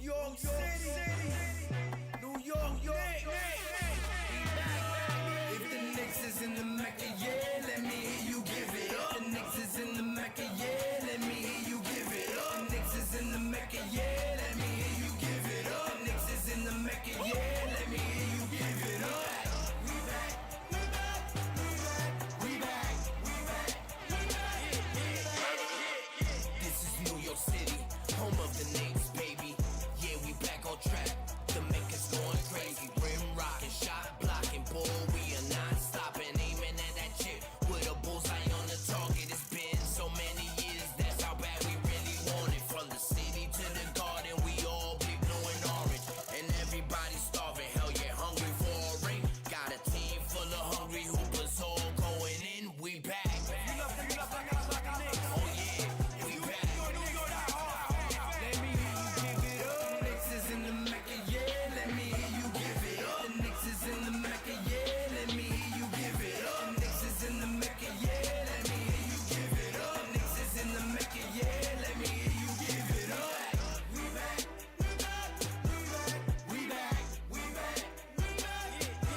York City, New York, If the Knicks is in the Mecca, yeah, let me hear you give it up. The Knicks is in the Mecca, yeah, let me hear you give it up. The Knicks is in the Mecca, yeah, let me hear you give it up. The Knicks is in the Mecca, yeah, let me hear you give it up. We back, we back, we back, we back, we back, we back. This is New York City, home of the Knicks, baby. Yeah, we back on track. The Mecca's going crazy. Rim rocking, shot blocking, boy, we are not stopping. Aiming at that chip with a bullseye on the target. It's been so many years, that's how bad we really want it. From the city to the garden, we all big blue and orange. And everybody starving, hell yeah, hungry for a ring. Got a team full of hungry hoopers all going in. We back. Oh yeah, we back. Let me hear you give it up. The Knicks is in the Mecca, yeah, let me hear you give it up. The Knicks is in the Mecca, yeah, let me hear you give it up. The Knicks is in the Mecca, yeah, let me hear you give it up. The Knicks is in the Mecca, yeah, let me hear you give it up. We back, we back, we back, we back, we back, we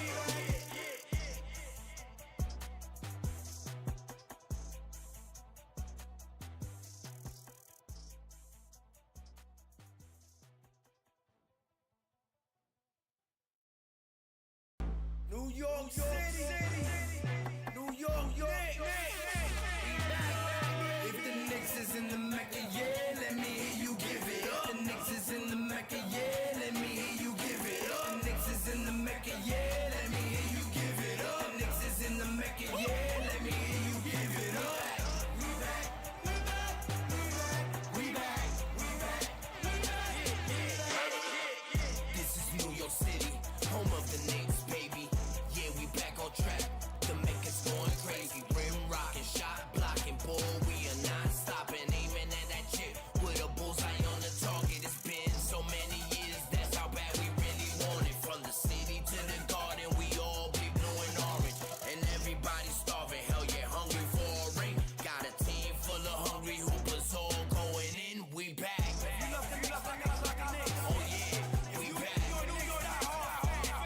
New York City, New York, If the Knicks is in the Mecca, yeah, let me hear you give it up. The Knicks is in the Mecca, yeah, let me hear you give it up. The Knicks is in the Mecca, yeah, let me hear you give it up. The Knicks is in the Mecca, yeah, let me hear you give it up. We back, we back, we back, we back, we back, we back. This is New York City, home of the Knicks, baby. Yeah, we back on track. The Mecca's going crazy. Rim rocking, shot blocking, boy, we are not stopping. Aiming at that chip with a bullseye on the target. It's been so many years, that's how bad we really want it. From the city to the garden, we all big blue and orange. And everybody starving, hell yeah, hungry for a ring. Got a team full of hungry hoopers all going in. We back. Oh yeah, we back.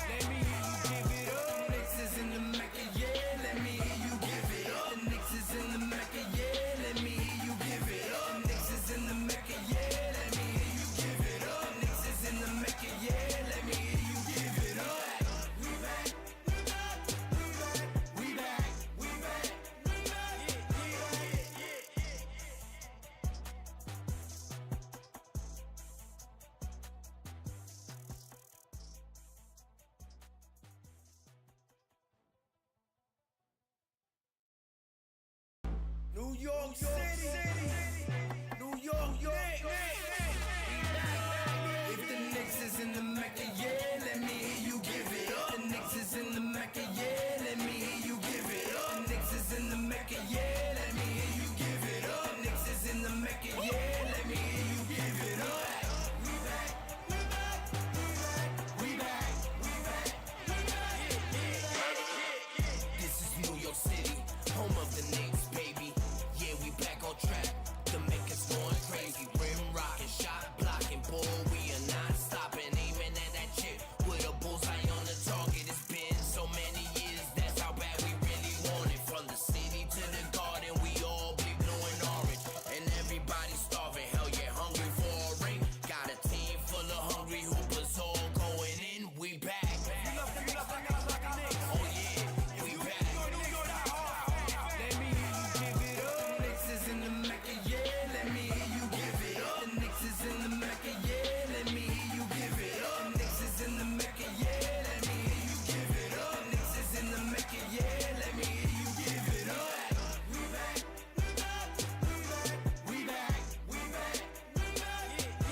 Let me hear you give it up. The Knicks is in the Mecca, yeah, let me hear you give it up. The Knicks is in the Mecca, yeah, let me hear you give it up. The Knicks is in the Mecca, yeah, let me hear you give it up. The Knicks is in the Mecca, yeah, let me hear you give it up. We back, we back, we back, we back, we back, we New York City, New York, If the Knicks is in the Mecca, yeah, let me hear you give it up. The Knicks is in the Mecca, yeah, let me hear you give it up. The Knicks is in the Mecca, yeah, let me hear you give it up. The Knicks is in the Mecca, yeah, let me hear you give it up. We back, we back, we back, we back, we back, we back. This is New York City, home of the Knicks, baby. Yeah, we back on track. The Mecca's going crazy. Rim rocking, shot blocking, boy, we are not stopping. Aiming at that chip with a bullseye on the target. It's been so many years, that's how bad we really want it. From the city to the garden, we all big blue and orange. And everybody starving, hell yeah, hungry for a ring. Got a team full of hungry hoopers all going in. We back. Oh yeah, we back. Let me hear you give it up. The Knicks is in the Mecca, yeah, let me hear you give it up. The Knicks is in the Mecca, yeah, let me hear you give it up. The Knicks is in the Mecca, yeah, let me hear you give it up. The Knicks is in the Mecca, yeah, let me hear you give it up. We back, we back, we back, we back, we back, we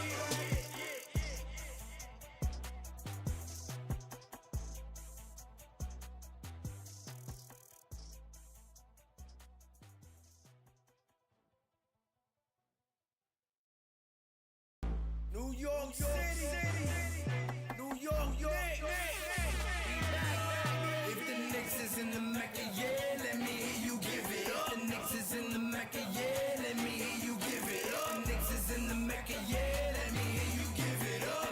New York City, New York, If the Knicks is in the Mecca, yeah, let me hear you give it up. The Knicks is in the Mecca, yeah, let me hear you give it up. The Knicks is in the Mecca, yeah, let me hear you give it up.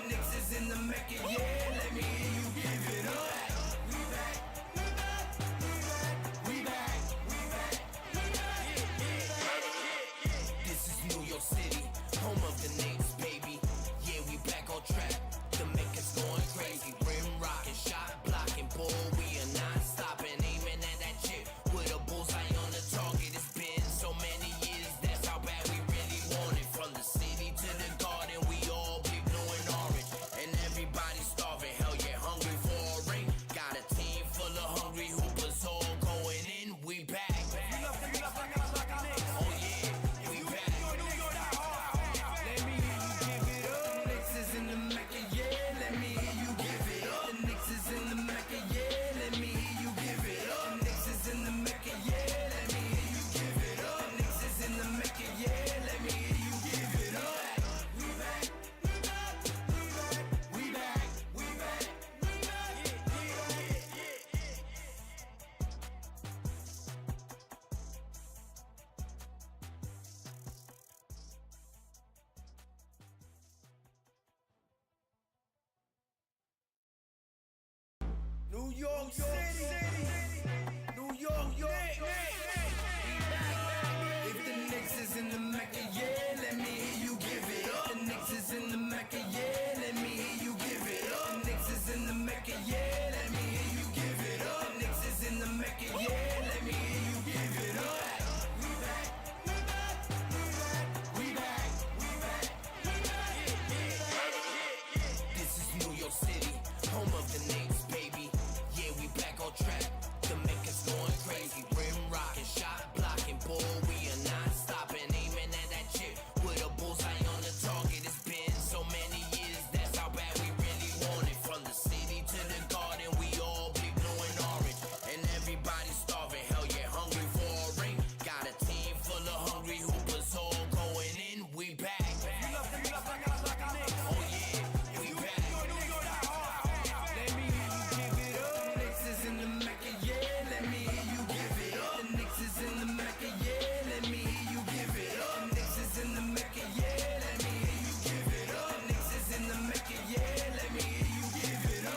New York, if the Knicks is in the Mecca, yeah, let me hear you give it up. The Knicks is in the Mecca, yeah, let me hear you give it up. The Knicks is in the Mecca, yeah, let me hear you give it up. The Knicks is in the Mecca, yeah, let me hear you give it up. We back, we back, we back, we back. This is New York City, home of the Knicks, baby. Yeah, we back on track. The Mecca's going crazy. Rim rocking, shot blocking, boy, we are not stopping. Aiming at that chip with a bullseye on the target. It's been so many years, that's how bad we really want it. From the city to the garden, we all be blue and orange. And everybody's starving, hell yeah, hungry for a ring. Got a team full of hungry hoopers all going in. We back. Oh yeah, we back. Let me hear you give it up. The Knicks is in the Mecca, yeah, let me hear you give it up. The Knicks is in the Mecca, yeah, let me hear you give it up. The Knicks is in the Mecca, yeah, let me hear you give it up. The Knicks is in the Mecca, yeah, let me hear you give it up.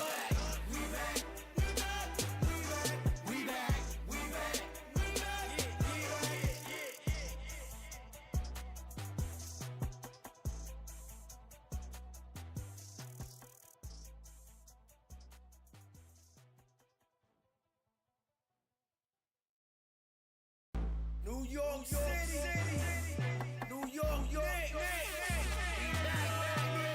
We back, we back, we back, we back, we back, we New York City, New York,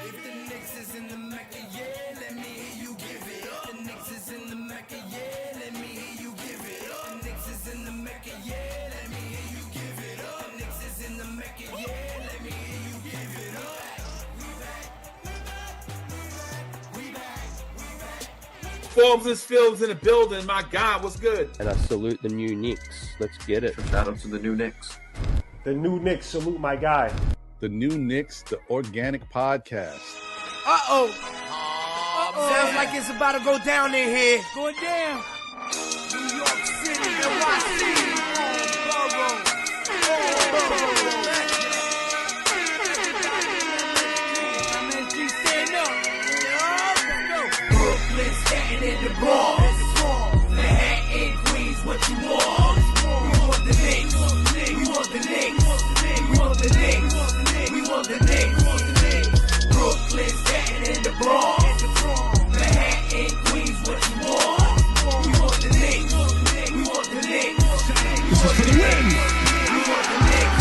if the Knicks is in the Mecca, yeah, let me hear you give it up. The Knicks is in the Mecca, yeah, let me hear you give it up. The Knicks is in the Mecca, yeah, let me hear you give it up. The Knicks is in the Mecca, yeah, let me hear you give it up. We back, we back, we back, we back, we back. Forbes and Phil's in the building. My God, what's good? And I salute the new Knicks. Let's get it. Shout out to the new Knicks. The new Knicks, salute my guy. The New Knicks, the organic podcast. Sounds like it's about to go down in here. Going down. New York City, NYC, Borough. MSG stand up. Brooklyn, Staten and the Bronx. Manhattan, Queens, what you want? We want the Knicks. We want the Knicks. We want the Knicks. We want the Knicks. Brooklyn, Staten and the Bronx. Manhattan, Queens, what you want? We want the Knicks. We want the Knicks. We want the Knicks. We want the Knicks.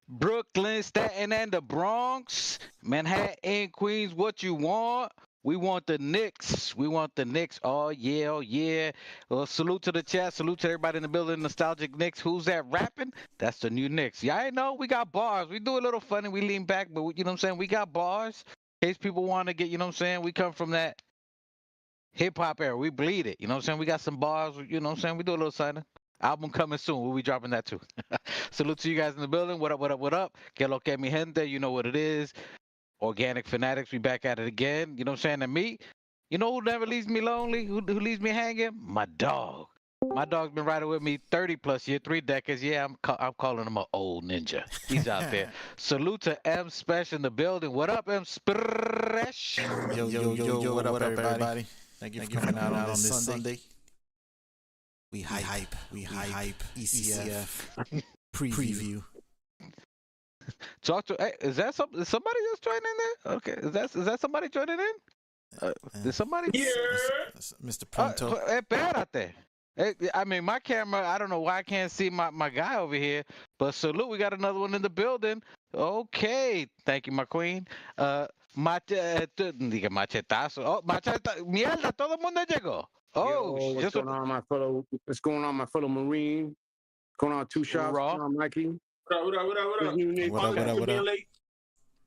Brooklyn, Staten and the Bronx, Manhattan, Queens, what you want? We want the Knicks. We want the Knicks. Oh, yeah, oh, yeah. Well, salute to the chat. Salute to everybody in the building. Nostalgic Knicks. Who's that rapping? That's the new Knicks. Yeah, I know. We got bars. We do a little funny. We lean back, but you know what I'm saying? We got bars. In case people want to get, you know what I'm saying? We come from that hip-hop era. We bleed it. You know what I'm saying? We got some bars. You know what I'm saying? We do a little signing. Album coming soon. We'll be dropping that too. Salute to you guys in the building. What up, what up, what up? Que lo que mi gente. You know what it is. Organic Fanatics. We back at it again. You know what I'm saying? And me, you know who never leaves me lonely? Who leaves me hanging? My dog. My dog's been riding with me 30 plus years, 3 decades. Yeah, I'm calling him an old ninja. He's out there. Salute to M Special in the building. What up, M Special? Yo, what up, everybody? Thank you for coming out on this Sunday. We hype. ECF preview. Talk to. Hey, is that somebody just joining in there? Okay, is that somebody joining in? Did somebody? Yeah. Mr. Pronto. It's bad out there. I mean, my camera. I don't know why I can't see my guy over here. But salute, we got another one in the building. Okay, thank you, my queen. Diga machetazo. Oh, mierda, todo el mundo llegó. Oh, yo, what's going on, my fellow Marine? What's going on, Two Shots? What's going on, Mikey? What up?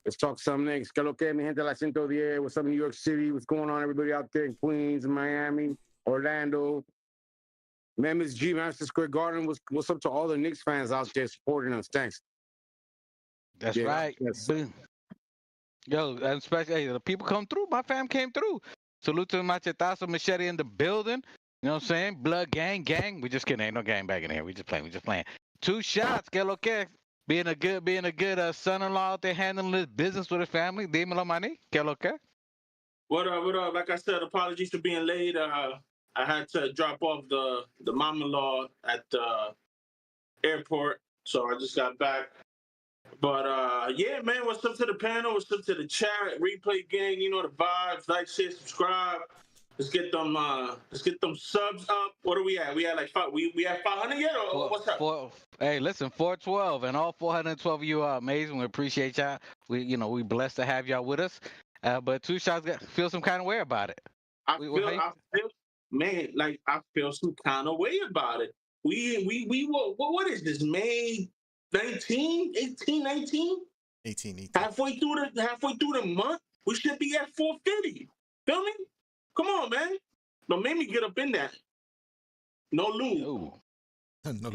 Let's talk some Knicks. Que lo que, mi gente, la 110. What's up, New York City? What's going on, everybody out there in Queens, Miami, Orlando? Memphis G, Madison Square Garden. What's up to all the Knicks fans out there supporting us? Thanks. That's right. Yes. Boom. Yo, and especially the people come through. My fam came through. Salute to Machetazo Machete in the building. You know what I'm saying? Blood gang, gang. We just kidding. Ain't no gang back in here. We just playing. We just playing. 2 shots. Que lo que? Being a good son-in-law out there handling his business with his family. Dímelo, maní. Que lo que? What up? What up? Like I said, apologies for being late. I had to drop off the mom-in-law at the airport, so I just got back. But yeah, man, what's up to the panel? What's up to the chat, replay gang? You know the vibes. Like, share, subscribe. Let's get them subs up. What are we at? We at like five. We at 500 yet, or what's up? Hey, listen, 412, and all 412 of you are amazing. We appreciate y'all. We blessed to have y'all with us. But 2 shots feel some kind of way about it. I feel some kind of way about it. What is this, May 19, 18, 19? 18. Halfway through the month, we should be at 450. Feel me? Come on, man. Don't make me get up in that. No lube.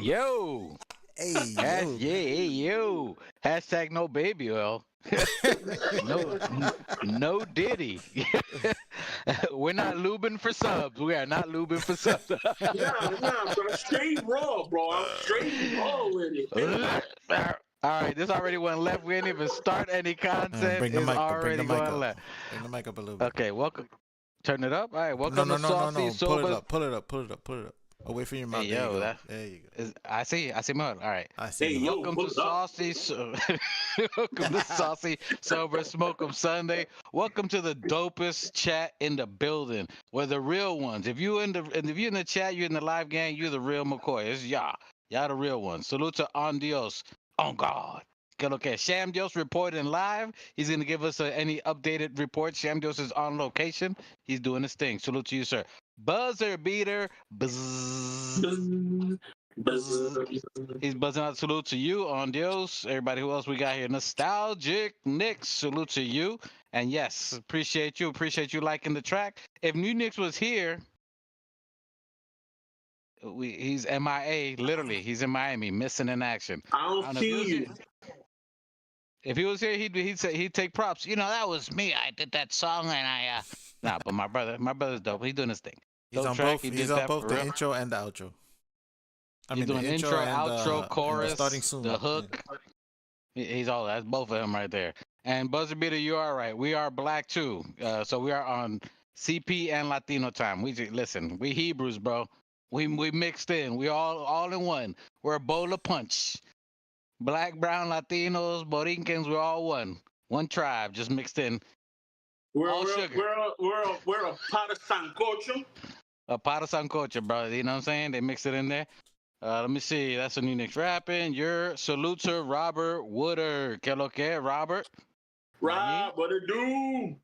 Yo. Hey, yo. Hashtag no baby oil. no Diddy. We're not lubing for subs. We are not lubing for subs. Nah, bro. Straight raw, bro. I'm straight raw with it. All right, this already went left. We didn't even start any content. Bring the It's mic up. already going left. Bring the mic up a little bit. Okay, welcome. Turn it up. All right, welcome to Saucy Sober. Pull it up. Away from your mouth. Hey, yo, there you go. I see mud. All right. I see. Welcome to Saucy. Welcome to Saucy Sober Smoke 'em Sunday. Welcome to the dopest chat in the building. We're the real ones. If you're in the chat, you're in the live gang, you're the real McCoy. It's y'all. Y'all the real ones. Salute to On Dios. On God. Okay, Sham Dios reporting live. He's going to give us any updated reports. Sham Dios is on location. He's doing his thing. Salute to you, sir. Buzzer beater. Buzz. He's buzzing out. Salute to you, On Dios. Everybody who else we got here. Nostalgic Knicks. Salute to you. And yes, appreciate you. Appreciate you liking the track. If New Knicks was here, he's MIA. Literally, he's in Miami, missing in action. I don't see you. If he was here, he'd take props. You know, that was me. I did that song, and but my brother's dope. He's doing his thing. He's on both. He's on both the intro and the outro. He's doing the intro, outro, chorus, starting soon. The hook. He's all that's both of them right there. And Buzzer Beater, you are right. We are black too. So we are on CP and Latino time. Listen. We Hebrews, bro. We mixed in. We all in one. We're a bowl of punch. Black, brown, Latinos, Borincans, we're all one tribe, just mixed in. We're a pot of sancocho. A pot of sancocho, bro. You know what I'm saying? They mix it in there. Let me see. That's a New Knicks rapping. Your salute to Robert Woodard. Que lo que, Robert? Rob, what it do?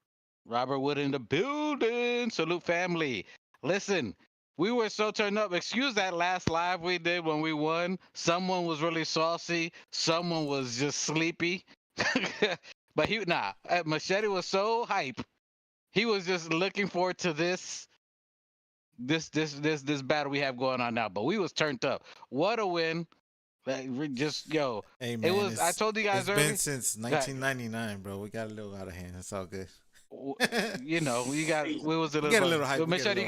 Robert Wood in the building. Salute family. Listen. We were so turned up. Excuse that last live we did when we won. Someone was really saucy. Someone was just sleepy. But Machete was so hype. He was just looking forward to this battle we have going on now. But we was turned up. What a win! Hey, man, it was. I told you guys earlier. It's been since 1999, bro. We got a little out of hand. It's all good. You know, we got. We was a little. Get a little hype. Machete,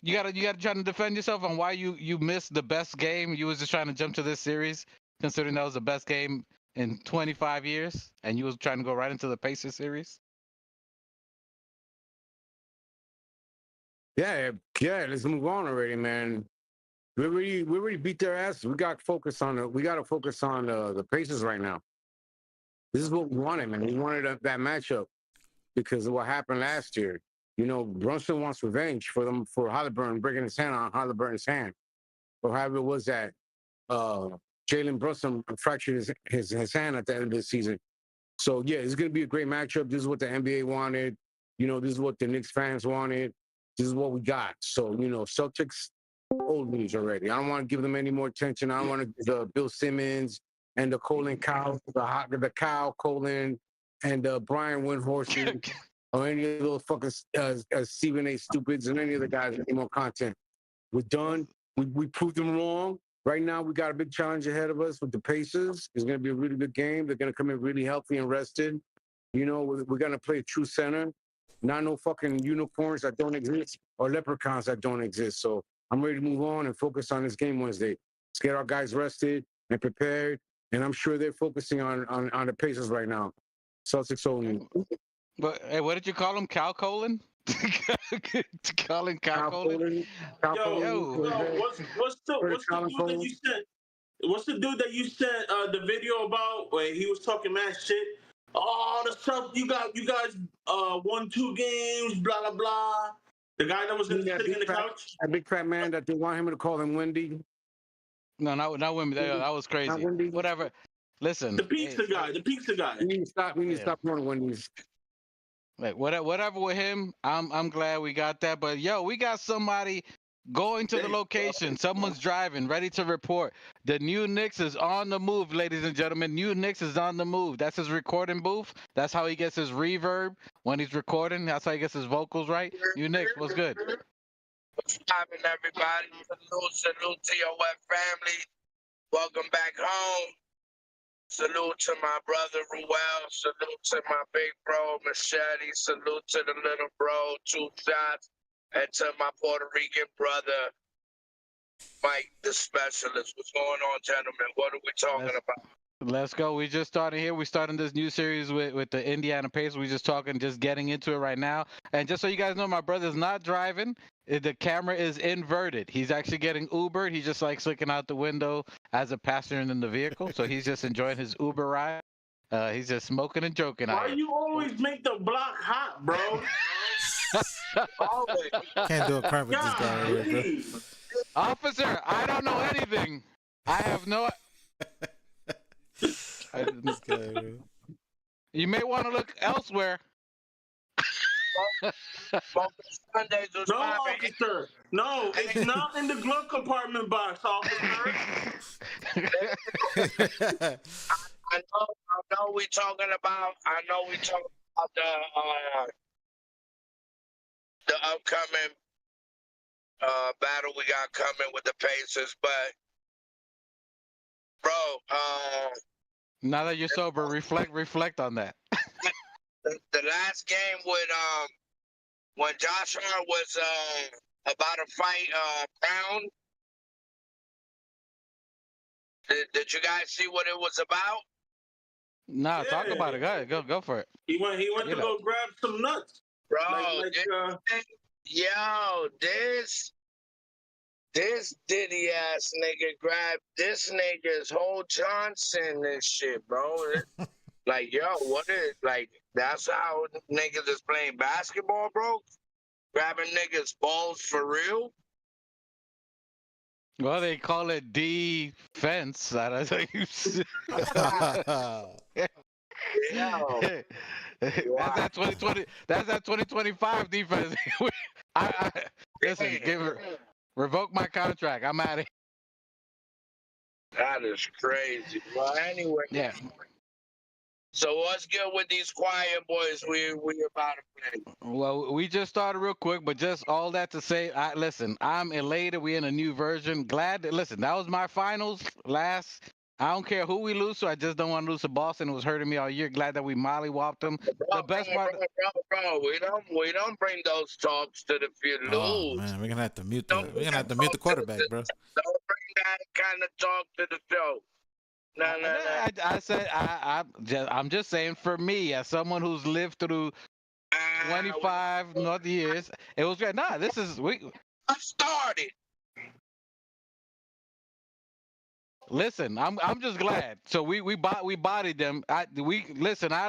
you gotta try to defend yourself on why you missed the best game. You was just trying to jump to this series, considering that was the best game in 25 years, and you was trying to go right into the Pacers series. Yeah. Let's move on already, man. We already beat their ass. We got to focus on the Pacers right now. This is what we wanted, man. We wanted that matchup because of what happened last year. You know, Brunson wants revenge for Halliburton breaking his hand on Halliburton's hand, or however it was that Jalenbrunson fractured his hand at the end of the season. So yeah, it's gonna be a great matchup. This is what the NBA wanted. You know, this is what the Knicks fans wanted. This is what we got. So you know, Celtics old news already. I don't want to give them any more attention. I don't want to give the Bill Simmons and the Colin Cow, the Cow Colin and Brian Windhorst. Or any of those fucking Stephen A. Stupids and any of the guys with any more content. We're done. We proved them wrong. Right now, we got a big challenge ahead of us with the Pacers. It's going to be a really good game. They're going to come in really healthy and rested. You know, we're going to play a true center. not no fucking unicorns that don't exist or leprechauns that don't exist. So I'm ready to move on and focus on this game Wednesday. Let's get our guys rested and prepared. And I'm sure they're focusing on the Pacers right now. Celtics only. But hey, what did you call him? Cal Colin? Calling Cal Colin? What's the dude that you sent? What's the dude that you sent the video about where he was talking mad shit? Oh, the stuff you guys won 2 games, blah blah blah. The guy that was sitting in the couch. That big fat man that they want him to call him Wendy. No, not Wendy. That was crazy. Whatever. Listen. The pizza guy. We need to stop calling Wendy's. Like whatever with him, I'm glad we got that. But yo, we got somebody going to the location. Someone's driving, ready to report. The new Knicks is on the move, ladies and gentlemen. New Knicks is on the move. That's his recording booth. That's how he gets his reverb when he's recording. That's how he gets his vocals right. New Knicks, what's good? What's poppin', everybody? Salute to your wet family. Welcome back home. Salute to my brother Ruel. Salute to my big bro Machete. Salute to the little bro 2 Shots. And to my Puerto Rican brother Mike, the specialist. What's going on, gentlemen? What are we talking about? Let's go. We just started here. We're starting this new series with the Indiana Pacers. We're just getting into it right now. And just so you guys know, my brother's not driving. The camera is inverted. He's actually getting Ubered. He's just like looking out the window as a passenger in the vehicle. So he's just enjoying his Uber ride. He's just smoking and joking. Why you always make the block hot, bro? Can't do a crap with this guy right here, bro. Officer, I don't know anything. I have no... This guy, bro. You may want to look elsewhere. No, officer. No, it's not in the glove compartment box, officer. I know we talking about the upcoming battle we got coming with the Pacers, but bro, now that you're sober, reflect on that. the last game with when Josh Hart was about to fight Brown. Did you guys see what it was about? Nah, talk about it. Go for it. He went to go grab some nuts. Bro, this Diddy ass nigga grabbed this nigga's whole Johnson and shit, bro. Like, yo, what is, like, that's how niggas is playing basketball, bro? Grabbing niggas' balls for real? Well, they call it defense. That's how you That's that 2020. That's that 2025 defense. Listen, revoke my contract. I'm out of here. That is crazy. Well, anyway. Yeah. So what's good with these quiet boys we about to play? Well, we just started real quick, but just all that to say, listen, I'm elated. We in a new version. Glad that, listen, that was my finals last. I don't care who we lose to. I just don't want to lose to Boston. It was hurting me all year. Glad that we mollywopped them. The best part. Bro, we don't bring those talks to the field. Oh man, we're gonna have to mute the quarterback, bro. Don't bring that kind of talk to the show. No. I said I'm just saying, for me, as someone who's lived through 25 North years, it was great. Nah, this is I started. Listen, I'm just glad. So we bodied them. I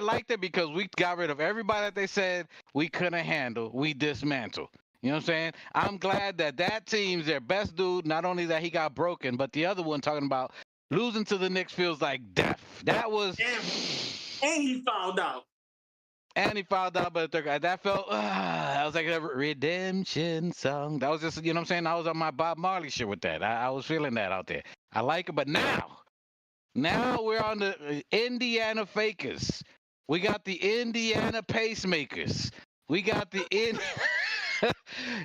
liked it because we got rid of everybody that they said we couldn't handle. We dismantled. You know what I'm saying? I'm glad that team's their best dude. Not only that he got broken, but the other one talking about losing to the Knicks feels like death. That was. And he fouled out. And he fouled out, but that felt. That was like a redemption song. That was just, you know what I'm saying? I was on my Bob Marley shit with that. I was feeling that out there. I like it, but now we're on the Indiana Fakers. We got the Indiana Pacemakers. We got the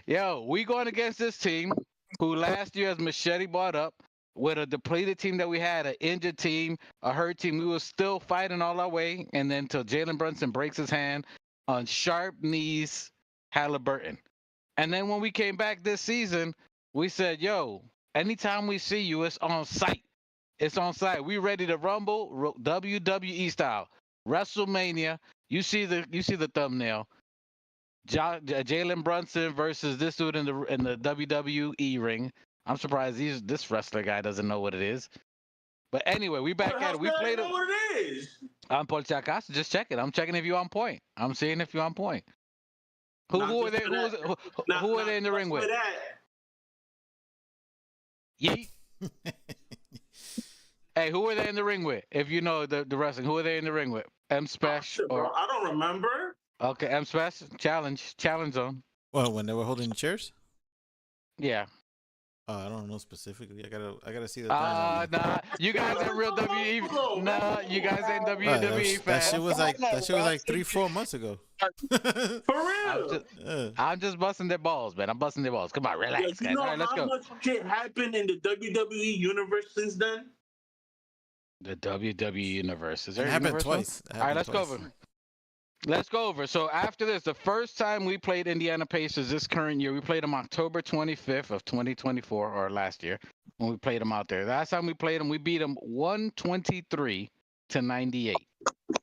Yo, we going against this team who last year, as Machete brought up, with a depleted team that we had, an injured team, a hurt team, we were still fighting all our way, and then till Jalenbrunson breaks his hand, on sharp knees Halliburton. And then when we came back this season, we said, yo, anytime we see you, it's on site. It's on site. We ready to rumble WWE style. WrestleMania. You see the thumbnail. Jalenbrunson versus this dude in the WWE ring. I'm surprised this wrestler guy doesn't know what it is. But anyway, we back at it. We played it. What it is? I'm Por si acaso, just checking. I'm checking if you're on point. I'm seeing if you're on point. Who are they? Who are they in the ring with? Yeet. Hey, who are they in the ring with? If you know the wrestling, who are they in the ring with? M Special? I don't remember. Okay, M Special challenge zone. Well, when they were holding the chairs. Yeah. I don't know specifically. I gotta see the. Nah, you guys ain't real WWE. Nah, you guys ain't WWE fans. That shit was like 3-4 months ago. For real. I'm just busting their balls, man. I'm busting their balls. Come on, relax, guys. All right, let's go. How much shit happened in the WWE universe since then? The WWE universe. Is there it happened twice. All right, let's go over. Let's go over. So after this, the first time we played Indiana Pacers this current year, we played them October 25th of 2024, or last year, when we played them out there. Last time we played them, we beat them 123-98.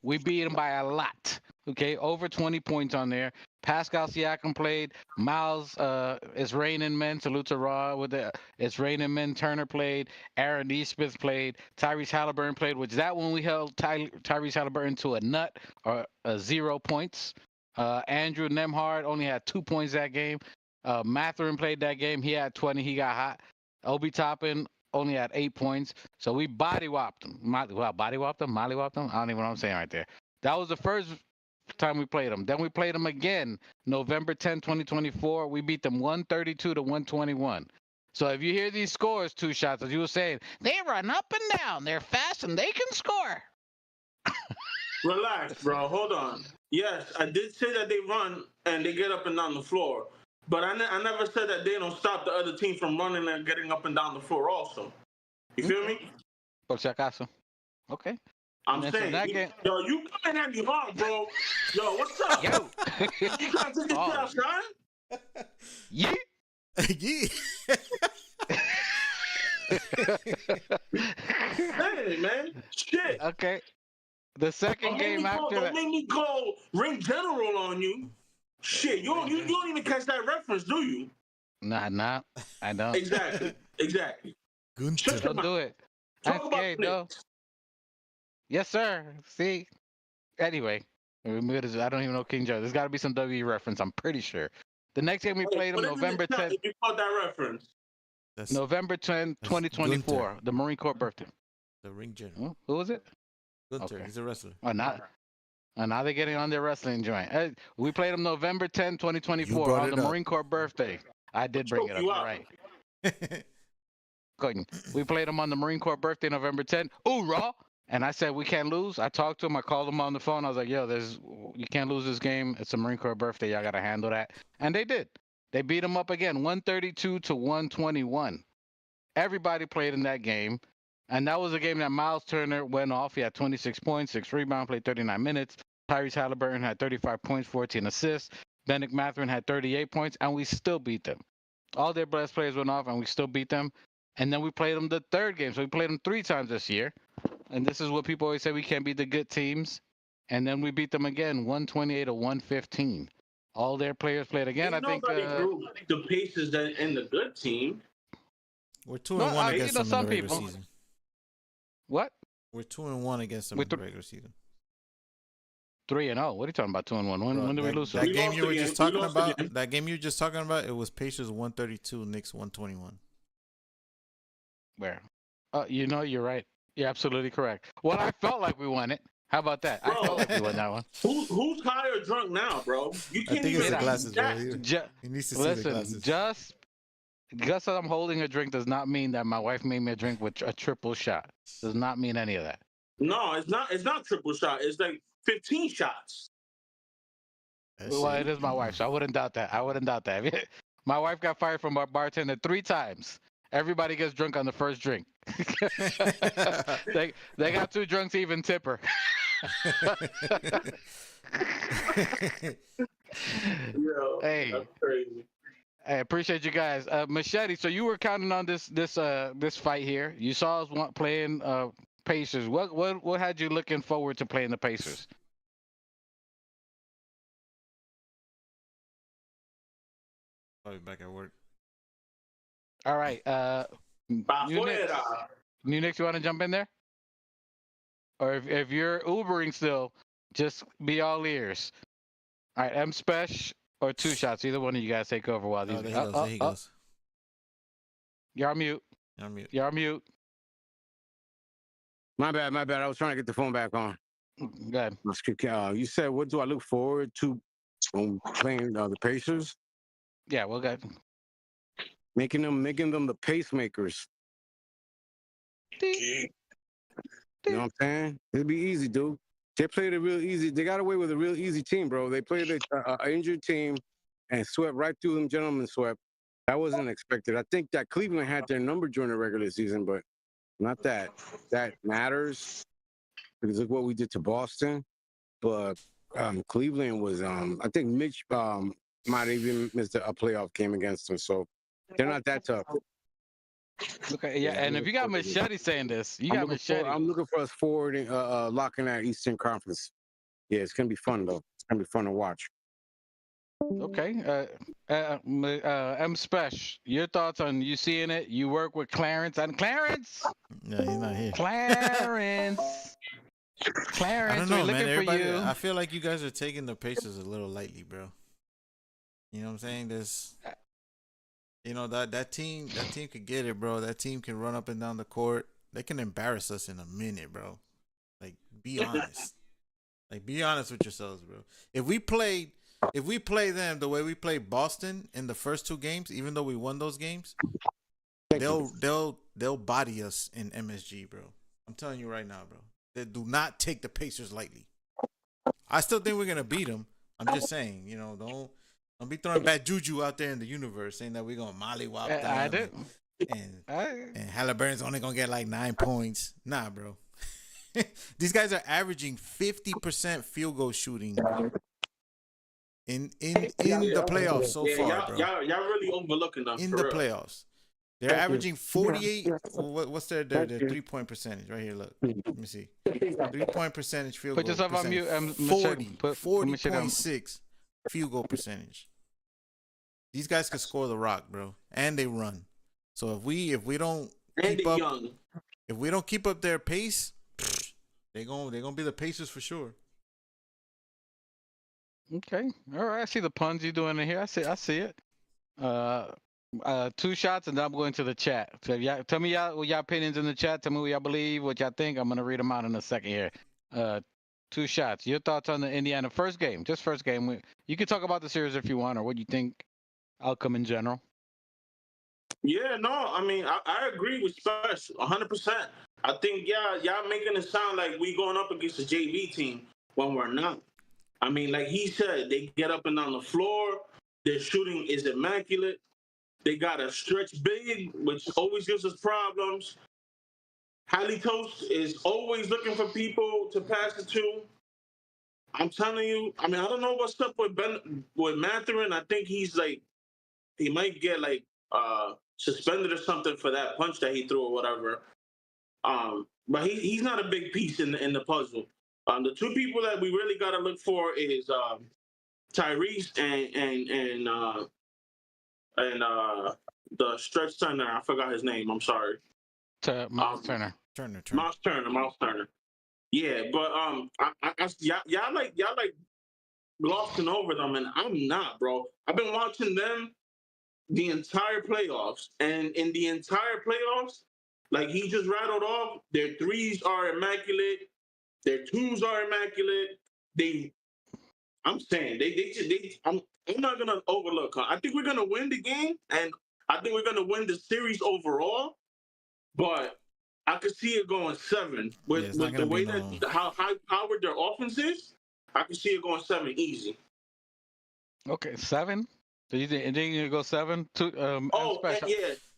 We beat them by a lot. Okay, over 20 points on there. Pascal Siakam played. Miles It's Raining Men. Salute to Raw with the It's Raining Men. Turner played. Aaron Nesmith played. Tyrese Halliburton played, which that one we held Tyrese Halliburton to a nut, or 0 points. Andrew Nemhard only had 2 points that game. Mathurin played that game. He had 20. He got hot. Obi Toppin only had 8 points. So we body-whopped him. Body-whopped him? Molly-whopped him? I don't even know what I'm saying right there. That was the first time we played them. Then we played them again November 10, 2024. We beat them 132-121. So if you hear these scores, Two Shots, as you were saying, they run up and down. They're fast and they can score. Relax, bro. Hold on. Yes, I did say that they run and they get up and down the floor. But I never said that they don't stop the other team from running and getting up and down the floor also. You feel me? Por si acaso. Okay. I'm saying, yo, you coming at me hard, bro. Yo, what's up? Yo. You trying to take this shit outside? Yeah. Yeah. Hey, man. Shit. Okay. The second game after that. Don't make me go ring general on you. Shit, you don't even catch that reference, do you? Nah, I don't. Exactly. Don't do it. Okay, no. Yes, sir. See? Anyway, I don't even know King Joe. There's got to be some WWE reference, I'm pretty sure. The next game we played them November 10th. You caught that reference. November 10, 2024, Gunther. The Marine Corps birthday. The ring general. Who was it? Gunther. Okay. He's a wrestler. Oh, now they're getting on their wrestling joint. We played them November 10, 2024 on the Marine Corps birthday. I did bring it up. You're right. We played them on the Marine Corps birthday, November 10. Ooh, Raw. And I said, we can't lose. I talked to him. I called him on the phone. I was like, yo, you can't lose this game. It's a Marine Corps birthday. Y'all got to handle that. And they did. They beat them up again, 132-121. Everybody played in that game. And that was a game that Miles Turner went off. He had 26 points, 6 rebounds, played 39 minutes. Tyrese Halliburton had 35 points, 14 assists. Bennett Mathurin had 38 points, and we still beat them. All their best players went off, and we still beat them. And then we played them the third game. So we played them 3 times this year. And this is what people always say, we can't beat the good teams. And then we beat them again, 128-115. All their players played again. I think the Pacers that in the good team. We're 2-1 against them in the regular season. What? We're 2-1 against them in the regular season. 3-0. What are you talking about? 2-1. When did we lose? That game you were just talking about. That game you were just talking about. It was Pacers 132, Knicks 121. Where? You know, you're right. You're absolutely correct. Well, I felt like we won it. How about that? Bro, I felt like we won that one. Who's high or drunk now, bro? You can't I think even it's the glasses, bro. He needs to see the glasses. Just that I'm holding a drink does not mean that my wife made me a drink with a triple shot. Does not mean any of that. No, it's not. It's not triple shot. It's like 15 shots. Well, it is my wife, so I wouldn't doubt that. My wife got fired from our bartender 3 times. Everybody gets drunk on the first drink. they got too drunk to even tip her. Yo, Hey, that's crazy. I appreciate you guys. Machete, so you were counting on this fight here. You saw us playing Pacers. What had you looking forward to playing the Pacers? I'll be back at work. All right. New Knicks. Afuera. New Knicks, you want to jump in there? Or if you're Ubering still, just be all ears. All right, M Spesh or Two Shots. Either one of you guys take over while these. Oh, there he goes. There he goes. You're on mute. You're on mute. You're on mute. My bad. I was trying to get the phone back on. Go ahead. You said, what do I look forward to playing the Pacers? Yeah, we'll go. Making them the pacemakers. You know what I'm saying? It'll be easy, dude. They played a real easy. They got away with a real easy team, bro. They played an injured team and swept right through them. Gentlemen swept. That wasn't expected. I think that Cleveland had their number during the regular season, but not that. That matters because look what we did to Boston. But Cleveland was. I think Mitch might even missed a playoff game against them, so they're not that tough. Okay, yeah, and if you got Machete saying this, you got Machete. I'm looking for us forward and locking that Eastern Conference. Yeah, it's gonna be fun though. It's gonna be fun to watch. Okay, M Spesh, your thoughts on you seeing it? You work with Clarence and Clarence. No, he's not here. Clarence. I don't know, we're man. looking Everybody, for you. I feel like you guys are taking the Pacers a little lightly, bro. You know what I'm saying? There's, you know, that team could get it, bro. That team can run up and down the court. They can embarrass us in a minute, bro. Like, be honest. Like, be honest with yourselves, bro. If we play them the way we played Boston in the first two games, even though we won those games, they'll body us in MSG, bro. I'm telling you right now, bro. They do not take the Pacers lightly. I still think we're gonna beat them. I'm just saying, you know, don't be throwing bad juju out there in the universe, saying that we're gonna mollywop them. I did. And Halliburton's only gonna get like 9 points. Nah, bro. These guys are averaging 50% field goal shooting in the playoffs so far, bro. Y'all really overlooking them in the playoffs. They're averaging 48. What's their 3-point percentage? Right here, look. Let me see. 3-point percentage field goal. Put yourself on mute. 40.6 field goal percentage. These guys can score the rock, bro, and they run. So if we don't keep up their pace, they're gonna be the Pacers for sure. Okay, all right. I see the puns you're doing in here. I see it. Two shots, and then I'm going to the chat. So y'all, tell me y'all opinions in the chat. Tell me what y'all believe, what y'all think. I'm gonna read them out in a second here. Two shots. Your thoughts on the Indiana first game? Just first game. You can talk about the series if you want, or what you think outcome in general. Yeah, no, I mean, I agree with Spurs 100%. I think y'all making it sound like we going up against a JV team when we're not. I mean, like he said, they get up and down the floor. Their shooting is immaculate. They got a stretch big, which always gives us problems. Hallie Toast is always looking for people to pass it to. I'm telling you, I mean, I don't know what's up with Mathurin. I think he might get suspended or something for that punch that he threw or whatever. But he's not a big piece in the puzzle. The two people that we really got to look for is Tyrese and the stretch center. I forgot his name. I'm sorry. Miles Turner. Miles Turner. Yeah, but y'all glossing over them, and I'm not, bro. I've been watching them the entire playoffs, and in the entire playoffs, like he just rattled off, their threes are immaculate, their twos are immaculate. I'm not gonna overlook her. I think we're gonna win the game, and I think we're gonna win the series overall. But I could see it going 7 with the way that how high powered their offense is. I could see it going 7 easy. Okay, 7. So you think you're gonna go 7?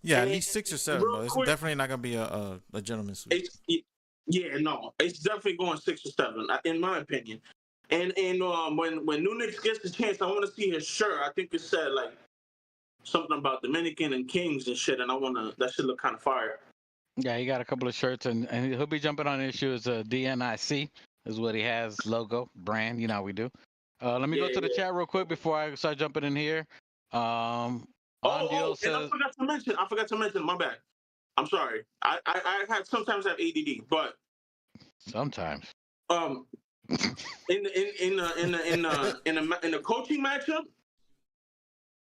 Yeah, at least 6 or 7. Bro. It's definitely not gonna be a gentleman's sweep. Yeah, no, it's definitely going 6 or 7, in my opinion. And when New Knicks gets the chance, I want to see his shirt. I think it said like something about Dominican and Kings and shit, and that should look kind of fire. Yeah, he got a couple of shirts, and he'll be jumping on issues. DNIC is what he has, logo, brand. You know how we do. Let me go to the chat real quick before I start jumping in here. Andio and I says, forgot to mention, my bad. I'm sorry. I sometimes have ADD, but sometimes. In the coaching matchup,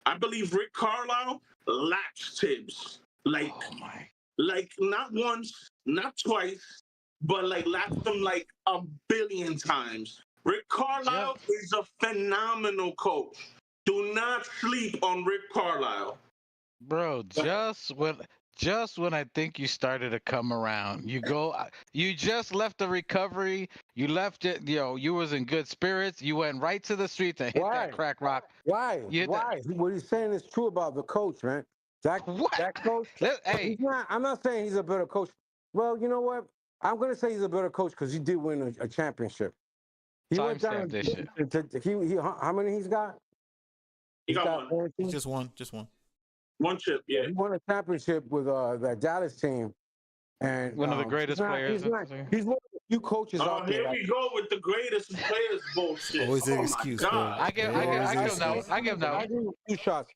I believe Rick Carlisle laps Tibbs. Like not once, not twice, but like laps them like a billion times. Rick Carlisle is a phenomenal coach. Do not sleep on Rick Carlisle. Bro, just when I think you started to come around, you just left the recovery. You left it, you was in good spirits. You went right to the streets and hit that crack rock. Why? What he's saying is true about the coach, man. That coach. Hey, I'm not saying he's a better coach. Well, you know what? I'm gonna say he's a better coach because he did win a championship. He went down. How many he's got? He got one. Just one. One chip, yeah. He won a championship with that Dallas team, and one of the greatest players. He's one of the few coaches out there. Here we go with the greatest players bullshit. Always an excuse, bro. I give no. I give him 2 shots.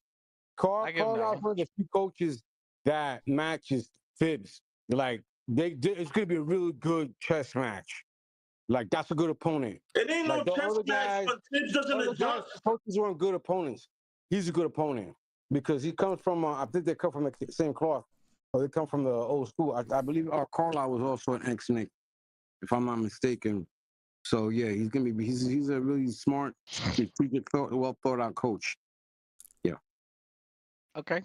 Carlisle's one of the few coaches that matches Tibbs. Like it's gonna be a really good chess match. Like that's a good opponent. It ain't like, no chess match, but Tibbs doesn't adjust. Coaches weren't good opponents. He's a good opponent because he comes from. I think they come from the same cloth, or they come from the old school. I believe Carlisle was also an ex-Knick, if I'm not mistaken. So yeah, he's gonna be. He's a really smart, strategic, well thought out coach. Yeah. Okay.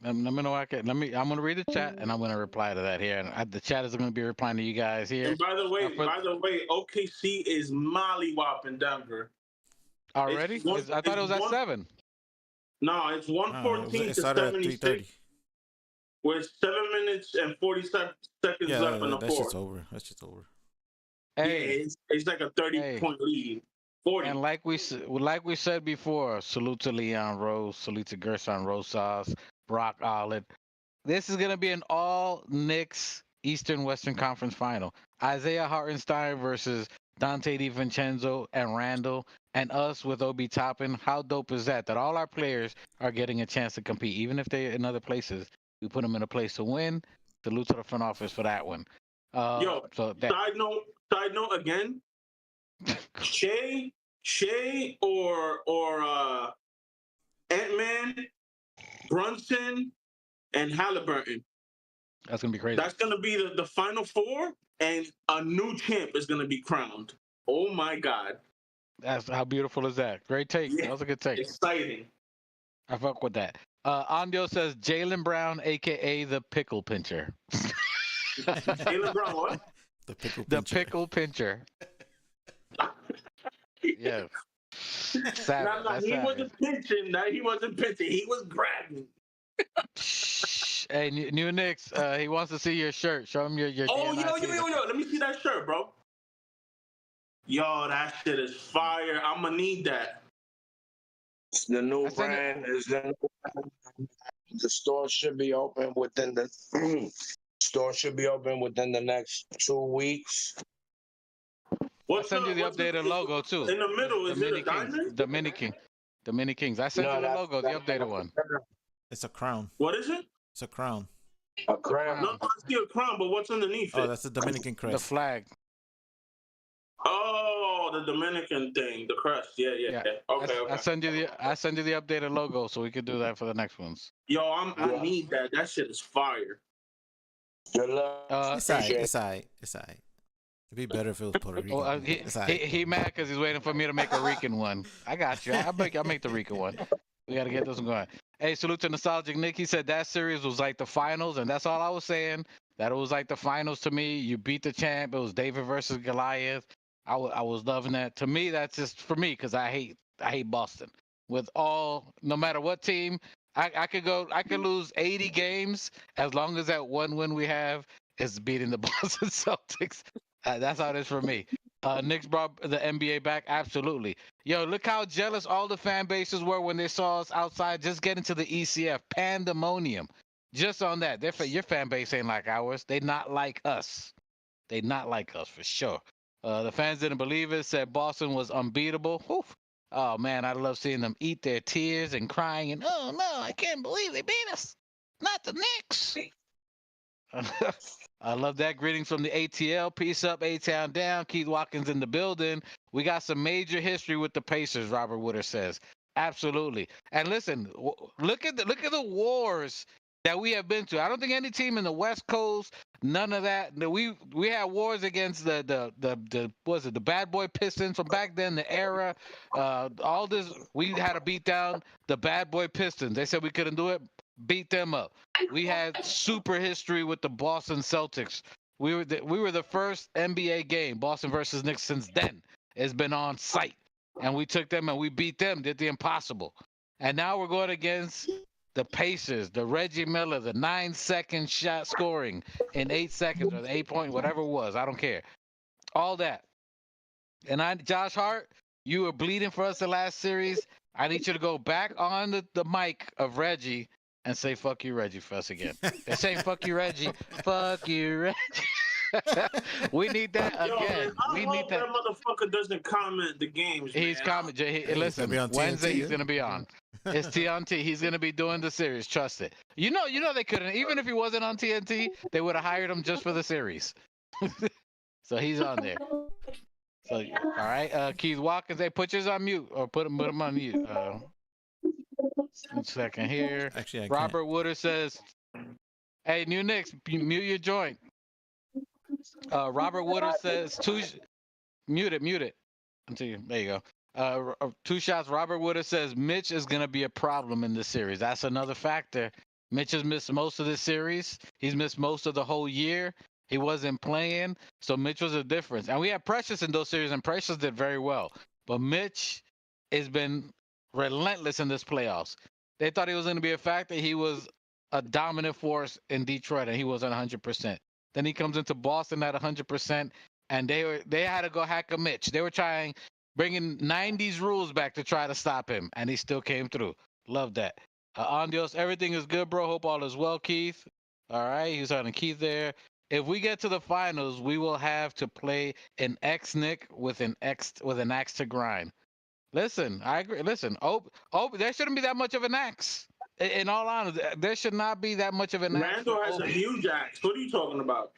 Let me know. I'm gonna read the chat and I'm gonna reply to that here. And the chat is gonna be replying to you guys here. And by the way, OKC is mollywopping Denver. Already? I thought it was at 7. No, it's 114 to 76. With 7 minutes and 40 seconds left in the fourth. That's just over. Hey, yeah, it's like a 30-point lead. 40. And like we said before, salute to Leon Rose, salute to Gerson Rosas, Brock Olive. This is gonna be an all Knicks Eastern Western Conference final. Isaiah Hartenstein versus Dante DiVincenzo and Randall, and us with Obi Toppin. How dope is that? That all our players are getting a chance to compete, even if they're in other places. We put them in a place to win. Salute to the front office for that one. Side note again. Shea or Ant-Man, Brunson, and Halliburton. That's gonna be crazy. That's gonna be the final 4, and a new champ is gonna be crowned. Oh my God! That's how beautiful is that? Great take. Yeah, that was a good take. Exciting. I fuck with that. Andio says Jalen Brown, aka the pickle pincher. Jalen Brown, what? The pickle pincher. The pickle pincher. Yeah. He wasn't pinching. No, he wasn't pinching. He was grabbing. Hey, New Knicks, he wants to see your shirt. Show him your Oh, yo. Let me see that shirt, bro. Yo, that shit is fire. I'm going to need that. The new brand is the store should be open within the next 2 weeks. I'll send you the updated logo too. In the middle, is it a diamond? The Mini Kings. I sent you the logo, the updated one. It's a crown. What is it? It's a crown. A crown. No, I see a crown, but what's underneath it? Oh, that's the Dominican crest. The flag. Oh, the Dominican thing, the crest. Yeah. Okay. I send you the updated logo so we can do that for the next ones. Yo, I need that. That shit is fire. It's alright. It'd be better if it was Puerto Rican. He mad because he's waiting for me to make a Rican one. I got you. I'll make the Rican one. We got to get this one going. Hey, salute to Nostalgic Nick. He said that series was like the finals, and that's all I was saying. That it was like the finals to me. You beat the champ. It was David versus Goliath. I was loving that. To me, that's just for me because I hate Boston. No matter what team, I could lose 80 games as long as that one win we have is beating the Boston Celtics. That's how it is for me. Knicks brought the NBA back. Absolutely. Yo, look how jealous all the fan bases were when they saw us outside just getting to the ECF. Pandemonium. Just on that. Your fan base ain't like ours. They not like us. They not like us for sure. The fans didn't believe it, said Boston was unbeatable. Oof. Oh, man, I love seeing them eat their tears and crying. And, oh, no, I can't believe they beat us. Not the Knicks. I love that. Greetings from the ATL. Peace up, A-Town down. Keith Watkins in the building. We got some major history with the Pacers, Robert Wooder says. Absolutely. And listen, look at the wars that we have been to. I don't think any team in the West Coast, none of that. We had wars against the bad boy Pistons from back then, the era. All this, we had to beat down the bad boy Pistons. They said we couldn't do it. Beat them up. We had super history with the Boston Celtics. We were the first NBA game, Boston versus Knicks, since then. It's been on site. And we took them and we beat them, did the impossible. And now we're going against the Pacers, the Reggie Miller, the 9-second shot scoring in 8 seconds or the 8-point, whatever it was. I don't care. All that. And Josh Hart, you were bleeding for us the last series. I need you to go back on the mic of Reggie and say "fuck you, Reggie" for us again. And say "fuck you, Reggie." Fuck you, Reggie. We need that again. Man, I hope that motherfucker doesn't comment the games. He's commenting. Listen, Wednesday he's gonna be on. It's TNT. He's gonna be doing the series. Trust it. You know they couldn't. Even if he wasn't on TNT, they would have hired him just for the series. So he's on there. So all right, Keith Watkins. Hey, put yours on mute or put him on mute. 1 second here. Actually, Robert Wooder says, "Hey, New Knicks, mute your joint." Robert Wooder says, mute it until you. There you go. 2 shots. Robert Wooder says Mitch is gonna be a problem in this series. That's another factor. Mitch has missed most of this series. He's missed most of the whole year. He wasn't playing, so Mitch was a difference. And we had Precious in those series, and Precious did very well. But Mitch has been relentless in this playoffs. They thought he was going to be a factor. He was a dominant force in Detroit, and he wasn't 100%. Then he comes into Boston at 100%, and they had to go hack a Mitch. They were bringing 90s rules back to try to stop him, and he still came through. Love that. Andios, everything is good, bro. Hope all is well, Keith. All right, he's on Keith there. If we get to the finals, we will have to play an ex-Nick with an axe to grind. Listen, I agree. Listen, there shouldn't be that much of an axe. In all honesty, there should not be that much of an axe. Randall has a huge axe. What are you talking about?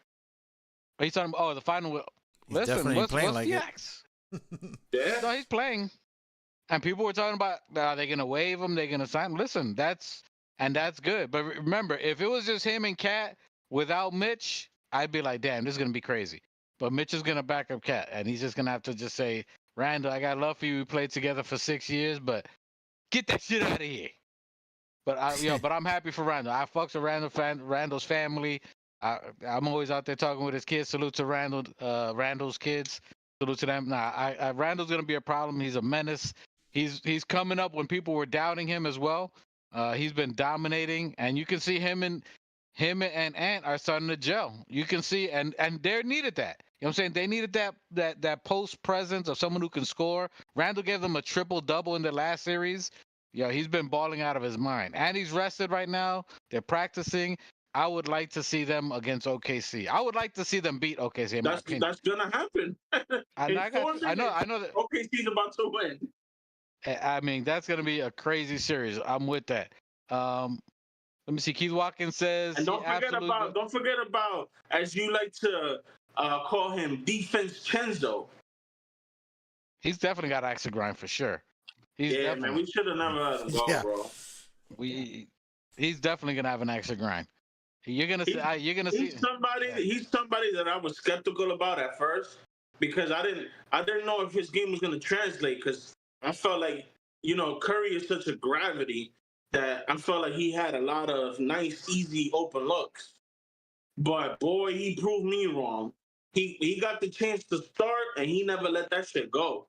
Are you talking about? Oh, the final. Listen, what's the axe? Yeah. No, he's playing. And people were talking about, are they going to waive him? They're going to sign him. Listen, that's good. But remember, if it was just him and Cat without Mitch, I'd be like, damn, this is going to be crazy. But Mitch is going to back up Cat, and he's just going to have to just say, Randall, I got love for you. We played together for 6 years, but get that shit out of here. But I'm happy for Randall. I fucks with Randall's family. I'm always out there talking with his kids. Salute to Randall's kids. Salute to them. Randall's going to be a problem. He's a menace. He's coming up when people were doubting him as well. He's been dominating, and you can see him and Ant are starting to gel. You can see, and they needed that. You know what I'm saying? They needed that post presence of someone who can score. Randall gave them a triple-double in the last series. He's been balling out of his mind. And he's rested right now. They're practicing. I would like to see them against OKC. I would like to see them beat OKC. That's gonna happen. I know that OKC's about to win. I mean, that's gonna be a crazy series. I'm with that. Let me see. Keith Watkins says, and don't forget about, as you like to call him, Defense Chenzo. He's definitely got axe to grind for sure. Man, we should have never let him go, bro. He's definitely gonna have an axe to grind. You're gonna see. He's somebody that I was skeptical about at first because I didn't know if his game was gonna translate because I felt like Curry is such a gravity that I felt like he had a lot of nice, easy, open looks. But boy, he proved me wrong. He got the chance to start and he never let that shit go.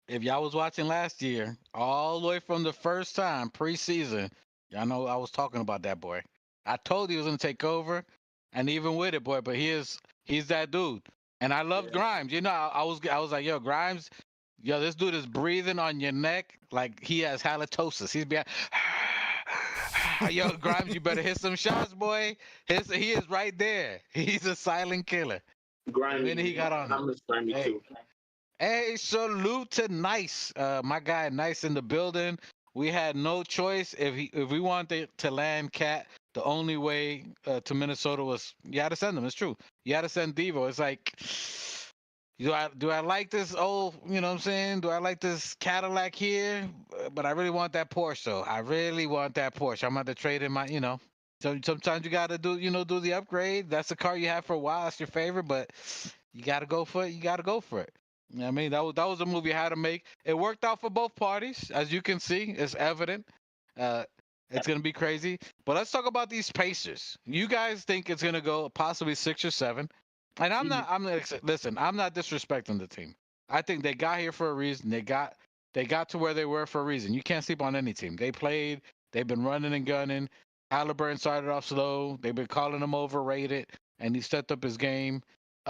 If y'all was watching last year, all the way from the first time preseason, y'all know I was talking about that boy. I told you he was gonna take over, and even with it, boy. But he's that dude. And I love Grimes. You know, I was like, yo, Grimes, yo, this dude is breathing on your neck like he has halitosis. He's being, yo, Grimes, you better hit some shots, boy. He is right there. He's a silent killer. Grimy. The minute he got on I miss Grimy too. Hey, salute to Nice, my guy Nice in the building. We had no choice if we wanted to land Cat. The only way to Minnesota was you had to send him. It's true. You had to send Devo. It's like, do I like this old? You know what I'm saying? Do I like this Cadillac here? But I really want that Porsche. Though I really want that Porsche. I'm about to trade in my. So sometimes you gotta do the upgrade. That's the car you have for a while. It's your favorite, but you gotta go for it. You gotta go for it. You know what I mean, that was a move you had to make. It worked out for both parties, as you can see. It's evident. It's gonna be crazy. But let's talk about these Pacers. You guys think it's gonna go possibly 6 or 7? And listen. I'm not disrespecting the team. I think they got here for a reason. They got to where they were for a reason. You can't sleep on any team. They played. They've been running and gunning. Halliburton started off slow. They've been calling him overrated, and he stepped up his game.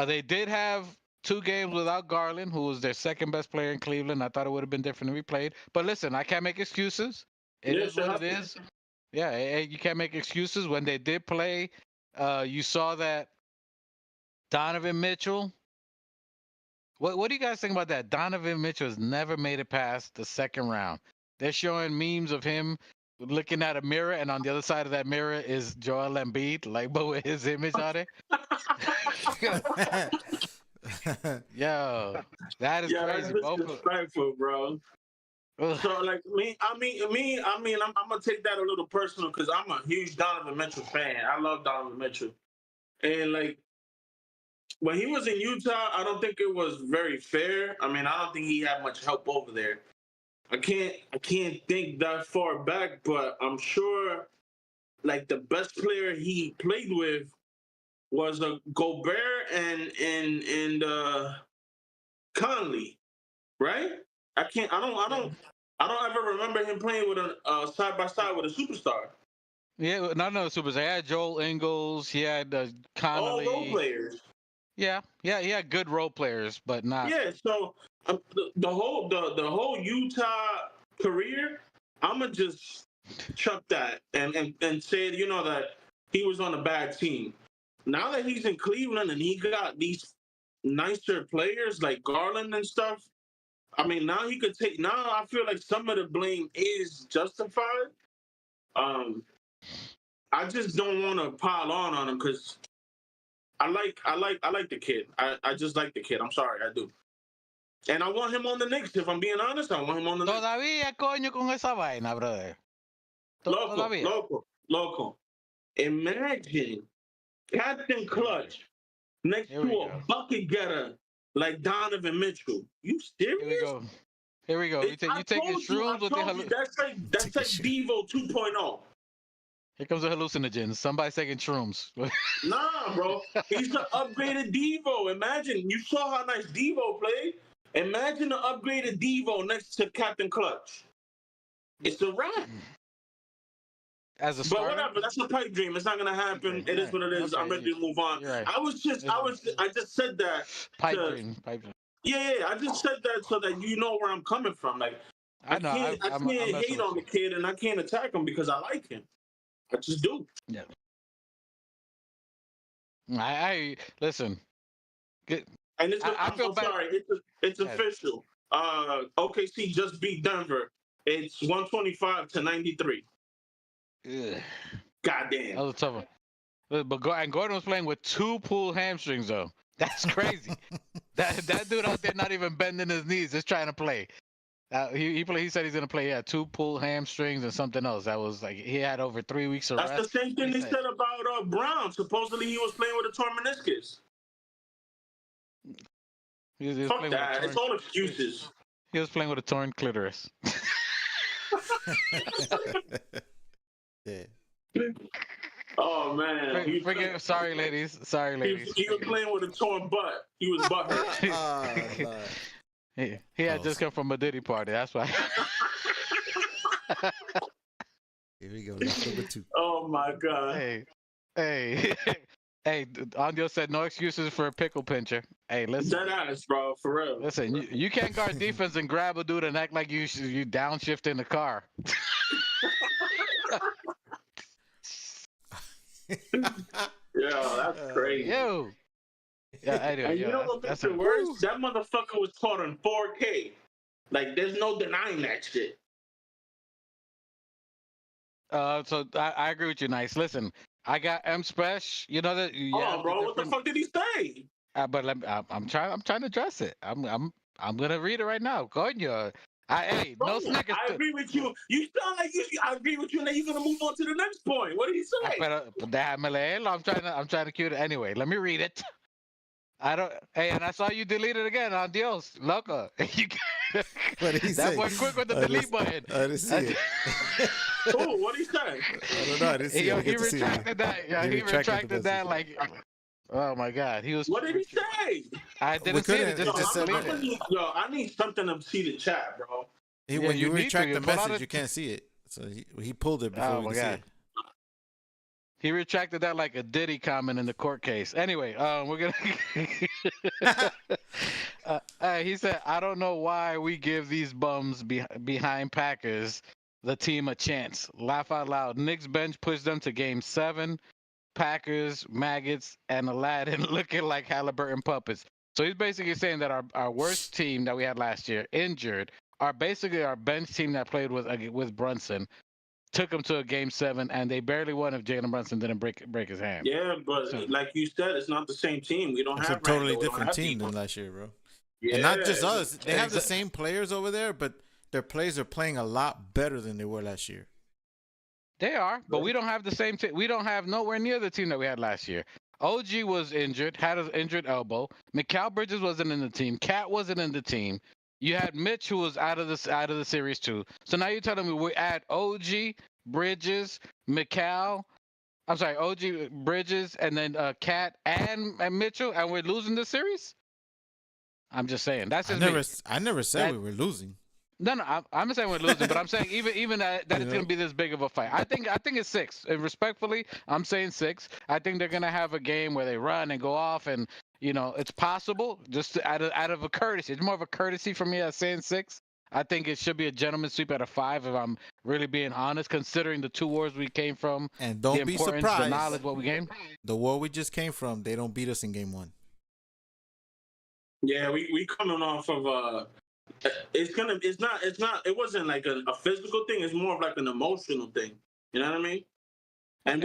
They did have 2 games without Garland, who was their second best player in Cleveland. I thought it would have been different if we played. But listen, I can't make excuses. It is what it is. Yeah, you can't make excuses. When they did play, you saw that Donovan Mitchell. What do you guys think about that? Donovan Mitchell has never made it past the second round. They're showing memes of him looking at a mirror, and on the other side of that mirror is Joel Embiid, like, but with his image on it. Yo, that is crazy. That's disrespectful, bro. So like I'm gonna take that a little personal because I'm a huge Donovan Mitchell fan. I love Donovan Mitchell, and like when he was in Utah, I don't think it was very fair. I mean, I don't think he had much help over there. I can't think that far back, but I'm sure like the best player he played with was Gobert and Conley, right? I don't ever remember him playing with a side by side with a superstar. Yeah, not another superstar. He had Joel Ingles. He had Conley. All role players. Yeah, he had good role players, but not. Yeah, so the whole Utah career, I'ma just chuck that and say that he was on a bad team. Now that he's in Cleveland and he got these nicer players like Garland and stuff, I mean, now he could take. Now I feel like some of the blame is justified. I just don't want to pile on him because I like the kid. I just like the kid. I'm sorry, I do. And I want him on the Knicks. If I'm being honest, I want him on the Knicks. Todavía, coño, con esa vaina, brother. Loco. Imagine Captain Clutch next to a bucket getter like Donovan Mitchell. You serious? Here we go. You taking shrooms with the That's like Devo 2.0. Here comes the hallucinogens. Somebody's taking shrooms. Nah, bro. He's the upgraded Devo. Imagine, you saw how nice Devo played. Imagine the upgraded Devo next to Captain Clutch. It's a wrap. As a starter? But whatever, that's a pipe dream. It's not gonna happen. It is what it is. I'm ready to move on. Right. I just said that. Pipe dream. Yeah. I just said that so that you know where I'm coming from. Like I can't hate on the kid and I can't attack him because I like him. I just do. Yeah. I listen. And I'm sorry. It's official. OKC just beat Denver. It's 125-93. Ugh. Goddamn. That was a tough one. But Gordon was playing with 2 pulled hamstrings though. That's crazy. that dude out there not even bending his knees, just trying to play. He said he's gonna play. Yeah, 2 pulled hamstrings and something else. That was like he had over 3 weeks of rest. That's the same thing they said about Brown. Supposedly he was playing with a torn meniscus. Fuck that. It's all excuses. He was playing with a torn clitoris. Yeah. Oh man. Sorry, ladies. He was playing with a torn butt. He was butthurt. He had just come from a Diddy party. That's why. Here we go. Next number 2. Oh my God. Hey. Hey, Andio said no excuses for a pickle pincher. Hey, listen. Dead ass, bro, for real. Listen, you can't guard defense and grab a dude and act like you downshift in the car. Yeah, that's crazy. Yo. Yeah, anyway, And you know what makes it worse? That motherfucker was caught on 4K. Like, there's no denying that shit. So I agree with you, Nice. Listen, I got M Spesh. You know that. Oh, bro, what the fuck did he say? But I'm trying to address it. I'm gonna read it right now. Coño. Hey, no snickers. I agree with you. You sound like I agree with you, and then you're gonna move on to the next point. What did he say? Déjame leerlo. I'm trying to cue it anyway. Let me read it. I don't. Hey, and I saw you delete it again. Adios, loco. What did he say? That was quick with the delete button. I didn't see it. Oh, what did he say? I don't know. I didn't see it. He retracted that. Yeah, he retracted that. Like, oh my God, he was. What did he say? I didn't see it. I need something to see the chat, bro. When you retract the message, you can't see it. So he pulled it before we could see it. He retracted that like a Diddy comment in the court case. Anyway, we're gonna. He said, "I don't know why we give these bums behind Packers the team a chance. Laugh out loud. Knicks bench pushed them to Game 7. Packers, maggots, and Aladdin looking like Halliburton puppets." So he's basically saying that our worst team that we had last year, injured, are basically our bench team that played with Brunson. Took them to a Game 7, and they barely won if Jalenbrunson didn't break his hand. Yeah, but like you said, it's not the same team. We don't have a totally different team than last year, bro. Yeah, and not just us. They have the same players over there, but their players are playing a lot better than they were last year. They are, but we don't have the same team. We don't have nowhere near the team that we had last year. OG was injured, had an injured elbow. Mikal Bridges wasn't in the team. Cat wasn't in the team. You had Mitch, who was out of the series too. So now you're telling me we add OG, Bridges, Mikal. I'm sorry, OG, Bridges, and then Cat and Mitchell, and we're losing the series. I'm just saying. That's just I never said we were losing. No, I'm not saying we're losing, but I'm saying even that it's going to be this big of a fight. I think it's 6. And respectfully, I'm saying 6. I think they're going to have a game where they run and go off, and it's possible. Just out of a courtesy, it's more of a courtesy for me. Saying 6. I think it should be a gentleman's sweep at a 5. If I'm really being honest, considering the 2 wars we came from, and don't be surprised. The knowledge what we gained. The war we just came from, they don't beat us in Game 1. Yeah, we coming off of it wasn't like a physical thing. It's more of like an emotional thing. You know what I mean? And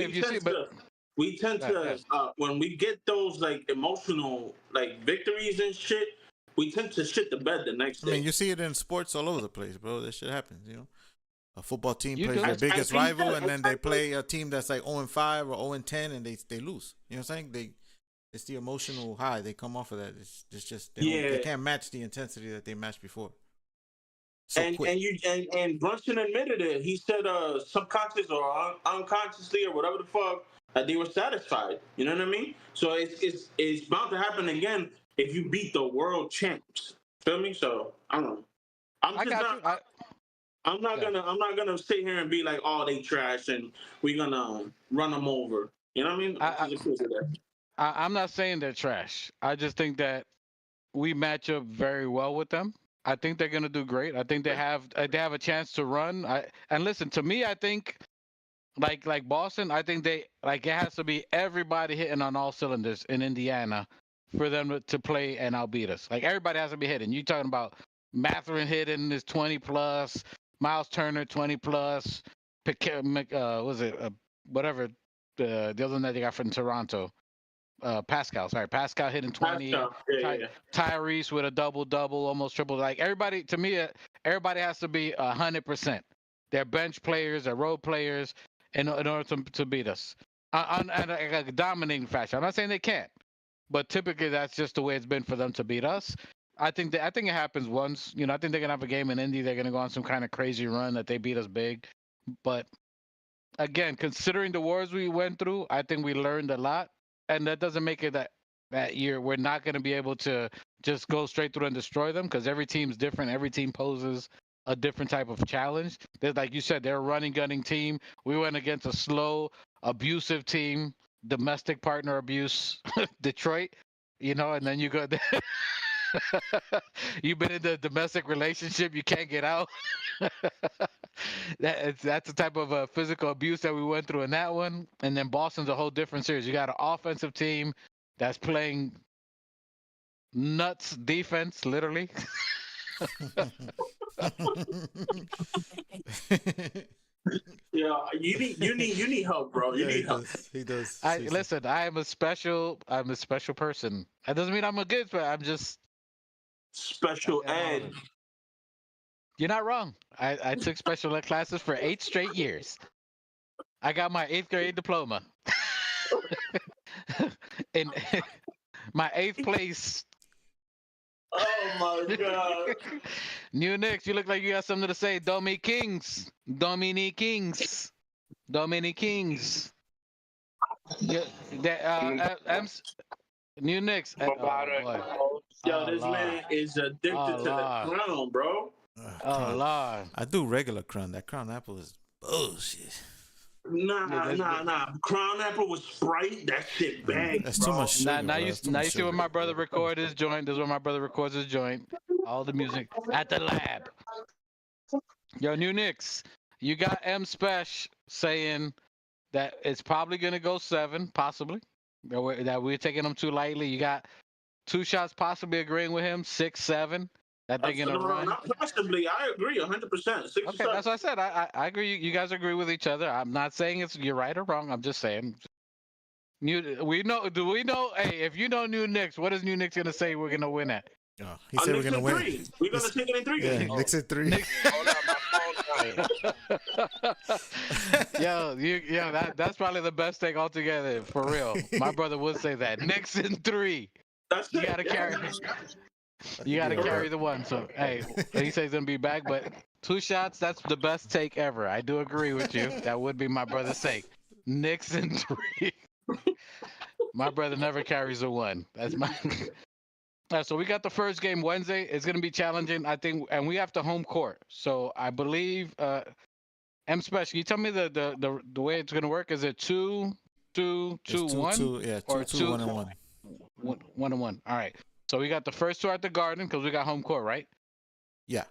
we tend to when we get those like emotional like victories and shit, we tend to shit the bed the next day. I mean, you see it in sports all over the place, bro. This shit happens, A football team plays their biggest rival, and then they play a team that's like 0-5 or 0-10, and they lose. You know what I'm saying? It's the emotional high. They come off of that. It's just they can't match the intensity that they matched before. And Brunson admitted it. He said subconscious or unconsciously or whatever the fuck that they were satisfied. You know what I mean? So it's bound to happen again if you beat the world champs. Feel me? So I don't know. I'm not gonna sit here and be like, oh, they trash and we're gonna run them over. You know what I mean? I'm not saying they're trash. I just think that we match up very well with them. I think they're gonna do great. I think they have a chance to run. And listen, to me, I think like Boston, I think it has to be everybody hitting on all cylinders in Indiana for them to play and outbeat us. Like everybody has to be hitting. You talking about Mathurin hitting his 20+, Miles Turner 20+, whatever the other one that they got from Toronto. Pascal hitting 20. Tyrese with a double, almost triple. Like everybody, to me, everybody has to be 100%. They're bench players, they're role players, in order to beat us in a dominating fashion. I'm not saying they can't, but typically that's just the way it's been for them to beat us. I think it happens once. I think they're gonna have a game in Indy. They're gonna go on some kind of crazy run that they beat us big. But again, considering the wars we went through, I think we learned a lot. And that doesn't make it that year we're not going to be able to just go straight through and destroy them, because every team's different. Every team poses a different type of challenge. Like you said, they're a running, gunning team. We went against a slow, abusive team domestic partner abuse, Detroit, you know, and then you go there. You've been in the domestic relationship, you can't get out. That's the type of physical abuse that we went through in that one. And then Boston's a whole different series. You got an offensive team that's playing nuts defense, literally. Yeah, you need help, bro. You need help. He does. Listen, I'm a special person. That doesn't mean I'm a good, but I'm just Special ed. You're not wrong. I took special ed classes for 8 straight years. I got my 8th grade diploma. In my 8th place. Oh my God. New Knicks, you look like you got something to say. Dominique Kings. Yeah, New Knicks. Yo, this man is addicted to the crown, bro. Lord. I do regular crown. That crown apple is bullshit. Nah. Crown apple with Sprite, that shit bang. That's bro. too much sugar. Now you see when my brother records his joint. This is when my brother records his joint. All the music at the lab. Yo, New Knicks, you got M Spesh saying that it's probably gonna go 7, possibly. That we're taking them too lightly. You got 2 shots possibly agreeing with him, 6, 7. That they're gonna run. Not possibly. I agree 100%. Okay, that's what I said. I agree. You guys agree with each other. I'm not saying you're right or wrong. I'm just saying. Do we know? Hey, if you know New Knicks, what is New Knicks gonna say we're gonna win at? Oh, he said we're gonna win. 3. We're gonna take it in 3 games. Knicks at 3. That's probably the best thing altogether, for real. My brother would say that. Knicks in 3. You gotta carry. You gotta carry the one. So hey, he says he's gonna be back, but 2 shots. That's the best take ever. I do agree with you. That would be my brother's take. Knicks in 3. My brother never carries a 1. That's my. So we got the first game Wednesday. It's gonna be challenging, I think, and we have to home court. So I believe, M Special, can you tell me the way it's gonna work? Is it 2-2-2-1? 2-2, yeah, 2-2, 1-1. 1-1. All right. So we got the first 2 at the Garden because we got home court, right? Yeah.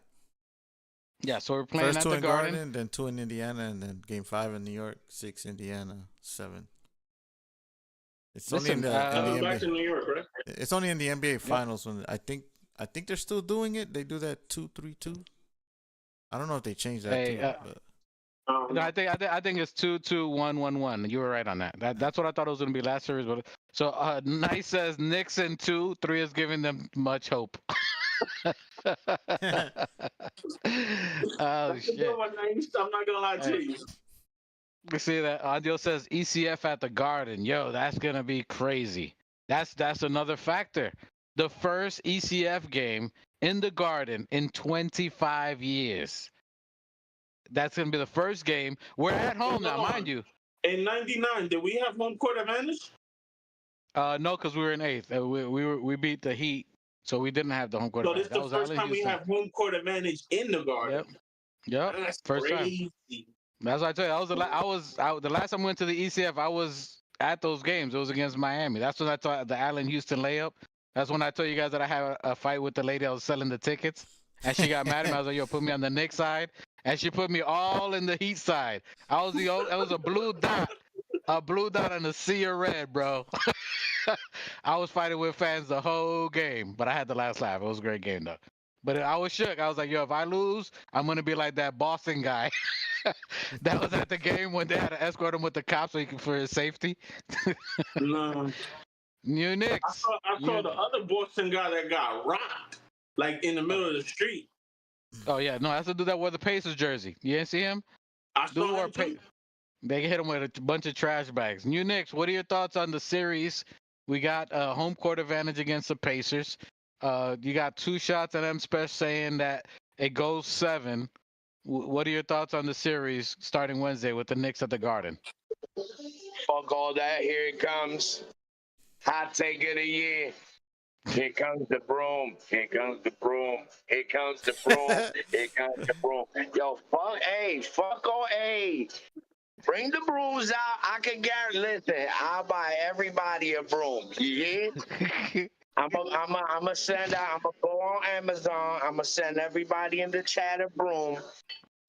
Yeah. So we're playing first at 2 the in Garden. then 2 in Indiana, and then game 5 in New York, 6 Indiana, 7. It's only in the NBA. Back to New York, right? It's only in the NBA Finals when I think they're still doing it. They do that 2-3-2. I don't know if they changed that. No, I think it's 2-2-1-1-1. You were right on that. That's what I thought it was gonna be last series. But so Nice says Knicks in 2, 3 is giving them much hope. Oh shit! I'm not gonna lie to you. You see that? Audio says ECF at the Garden. Yo, that's gonna be crazy. That's another factor. The first ECF game in the Garden in 25 years. That's gonna be the first game. We're at home now, mind you. In '99, did we have home court advantage? No, because we were in 8th. We beat the Heat, so we didn't have the home court. So this is the first time we have home court advantage in the Garden. Yep. That's first crazy. Time. That's what I tell you. The last time I went to the ECF, I was at those games. It was against Miami. That's when I thought the Allen Houston layup. That's when I told you guys that I had a fight with the lady that was selling the tickets, and she got mad at me. I was like, "Yo, put me on the Knicks side," and she put me all in the Heat side. I was a blue dot and a sea of red, bro. I was fighting with fans the whole game, but I had the last laugh. It was a great game though. But I was shook. I was like, yo, if I lose, I'm gonna be like that Boston guy that was at the game when they had to escort him with the cops for his safety. No. New Knicks. I saw the other Boston guy that got rocked, like in the middle of the street. Oh yeah, no, that's the dude that wore the Pacers jersey. You didn't see him? I saw him too. They hit him with a bunch of trash bags. New Knicks, what are your thoughts on the series? We got a home court advantage against the Pacers. You got 2 shots at M-Spec saying that it goes 7. What are your thoughts on the series starting Wednesday with the Knicks at the Garden? Fuck all that. Here it comes. Hot take of the year. Here comes the broom. Here comes the broom. Here comes the broom. Here comes the broom. Yo, fuck all. Bring the brooms out. I can guarantee. Listen, I'll buy everybody a broom. You hear? I'm gonna send out. I'm gonna go on Amazon. I'm gonna send everybody in the chat a broom.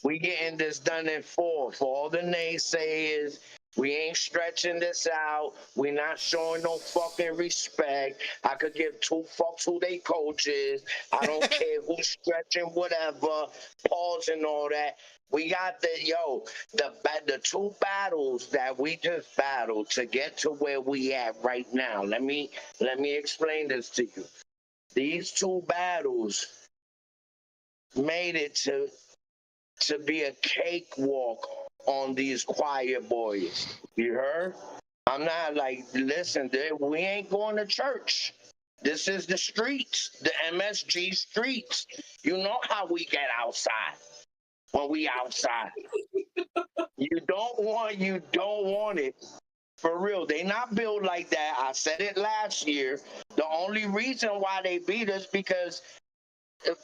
We getting this done in full for all the naysayers. We ain't stretching this out. We not showing no fucking respect. I could give two fucks who they coaches. I don't care who's stretching, whatever. Pause and all that. We got the two battles that we just battled to get to where we at right now. Let me explain this to you. These two battles made it to be a cakewalk on these choir boys. You heard? I'm not like, listen, we ain't going to church. This is the streets, the MSG streets. You know how we get outside when we outside. You don't want it. For real, they not built like that. I said it last year. The only reason why they beat us because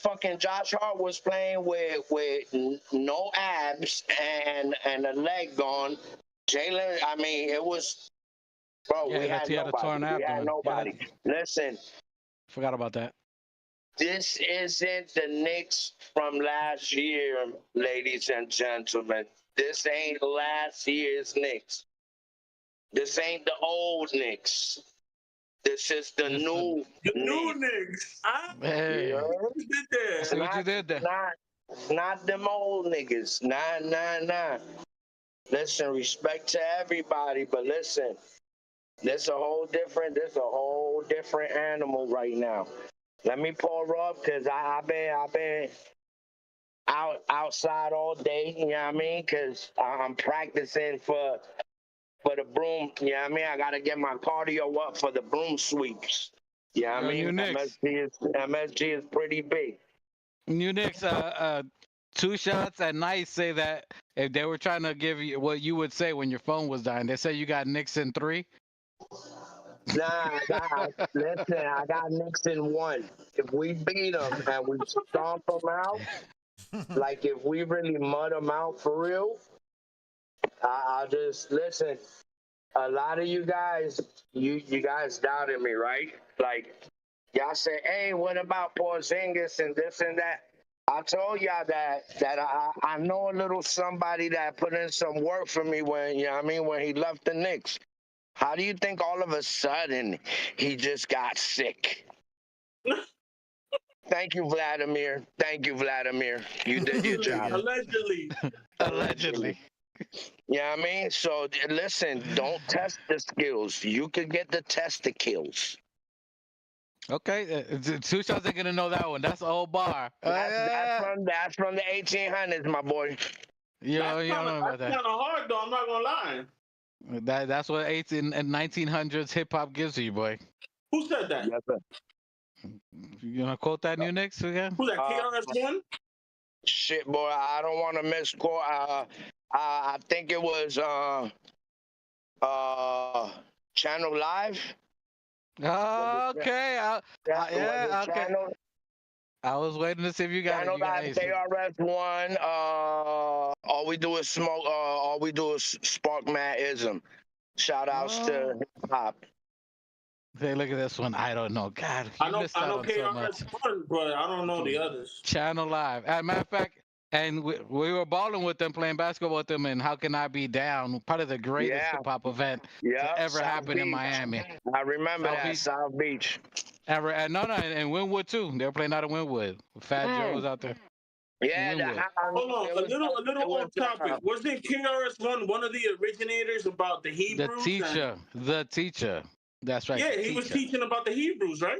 fucking Josh Hart was playing with no abs and a leg gone. Jalen, I mean, it was, bro, Yeah, we had he had a torn nobody. We ab had going. nobody. Listen, Forgot about that. this isn't the Knicks from last year, ladies and gentlemen. This ain't last year's Knicks. This ain't the old Knicks. This is the new Knicks. Hey, Yeah. I see what you did there. Not them old niggas. Nah. Listen, respect to everybody, but listen, this a whole different animal right now. Let me pour up because I've been outside all day, you know what I mean? Because I'm practicing for the broom, you know what I mean? I gotta get my cardio up for the broom sweeps. You know what I mean? MSG is pretty big. New Knicks, two shots at night say that if they were trying to give you what you would say when your phone was dying, they say you got Knicks in 3. Nah, listen, I got Knicks in 1. If we beat them and we stomp them out, like if we really mud them out for real, I'll just listen. A lot of you guys, you guys doubted me, right? Like y'all said, hey, what about Porzingis and this and that? I told y'all that I know a little somebody that put in some work for me when, you know what I mean, when he left the Knicks. How do you think all of a sudden he just got sick? Thank you, Vladimir. You did your job. Allegedly. You know what I mean? So listen, don't test the skills. You could get the test the kills. Okay, two shots ain't gonna know that one. That's a whole bar. That's from the 1800s, my boy. You don't know about That's that. kind of hard, though. I'm not gonna lie. That's what 18 and 1900s hip hop gives you, boy. Who said that? Yes, sir. You gonna quote that New Knicks again? Who's that? KRS-One? Shit, boy, I don't want to misquote. I think it was Channel Live. Okay. Okay. I was waiting to see if you got Channel it. You got Live, KRS-One. All we do is smoke. All we do is spark madism. Shout outs to hip hop. Hey, look at this one. I don't know. God, I know so KRS-One, but I don't know the others. Channel Live. As a matter of fact, and we were balling with them, playing basketball with them, and How Can I Be Down? Probably the greatest hip hop event to ever happen in Miami. I remember South Beach. Ever, and and Wynwood too. They were playing out of Wynwood. Fat Joe was out there. Yeah, hold on, a little off topic. Wasn't KRS-One one of the originators about the Hebrews? The teacher. That's right. Yeah, he was teaching about the Hebrews, right?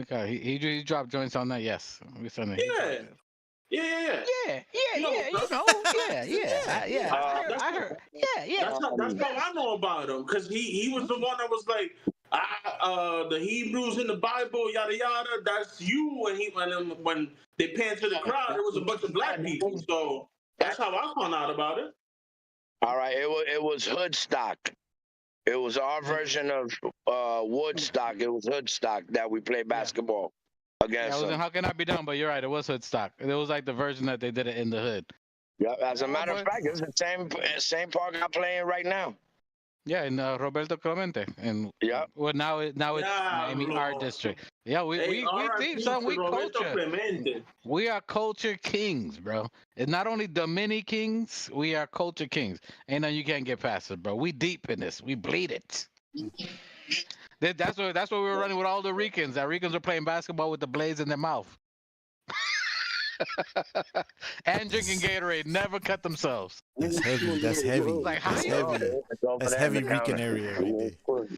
Okay, he dropped joints on that. Yes, we saw that. Yeah. I heard. That's how I know about him, because he was the one that was like, the Hebrews in the Bible, yada yada. That's you. When they panned to the crowd, it was a bunch of black people. So that's how I found out about it. All right, it was Hoodstock. It was our version of Woodstock. It was Hoodstock that we played basketball against. How Can I Be Done? But you're right, it was Hoodstock. It was like the version that they did it in the hood. Yeah, as a matter of fact, it's the same park I'm playing right now. Yeah, in Roberto Clemente, and Yep. well now it's Miami Art District. Yeah, we deep, son. We culture. We are culture kings, bro. It's not only the mini kings, we are culture kings. Ain't nothing you can't get past it, bro. We deep in this. We bleed it. That's what we were running with all the Ricans. The Ricans were playing basketball with the blades in their mouth. And drinking Gatorade, never cut themselves. That's heavy. That's heavy. Like, how That's you- heavy. That's heavy Rican area right there.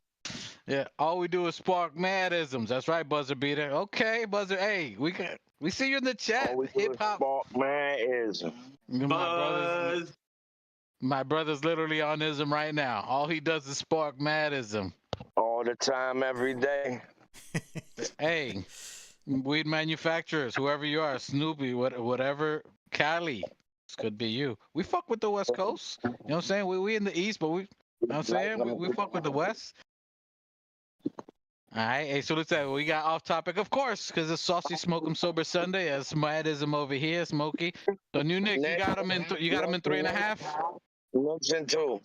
Yeah, all we do is spark madisms. That's right, buzzer beater. Okay, buzzer. Hey, we see you in the chat. Hip hop. Spark man-ism. My brother's literally on ism right now. All he does is spark madism. All the time, every day. Hey, weed manufacturers, whoever you are, Snoopy, whatever, Cali, this could be you. We fuck with the West Coast. You know what I'm saying? We in the East, but you know what I'm saying? We fuck with the West. All right, hey, so let's say we got off topic, of course, because it's Saucy Smoke 'em Sober Sunday. As Smadism over here, Smokey. So New Knicks, you got them in 3.5. Knicks in 2.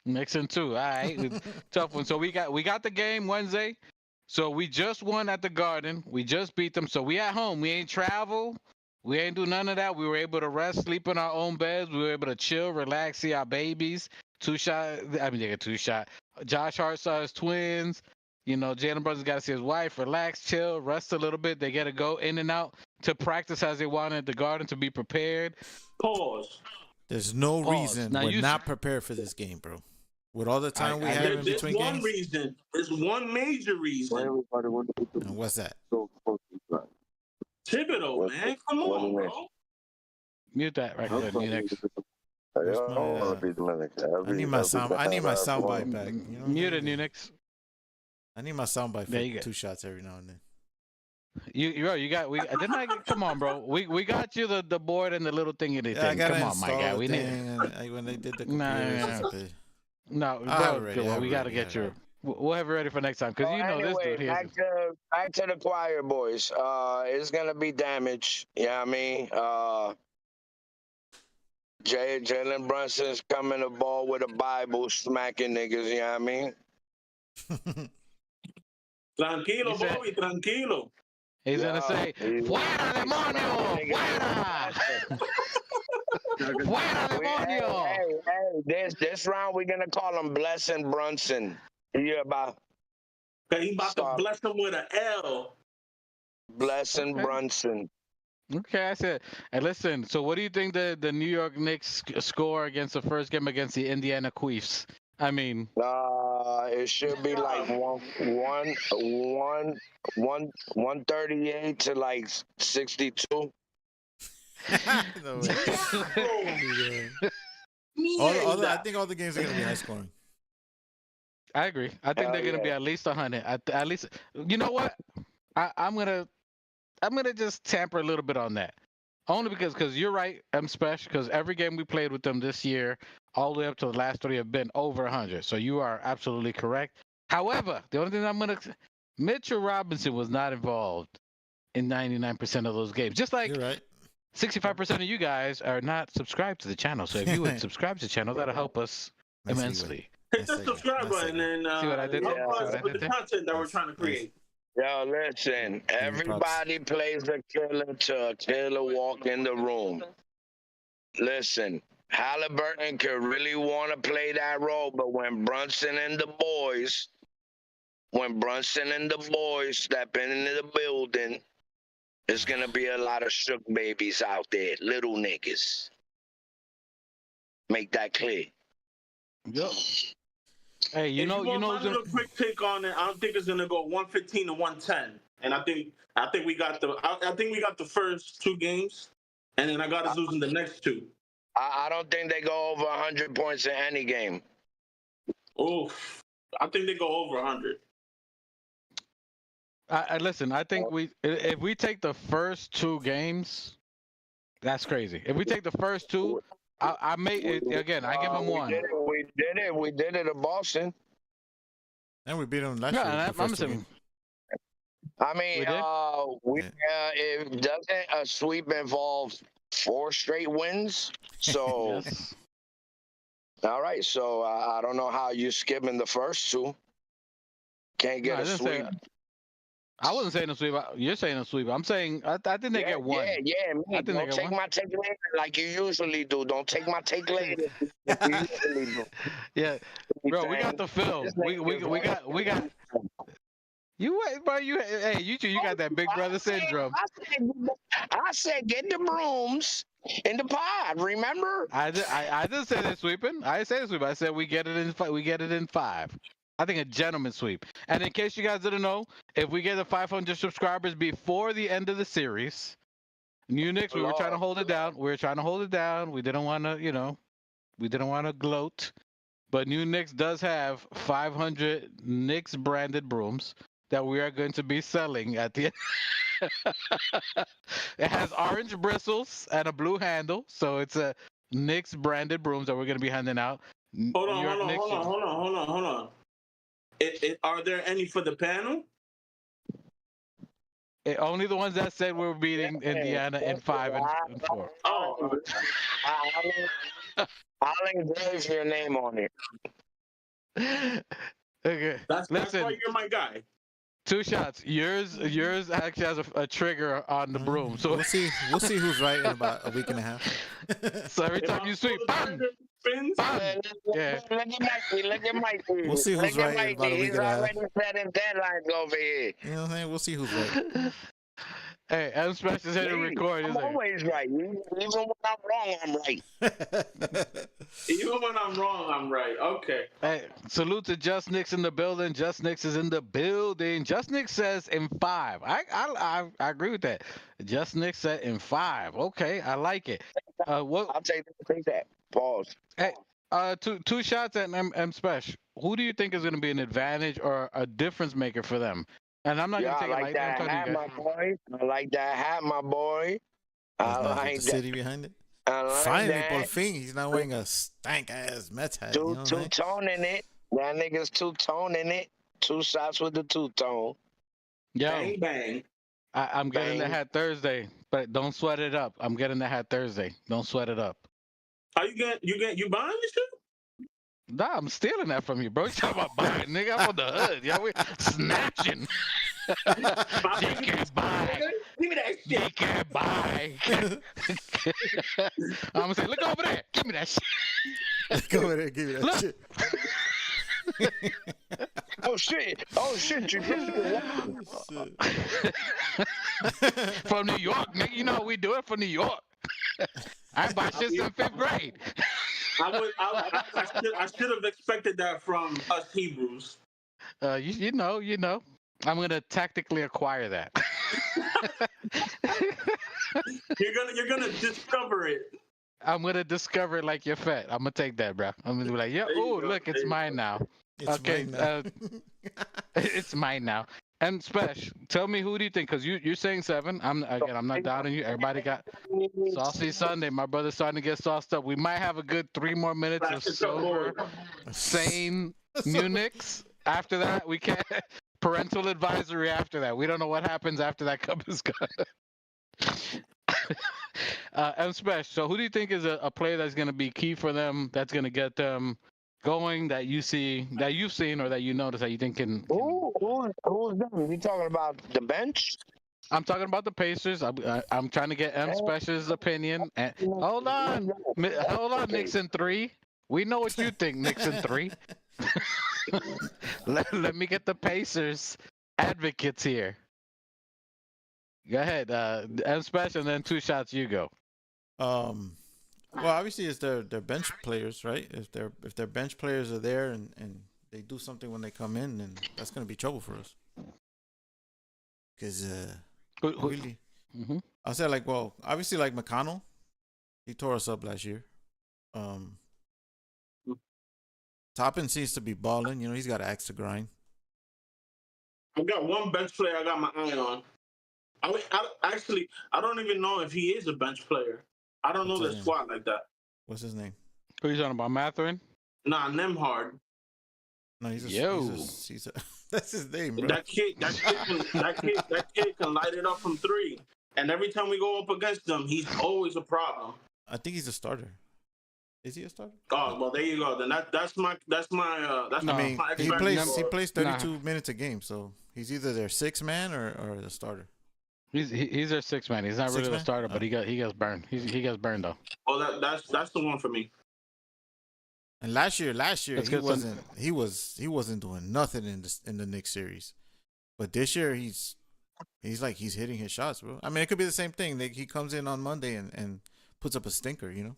Knicks in 2. All right, tough one. So we got the game Wednesday. So we just won at the Garden. We just beat them. So we at home. We ain't travel. We ain't do none of that. We were able to rest, sleep in our own beds. We were able to chill, relax, see our babies. They get 2 shot. Josh Hart saw his twins. You know, Jalenbrunson got to see his wife, relax, chill, rest a little bit. They got to go in and out to practice as they want at the Garden to be prepared. Pause. There's no Pause. reason Now we're not prepared for this game, bro. With all the time we have in between There's one games. reason. There's one major reason. And what's that? Thibodeau, man. Come on, bro. Mute that right there, New Knicks. I need my sound. I need my soundbite back. You know Mute it, New Knicks. I need my soundbite There you for go. 2 shots every now and then. Come on, bro. We got you the board and the little thingy thing. Come on, my guy. We need when they did the computers. No, we gotta get you. We'll have it ready for next time because you know this dude here. Back to the choir, boys. It's gonna be damage. You know what I mean? Jalenbrunson's coming the ball with a Bible, smacking niggas. You know what I mean? Tranquilo, Bobby, tranquilo. He's gonna say, "Fuera demonio! Fuera! Fuera demonio!" Hey, this round we're gonna call him Blessing Brunson. You about? He about to bless him with an L. Blessing Brunson. Okay, I said. And listen, so what do you think the New York Knicks score against the first game against the Indiana Queefs? I mean, it should be like 138 to like 62. No way. I think all the games are gonna be high scoring. I agree. I think they're gonna be at least 100. At least, you know what? I'm gonna just tamper a little bit on that. Only because you're right, I'm special, because every game we played with them this year, all the way up to the last 3 have been over 100. So you are absolutely correct. However, the only thing Mitchell Robinson was not involved in 99% of those games. Just like You're right. 65% of you guys are not subscribed to the channel. So if you would subscribe to the channel, that'll help us immensely. Hit the subscribe button and see what I did there? help us with the content that we're trying to create. Yo, listen, everybody plays a killer till a killer walk in the room. Listen, Halliburton could really want to play that role, but when Brunson and the boys step into the building, there's going to be a lot of shook babies out there, little niggas. Make that clear. Yep. Hey, you know, my little quick take on it. I don't think it's gonna go 115 to 110, and I think we got the first 2 games, and then I got us losing the next 2. I don't think they go over 100 points in any game. Oof, I think they go over 100. Listen, I think if we take the first 2 games, that's crazy. If we take the first 2. I may again. I give them 1. We did it at Boston. And we beat them last year. I'm saying. I mean, We did? it doesn't a sweep involve 4 straight wins. So, Yes. all right. So I don't know how you skipping the first 2. Can't No, get I a didn't sweep. say. I wasn't saying a sweep. You're saying a sweep. I'm saying I think they get one. Yeah, I me. think they Don't get take one. my take later like you usually do. Don't take my take later like you usually do. Yeah, bro, we got the film. This We nigga got. You wait, bro. You got that big brother syndrome. I said get the brooms in the pod. Remember? I didn't say they're sweeping. I didn't say they're sweeping. I said we get it in 5. I think a gentleman sweep. And in case you guys didn't know, if we get the 500 subscribers before the end of the series, New Knicks, we were trying to hold it down. We didn't want to, we didn't want to gloat. But New Knicks does have 500 Knicks branded brooms that we are going to be selling at the end. It has orange bristles and a blue handle, so it's a Knicks branded brooms that we're going to be handing out. Hold on. Are there any for the panel? Only the ones that said we're beating Indiana in 5 and 4. Oh, I'll engrave your name on it. Okay. That's Listen, why you're my guy. 2 shots. Yours actually has a trigger on the broom. So we'll see who's right in about a week and a half. So every time you sweep, bang, bang. Yeah. Look at Mikey. We'll see who's right in about a week and a half. He's already setting deadlines over here. You know what I'm saying? We'll see who's right. Hey, I'm special here to record. I'm always right. Even when I'm wrong, I'm right. Even when I'm wrong, I'm right. Okay. Hey, salute to Just Knicks in the building. Just Knicks is in the building. Just Knicks says in 5. I agree with that. Just Knicks said in 5. Okay, I like it. What? I'll take that. Pause. Hey, 2 shots at M Special. Who do you think is going to be an advantage or a difference maker for them? And I'm not going to take I like that hat, my boy. I like that hat, my boy. I like the city behind it. I like Finally, that. por fin, he's not wearing a stank ass Mets hat. Two-tone in it. That nigga's 2-tone in it. 2 shots with the 2-tone. Yo, bang bang. I'm getting the hat Thursday, but don't sweat it up. I'm getting the hat Thursday. Don't sweat it up. Are you buying this shit? Nah, I'm stealing that from you, bro. You talking about buying, nigga? I'm on the hood. Yeah, we snatching. You can't buy. Give me that shit. You can't buy. I'm gonna say, look over there. Give me that shit. Look over there. Give me that shit. Oh shit! You From New York, nigga. You know how we do it from New York. I buy shit in 5th grade. I should have expected that from us Hebrews. You know. I'm gonna tactically acquire that. You're gonna discover it. I'm gonna discover it like you're fat. I'm gonna take that, bro. I'm gonna be like, yeah. Oh, look, it's mine now. Okay, it's mine now. And Spesh, tell me, who do you think? Because you're saying 7. I'm not doubting you. Everybody got Saucy Sunday. My brother's starting to get sauced up. We might have a good 3 more minutes of sober, sane New Knicks. After that, we can't. Parental advisory after that. We don't know what happens after that cup is gone. And Spesh, so who do you think is a player that's going to be key for them, that's going to get them going, that you've seen or that you notice that you think can Who's them? You talking about the bench? I'm talking about the Pacers. I'm trying to get M Special's opinion. And hold on, Knicks in 3. We know what you think, Knicks in 3. let me get the Pacers advocates here. Go ahead, M Special, and then 2 shots. You go. Well, obviously, it's their bench players, right? If their bench players are there and they do something when they come in, then that's gonna be trouble for us. Because really, I'll say obviously McConnell, he tore us up last year. Toppin seems to be balling. He's got an axe to grind. I've got one bench player I got my eye on. I don't even know if he is a bench player. I don't know the squad like that. What's his name? Who are you talking about, Matherin? Nah, Nemhard. No, he's That's his name, bro. That kid can light it up from 3. And every time we go up against him, he's always a problem. I think he's a starter. Is he a starter? Oh well, there you go. Then that's my he plays 32 minutes a game, so he's either their 6th man or the starter. He's their 6th man. He's not really the starter, but he gets burned. He gets burned though. Well, that's the one for me. And last year he wasn't doing nothing in the Knicks series, but this year he's hitting his shots, bro. I mean, it could be the same thing. He comes in on Monday and puts up a stinker, you know.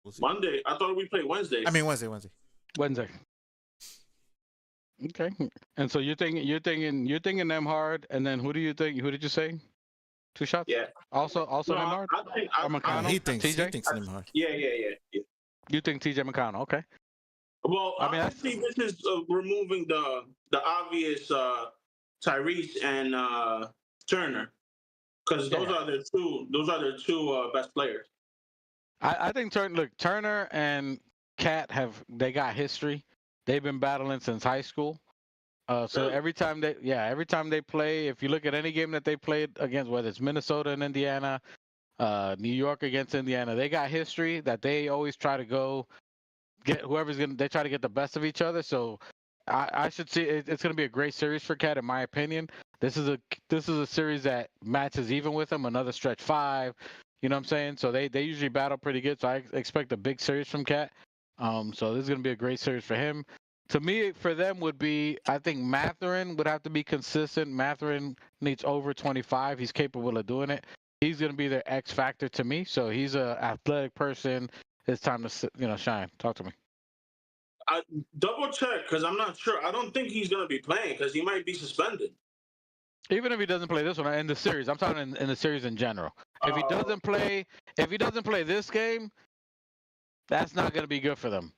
We'll Monday? I thought we played Wednesday. I mean Wednesday. Okay. And so you're thinking them hard, and then who do you think? Who did you say? 2 shots? Yeah. Also no, them hard. He thinks them hard. Yeah. You think TJ McConnell? Okay. Well, I mean, obviously this is removing the obvious Tyrese and Turner, because those are their two best players. I think Turner and Cat got history. They've been battling since high school. So every time they play, if you look at any game that they played against, whether it's Minnesota and Indiana, New York against Indiana, they got history that they always try to go get they try to get the best of each other. So I should see it's going to be a great series for Cat, in my opinion. This is a series that matches even with them, another stretch 5. You know what I'm saying? So they usually battle pretty good. So I expect a big series from Cat. So this is going to be a great series for him. To me, for them would be, I think Mathurin would have to be consistent. Mathurin needs over 25. He's capable of doing it. He's going to be their X factor to me. So he's an athletic person. It's time to shine. Talk to me. I double check because I'm not sure. I don't think he's going to be playing because he might be suspended. Even if he doesn't play this one in the series, I'm talking in the series in general. If he doesn't play this game, that's not going to be good for them,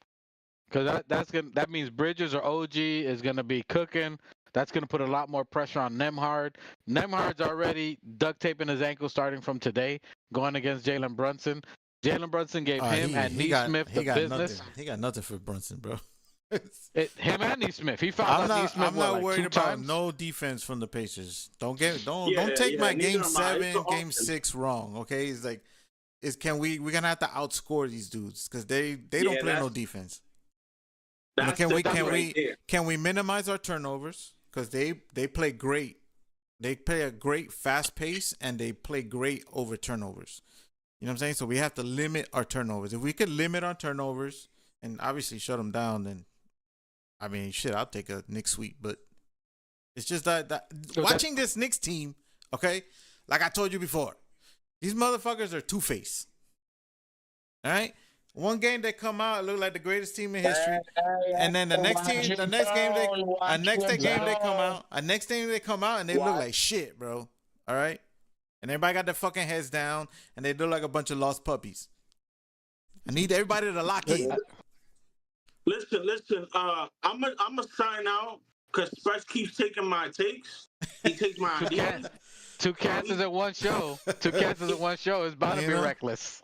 because that means Bridges or OG is going to be cooking. That's going to put a lot more pressure on Nembhard. Nembhard's already duct taping his ankle starting from today, going against Jalenbrunson. Jalenbrunson gave him and Neesmith the business. He got nothing for Brunson, bro. Him and Neesmith. He found out Neesmith. I'm not worried about no defense from the Pacers. Don't take my game 7, game 6 wrong. Okay, it's like we're gonna have to outscore these dudes because they don't play no defense. Can we minimize our turnovers, because they play great. They play a great fast pace and they play great over turnovers. You know what I'm saying? So we have to limit our turnovers. If we could limit our turnovers and obviously shut them down, then I mean, shit, I'll take a Knicks sweep. But it's just that watching this Knicks team, okay, like I told you before, these motherfuckers are two-faced. All right? One game they come out, look like the greatest team in history, and then the next game they come out and they look like shit, bro. All right? And everybody got their fucking heads down and they look like a bunch of lost puppies. I need everybody to lock in. Listen. I'm gonna sign out because Fresh keeps taking my takes. He takes my ideas. Two cats is at one show. It's bound to be reckless.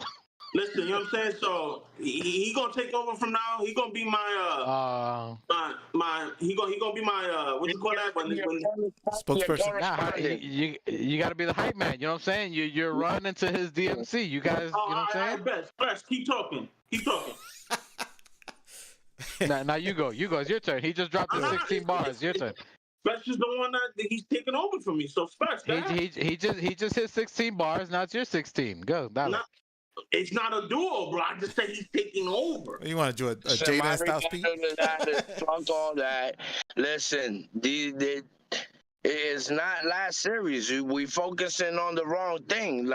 Listen, you know what I'm saying? So he gonna take over from now. He gonna be my he gonna be my what you call that when spokesperson. Nah, you got to be the hype man. You know what I'm saying? You're running into his DMC. You guys, you know what I'm saying? Fresh, keep talking. Now you go. It's your turn. He just dropped the 16 bars. Your turn. Fresh is the one that he's taking over from me. So Fresh, he just hit 16 bars. Now it's your 16. Go. It's not a duo, bro. I just said he's taking over. You want to do a Jaden style speech? Fuck all that. Listen, it's not last series. We focusing on the wrong thing.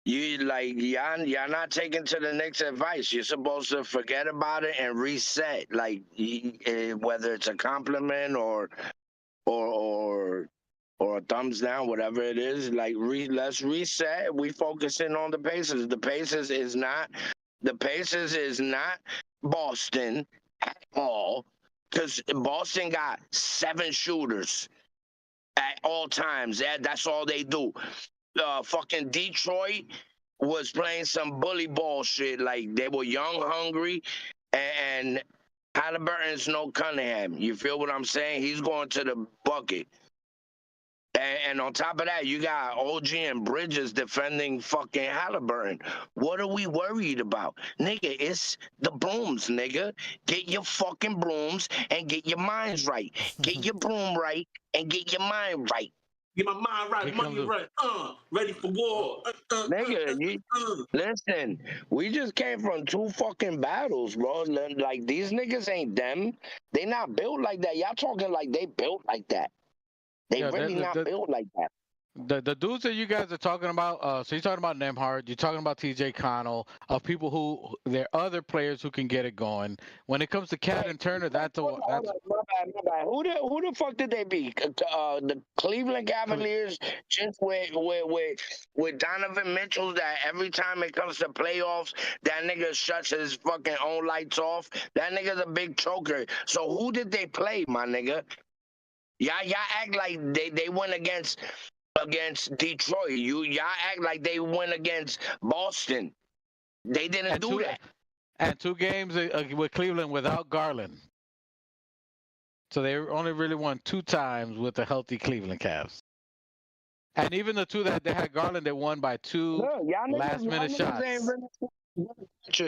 Y'all not taking to the Knicks advice. You're supposed to forget about it and reset. Whether it's a compliment or a thumbs down, whatever it is, let's reset. We focusing on the Pacers. The Pacers is not Boston at all, because Boston got 7 shooters at all times. That's all they do. Fucking Detroit was playing some bully ball shit. Like, they were young, hungry, and Halliburton's no Cunningham. You feel what I'm saying? He's going to the bucket. And on top of that, you got OG and Bridges defending fucking Halliburton. What are we worried about? Nigga, it's the brooms, nigga. Get your fucking brooms and get your minds right. Get your broom right and get your mind right. Get my mind right, money right. Ready for war. Nigga, listen, we just came from 2 fucking battles, bro. Like, these niggas ain't them. They not built like that. Y'all talking like they built like that. They really not built like that. The dudes that you guys are talking about, so you're talking about Nemhard, you're talking about TJ Connell, of people who, there are other players who can get it going. When it comes to Cat and Turner, that's My bad. Who the fuck did they beat? The Cleveland Cavaliers, just with Donovan Mitchell, that every time it comes to playoffs, that nigga shuts his fucking own lights off. That nigga's a big choker. So who did they play, my nigga? Y'all act like they went against Detroit. Y'all act like they went against Boston. They didn't do that. And 2 games with Cleveland without Garland. So they only really won 2 times with a healthy Cleveland Cavs. And even the 2 that they had Garland, they won by 2 last-minute shots.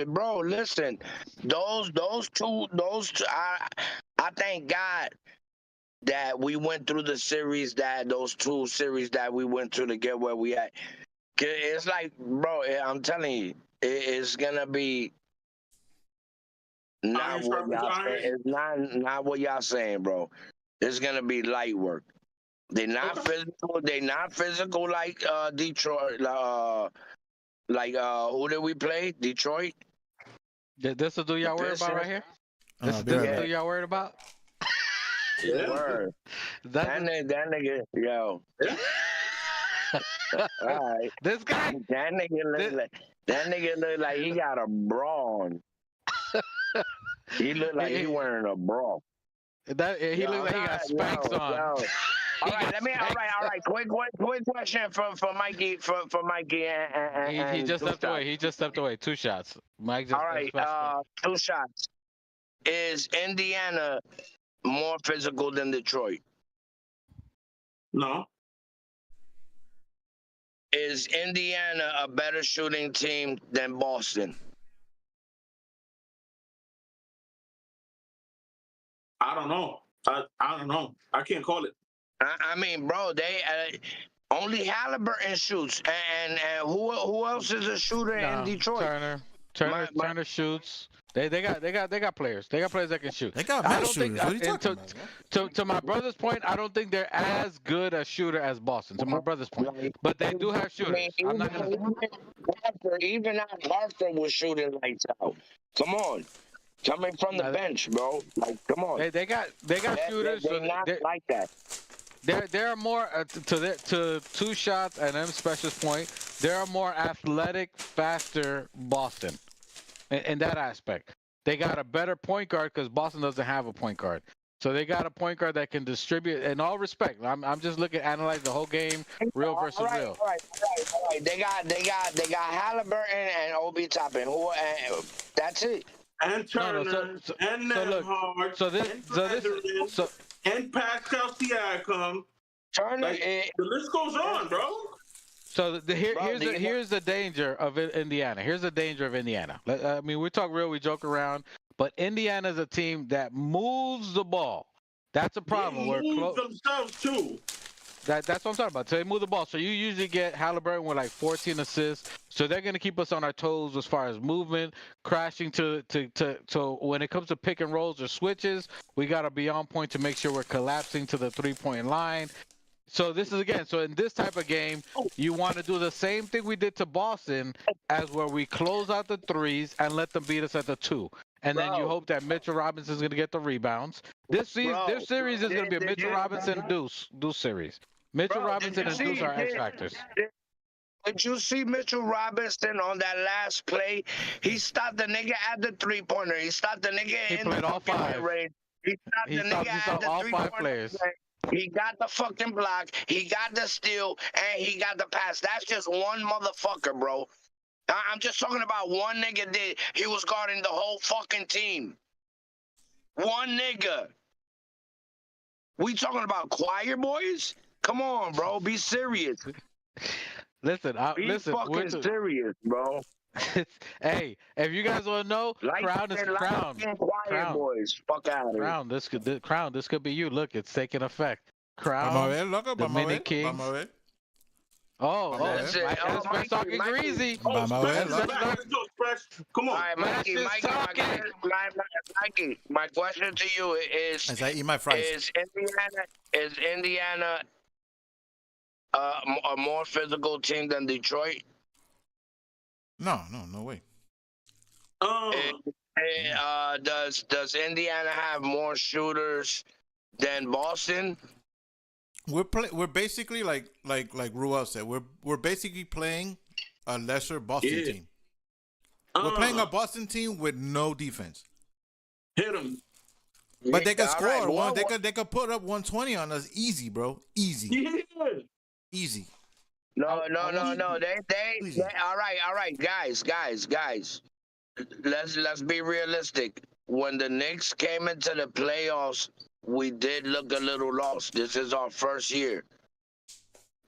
Bro, listen, those two, I thank God that we went through the series, those 2 series that we went through to get where we at. It's like, bro, I'm telling you, it's gonna be not what y'all saying. It's not what y'all saying, bro. It's gonna be light work. They're not physical. They're not physical like Detroit. Like who did we play? Detroit. This is who y'all worried about right here? This is who y'all worried about? Word. That nigga, yo. All right. This guy. That nigga look like he got a bra on. He look like he wearing a bra. He looks like he got Spanx on. All right. Quick question for Mikey. For Mikey and he just stepped away. He just stepped away. 2 shots. Mike just. All right. 2 shots. Is Indiana more physical than Detroit? No. Is Indiana a better shooting team than Boston? I don't know. I don't know. I can't call it. I mean, bro, they only Halliburton shoots, and who else is a shooter in Detroit? Turner shoots. They got players. They got players that can shoot. They got mad shooters. What are you talking about? To my brother's point, I don't think they're as good a shooter as Boston. To my brother's point, but they do have shooters. Even Hartford was shooting lights out. Come on, coming from the bench, bro. Like, come on. They got shooters. They're not like that. There are more to 2 shots and M Special's point. There are more athletic, faster Boston in that aspect. They got a better point guard because Boston doesn't have a point guard. So they got a point guard that can distribute. In all respect, I'm just analyze the whole game, real versus real. All right. They got Halliburton and Obi Toppin. That's it. And Turner and Nemhard and Pascal Siakam. Turner, the list goes on, bro. So here's the danger of Indiana. Here's the danger of Indiana. I mean, we talk real, we joke around, but Indiana's a team that moves the ball. That's a problem. They move themselves too. That's what I'm talking about. So they move the ball. So you usually get Halliburton with like 14 assists. So they're going to keep us on our toes as far as movement, crashing to when it comes to pick and rolls or switches, we got to be on point to make sure we're collapsing to the 3-point line. So this is again, so in this type of game, you want to do the same thing we did to Boston as where we close out the 3s and let them beat us at the 2. And then you hope that Mitchell Robinson is going to get the rebounds. This series is going to be a Mitchell Robinson Deuce series. Mitchell Robinson and Deuce are X factors. Did you see Mitchell Robinson on that last play? He stopped the nigga at the 3-pointer. He stopped the nigga in the all 5. He stopped the nigga at the all 3-pointer. 5 players. He got the fucking block, he got the steal, and he got the pass. That's just one motherfucker, bro. I'm just talking about one nigga he was guarding the whole fucking team. One nigga. We talking about choir boys? Come on, bro. Be serious. Listen, Be fucking serious, bro. Hey, if you guys want to know, Crown is Crown. Choir boys. Fuck out of here. Crown. This could be you. Look, it's taking effect. Crown. Vamos a ver, loco. The Vamos a Mini ver. Kings. Vamos a ver. Oh, Vamos a ver. Express talking greasy. Vamos a ver, loco. Let's go, Express. Come on. All right, Mikey, my question to you is: As I eat my fries. Is Indiana a more physical team than Detroit? No way. Does Indiana have more shooters than Boston? We're basically like Ruel said. We're basically playing a lesser Boston team. We're playing a Boston team with no defense. Hit them. But they can score. Right, they could put up 120 on us easy, bro. Easy. Yeah. Easy. No. They all right, guys. Let's be realistic. When the Knicks came into the playoffs, we did look a little lost. This is our first year.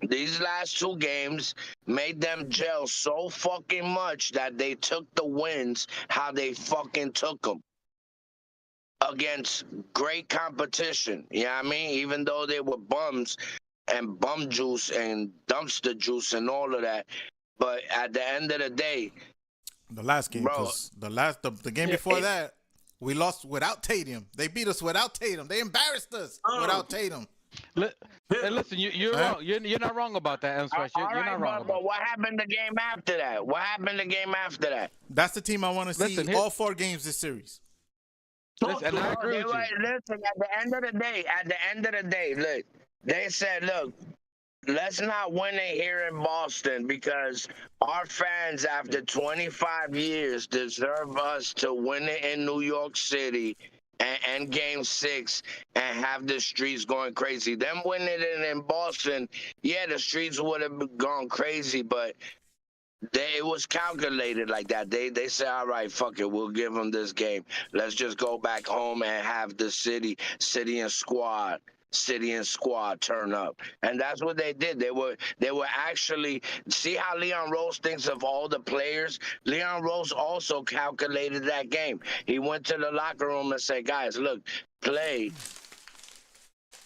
These last two games made them gel so fucking much that they took the wins how they fucking took them. Against great competition. You know what I mean? Even though they were bums and bum juice and dumpster juice and all of that. But at the end of the day, the last game, because the game before that, we lost without Tatum. They beat us without Tatum. They embarrassed us without Tatum. Hey, listen, you're wrong. You're not wrong about that, Express. You're not wrong. But what happened the game after that? That's the team I want to see all 4 games this series. Listen, and I agree with you. Listen, at the end of the day, look, they said, look, let's not win it here in Boston because our fans, after 25 years, deserve us to win it in New York City and Game 6 and have the streets going crazy. Them winning it in Boston, yeah, the streets would have gone crazy, but it was calculated like that. They said, all right, fuck it, we'll give them this game. Let's just go back home and have the city and squad turn up. And that's what they did. They were actually, see how Leon Rose thinks of all the players? Leon Rose also calculated that game. He went to the locker room and said, guys, look, play,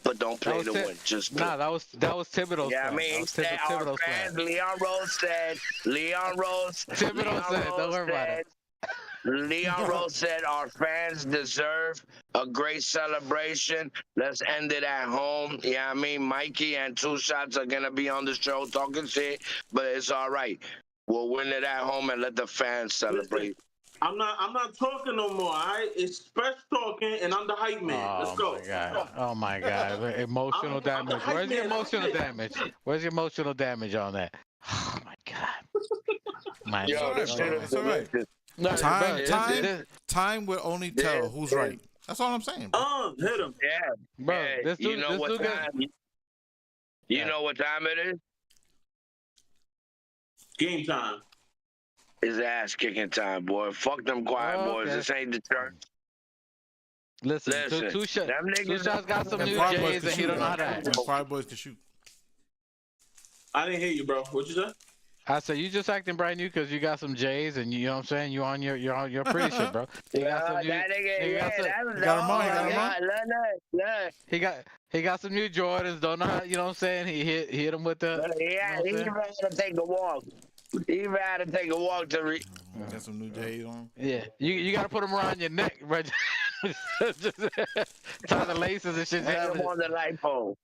but don't play to win. Just play. Nah, that was Thibodeau's plan. I mean, he said our fans, Leon Rose said, Thibodeau said, don't worry about it. Leon Rose said our fans deserve a great celebration. Let's end it at home. Yeah, I mean, Mikey and Two Shots are gonna be on the show talking shit, but it's all right. We'll win it at home and let the fans celebrate. I'm not talking no more. All right, it's Express talking, and I'm the hype man. Let's go. Oh my god! Emotional damage. Where's your emotional damage? Where's your emotional damage on that? Oh my god. It's all right. No, time will only tell who's right. That's all I'm saying. Hit him. Yeah, bro. You know what time it is? Game time. It's ass kicking time, boy. Fuck them quiet boys. This ain't the church. Listen. Two Shots got some new J's and he don't know how to act. Quiet boys can shoot. I didn't hear you, bro. What you say? I said you just acting brand new because you got some J's and you know what I'm saying. You're on your pretty shit, bro. He got some new Jordans. Don't know how, you know what I'm saying. He hit him with the. Yeah, he had to take a walk. He had to take a walk to read. Got some new J's on. Yeah, you got to put them around your neck, bro. Just tie the laces and shit. Hang him on the light pole.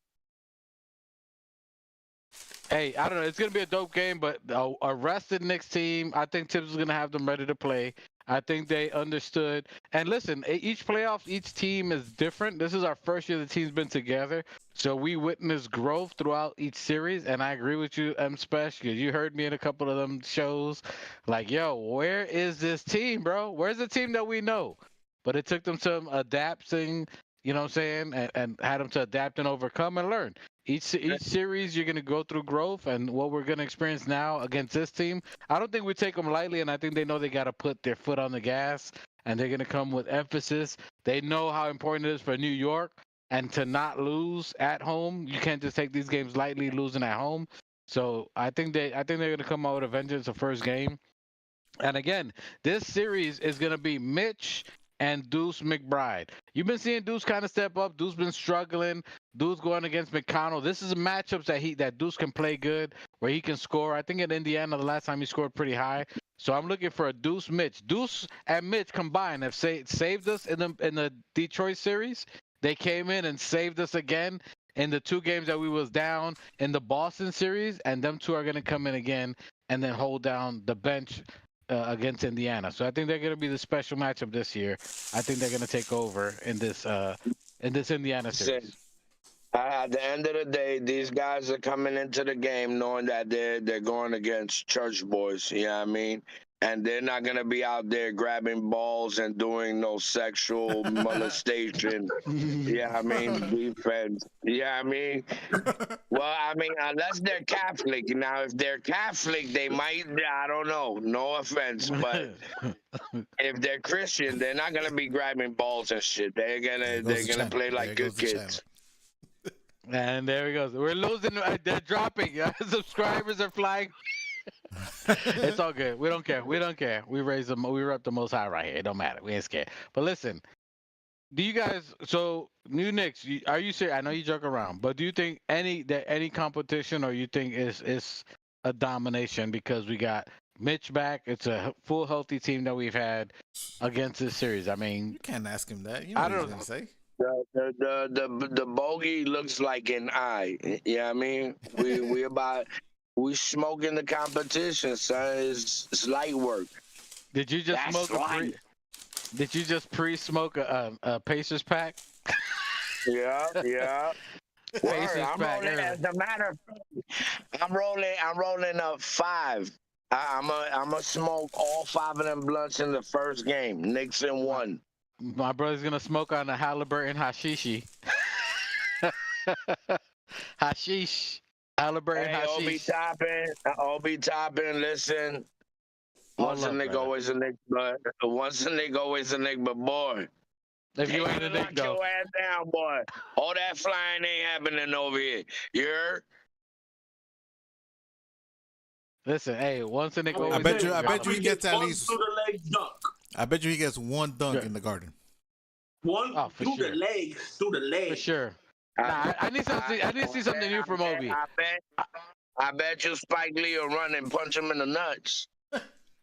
Hey, I don't know. It's going to be a dope game, but a rested Knicks team, I think Tibbs is going to have them ready to play. I think they understood. And listen, each playoff, each team is different. This is our first year the team's been together. So we witnessed growth throughout each series. And I agree with you, M-Special, because you heard me in a couple of them shows. Like, yo, where is this team, bro? Where's the team that we know? But it took them some adapting, you know what I'm saying, and had them to adapt and overcome and learn. Each series, you're going to go through growth, and what we're going to experience now against this team, I don't think we take them lightly, and I think they know they got to put their foot on the gas, and they're going to come with emphasis They know how important it is for New York and to not lose at home. You can't just take these games lightly, losing at home. So I think they're gonna come out with a vengeance the first game. And again, this series is gonna be Mitch and Deuce McBride. You've been seeing Deuce kind of step up. Deuce been struggling. Deuce going against McConnell. This is matchups that Deuce can play good, where he can score. I think in Indiana the last time he scored pretty high. So I'm looking for a Deuce Mitch. Deuce and Mitch combined have saved us in the Detroit series. They came in and saved us again in the 2 games that we was down in the Boston series, and them two are gonna come in again and then hold down the bench against Indiana. So I think they're going to be the special matchup this year. I think they're going to take over in this Indiana series. At the end of the day, these guys are coming into the game knowing that they're going against church boys. You know what I mean? And they're not gonna be out there grabbing balls and doing no sexual molestation. Yeah, I mean, defense. Yeah, I mean, well, I mean, unless they're Catholic. Now, if they're Catholic, they might. I don't know. No offense, but if they're Christian, they're not gonna be grabbing balls and shit. They're gonna play like good kids. And there he goes. We're losing. They're dropping. Subscribers are flying. It's all good. We don't care. We don't care. We raise them. We rep the most high right here. It don't matter. We ain't scared. But listen, do you guys? So New Knicks, are you serious? I know you joke around, but do you think any competition, or you think it's a domination because we got Mitch back? It's a full healthy team that we've had against this series. I mean, you can't ask him that. You know what he's gonna say. The bogey looks like an eye. Yeah, I mean, we smoking the competition, son. It's light work. Did you just Did you just pre-smoke a Pacers pack? Yeah. Pacers I'm pack. rolling, as a matter of fact, I'm rolling up 5. I'm a smoke all 5 of them blunts in the first game. Knicks in 1. My brother's gonna smoke on the Halliburton hashishi. Hashish. Halliburton hashish. Obi topping. Listen. Once a nigga, always a nigga, but once a nigga, always a nigga, but boy. If you ain't a nigga, though. Your ass down, boy. All that flying ain't happening over here. You heard? Listen, hey, once a nigga, I bet you he gets at least. I bet you he gets 1 dunk in the Garden. One through the legs, For sure. Nah, I need something. I need to see something new from Obi. I bet you Spike Lee will run and punch him in the nuts.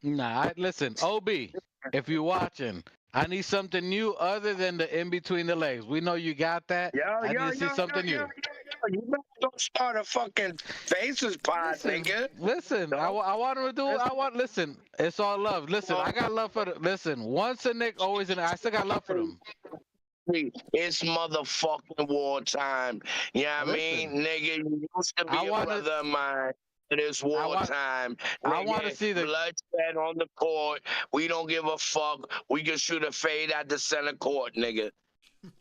Nah, listen, Obi, if you're watching, I need something new other than the in between the legs. We know you got that. I need to see something new. You better don't start a fucking faces pod, nigga. Listen, I want him to do. Listen, it's all love. Listen, I got love for listen, once a Nick, always an I still got love for them. It's motherfucking wartime. You know what I mean? Nigga, you used to be a brother of mine. It is wartime. I want to see the bloodshed on the court. We don't give a fuck. We can shoot a fade at the center court, nigga.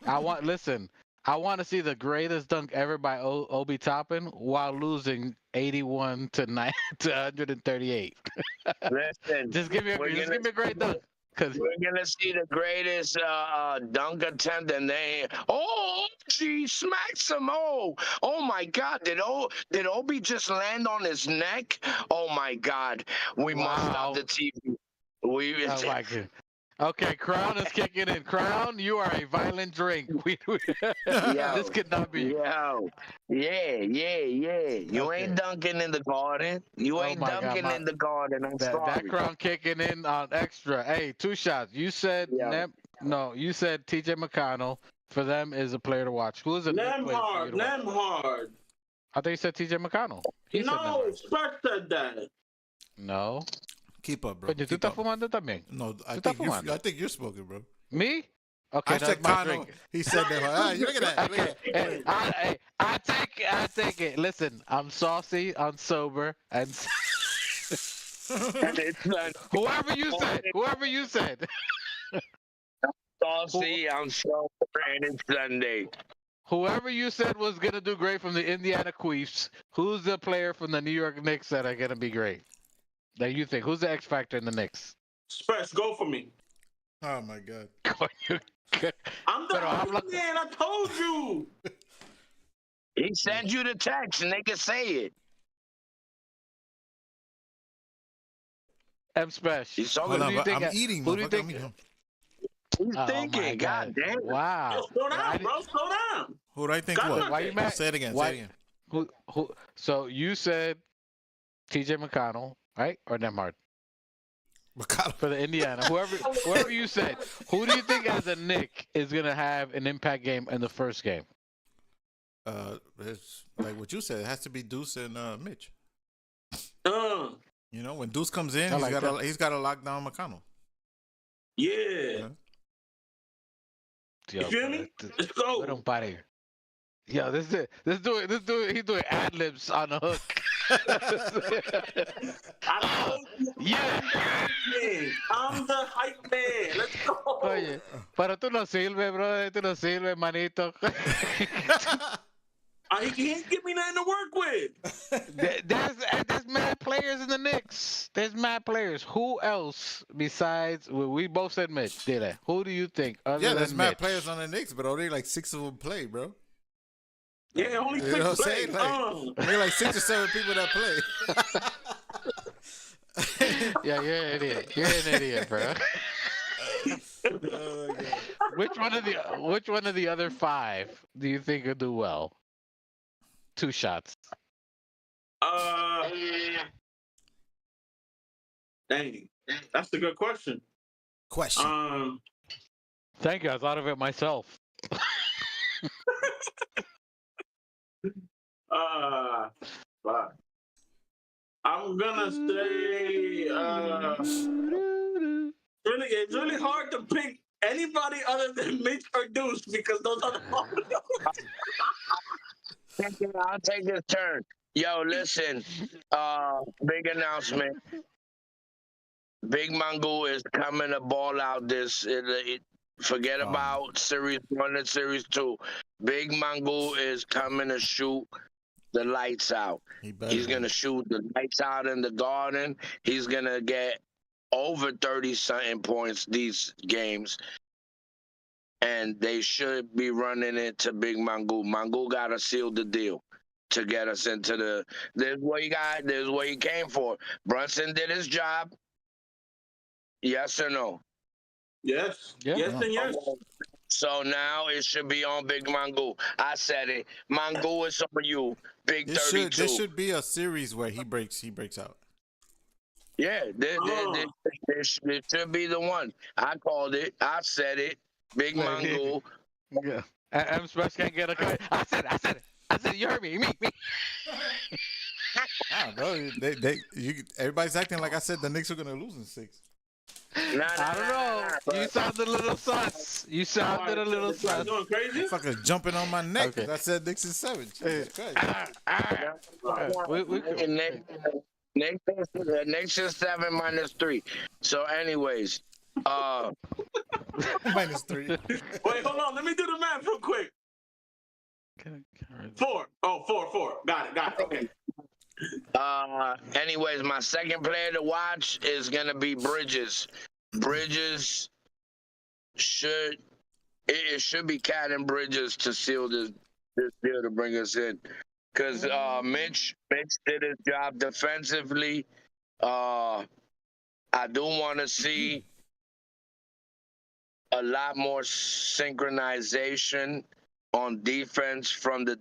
I want to see the greatest dunk ever by Obi Toppin while losing 81 to 138. Listen, just give me a great dunk. We're gonna see the greatest dunk attempt, and G smacks him. Oh my God! Did Obi just land on his neck? Oh my God! We must stop the TV. Oh my God. Okay, Crown is kicking in. Crown, you are a violent drink. This could not be. Yeah. You ain't dunking in the Garden. You ain't dunking in the Garden. I'm sorry. That Crown kicking in on extra. Hey, 2 shots. You said you said TJ McConnell for them is a player to watch. Who is it? Nemhard. I think you said TJ McConnell. No, Spurs said that. No. Keep up, bro. ¿Tú estás fumando también? No, I think you're smoking, bro. Me? Okay, I said Connell. He said that. Look at that. Hey, I take it. Listen, I'm saucy, I'm sober, and whoever you said. Saucy, I'm sober, and it's Sunday. Whoever you said was gonna do great from the Indiana Queefs, who's the player from the New York Knicks that are gonna be great? That you think? Who's the X factor in the Knicks? Spurs, go for me. Oh my God. I'm the Pero hype habla- man. I told you. He sent you the text, and they can say it. M Special. He's Hold talking. on, do you but think? I'm eating, Who do you motherfucker. think? I'm eating. He's Oh my thinking. God damn. Yo, Wow. slow I down, didn't- bro. Slow down. Who do I think God, what? Why you mad? Say it again. Why- Say it again. Who? So you said T.J. McConnell, right? Or Nemhard McConnell. for the Indiana. Whoever you said. Who do you think as a Knick is gonna have an impact game in the first game? It's like what you said. It has to be Deuce and Mitch. Uh, You know, when Deuce comes in, I like that. he's got to lock down McConnell. yeah. Yo, You feel me? Let's go. Don't body. Yo, this dude, he's doing ad libs on the hook. I told you. Yeah. I'm the hype man. Let's go. Oye, pero tú no sirves, bro. Tú no sirves, manito. He can't give me nothing to work with. There's mad players in the Knicks. There's mad players. Who else besides? Well, we both said Mitch. Did I? Who do you think? Other Yeah, there's than mad Mitch? players on the Knicks, but only like 6 of them play, bro. Yeah, only You 6 know what I'm plays. saying? Like, only like 6 or 7 people that play. Yeah, you're an idiot. You're an idiot, bro. Oh, my God. Which one of the other 5 do you think will do well? 2 shots. Dang, that's a good question. Thank you. I thought of it myself. Fuck. I'm gonna say it's really hard to pick anybody other than Mitch or Deuce because those are the I'll take this turn. Yo, listen. Big announcement. Big Mangu is coming to ball out this. Forget about Series 1 and Series 2. Big Mangu is coming to shoot the lights out. He's going to shoot the lights out in the Garden. He's going to get over 30-something points these games. And they should be running it to Big Mangu. Mangu got to seal the deal to get us into the... This is what he came for. Brunson did his job. Yes or no? Yes. Yeah. Yes and yes. So now it should be on Big Mangu. I said it. Mangu is on you. Big 32. There should be a series where he breaks out. Yeah, this should be the one. I called it. I said it. Big Mangu. Yeah. M Special can't get a cut. I said it. You heard me. Me. Nah, bro. Everybody's acting like I said the Knicks are gonna lose in 6. I don't know. You sounded a little sus. You sounded a little sus. Going crazy? Fuckers jumping on my neck. Okay. I said Knicks in 7. Jesus Christ. Knicks is 7 minus 3. So, anyways, Minus 3. Wait, hold on. Let me do the math real quick. 4. Oh, 4. Got it. Okay. anyways, my second player to watch is gonna be Bridges. Bridges should be Cat and Bridges to seal this deal to bring us in, because Mitch did his job defensively. I do want to see a lot more synchronization on defense from the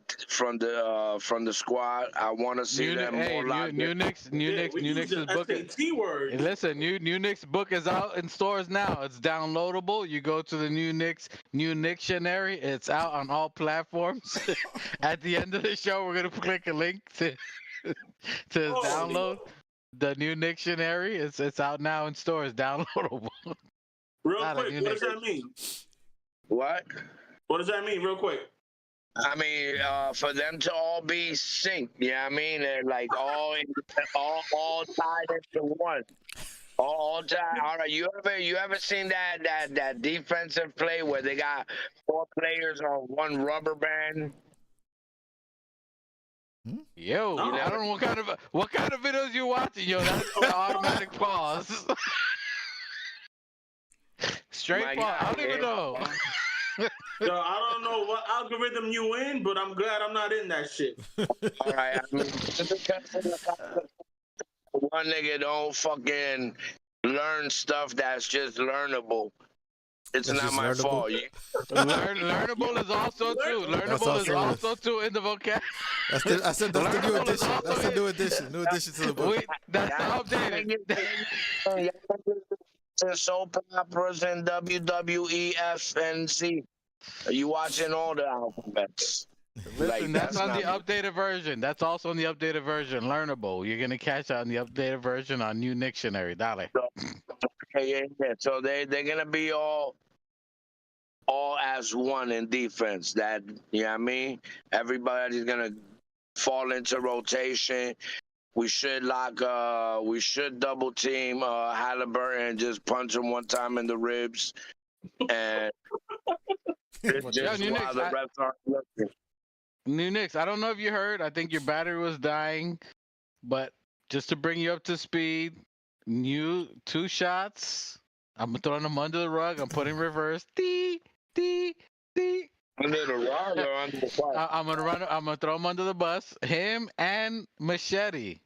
squad. I want to see them more locked in. New Knicks' book. Word. Listen, New Knicks book is out in stores now. It's downloadable. You go to the New Knictionary. It's out on all platforms. At the end of the show, we're gonna click a link to download the New Knictionary. It's out now in stores, downloadable. Real quick, what does that mean? What? What does that mean, real quick? I mean, for them to all be synced, you know what I mean? They're like all tied into one. All tied. All right, you ever seen that defensive play where they got 4 players on one rubber band? Yo, I don't know what kind of videos you watching, yo. That's the automatic pause. Straight My pause. I guy, don't even know. Yo, I don't know what algorithm you in, but I'm glad I'm not in that shit. All right, I mean, one nigga don't fucking learn stuff that's just learnable. It's That's not just my learnable? fault. Learnable is also true. Learnable is also true in the vocabulary. I said that's the new Learnable is edition. also That's the in- new edition. New addition to the book. That's updated. Soap operas and WWEF and Z. Are you watching all the alphabets? Listen, that's on the not- updated version. That's also on the updated version. Learnable. You're gonna catch that on the updated version on New Dictionary. Dale. Yeah. So they're gonna be all as one in defense. That, you know what I mean? Everybody's gonna fall into rotation. We should double team Halliburton and just punch him one time in the ribs, and just New while Knicks, the refs aren't looking. New Knicks, I don't know if you heard. I think your battery was dying, but just to bring you up to speed, new 2 shots. I'm throwing them under the rug. I'm putting reverse. Dee. Under the rug or under the bus? I'm gonna throw him under the bus. Him and Machete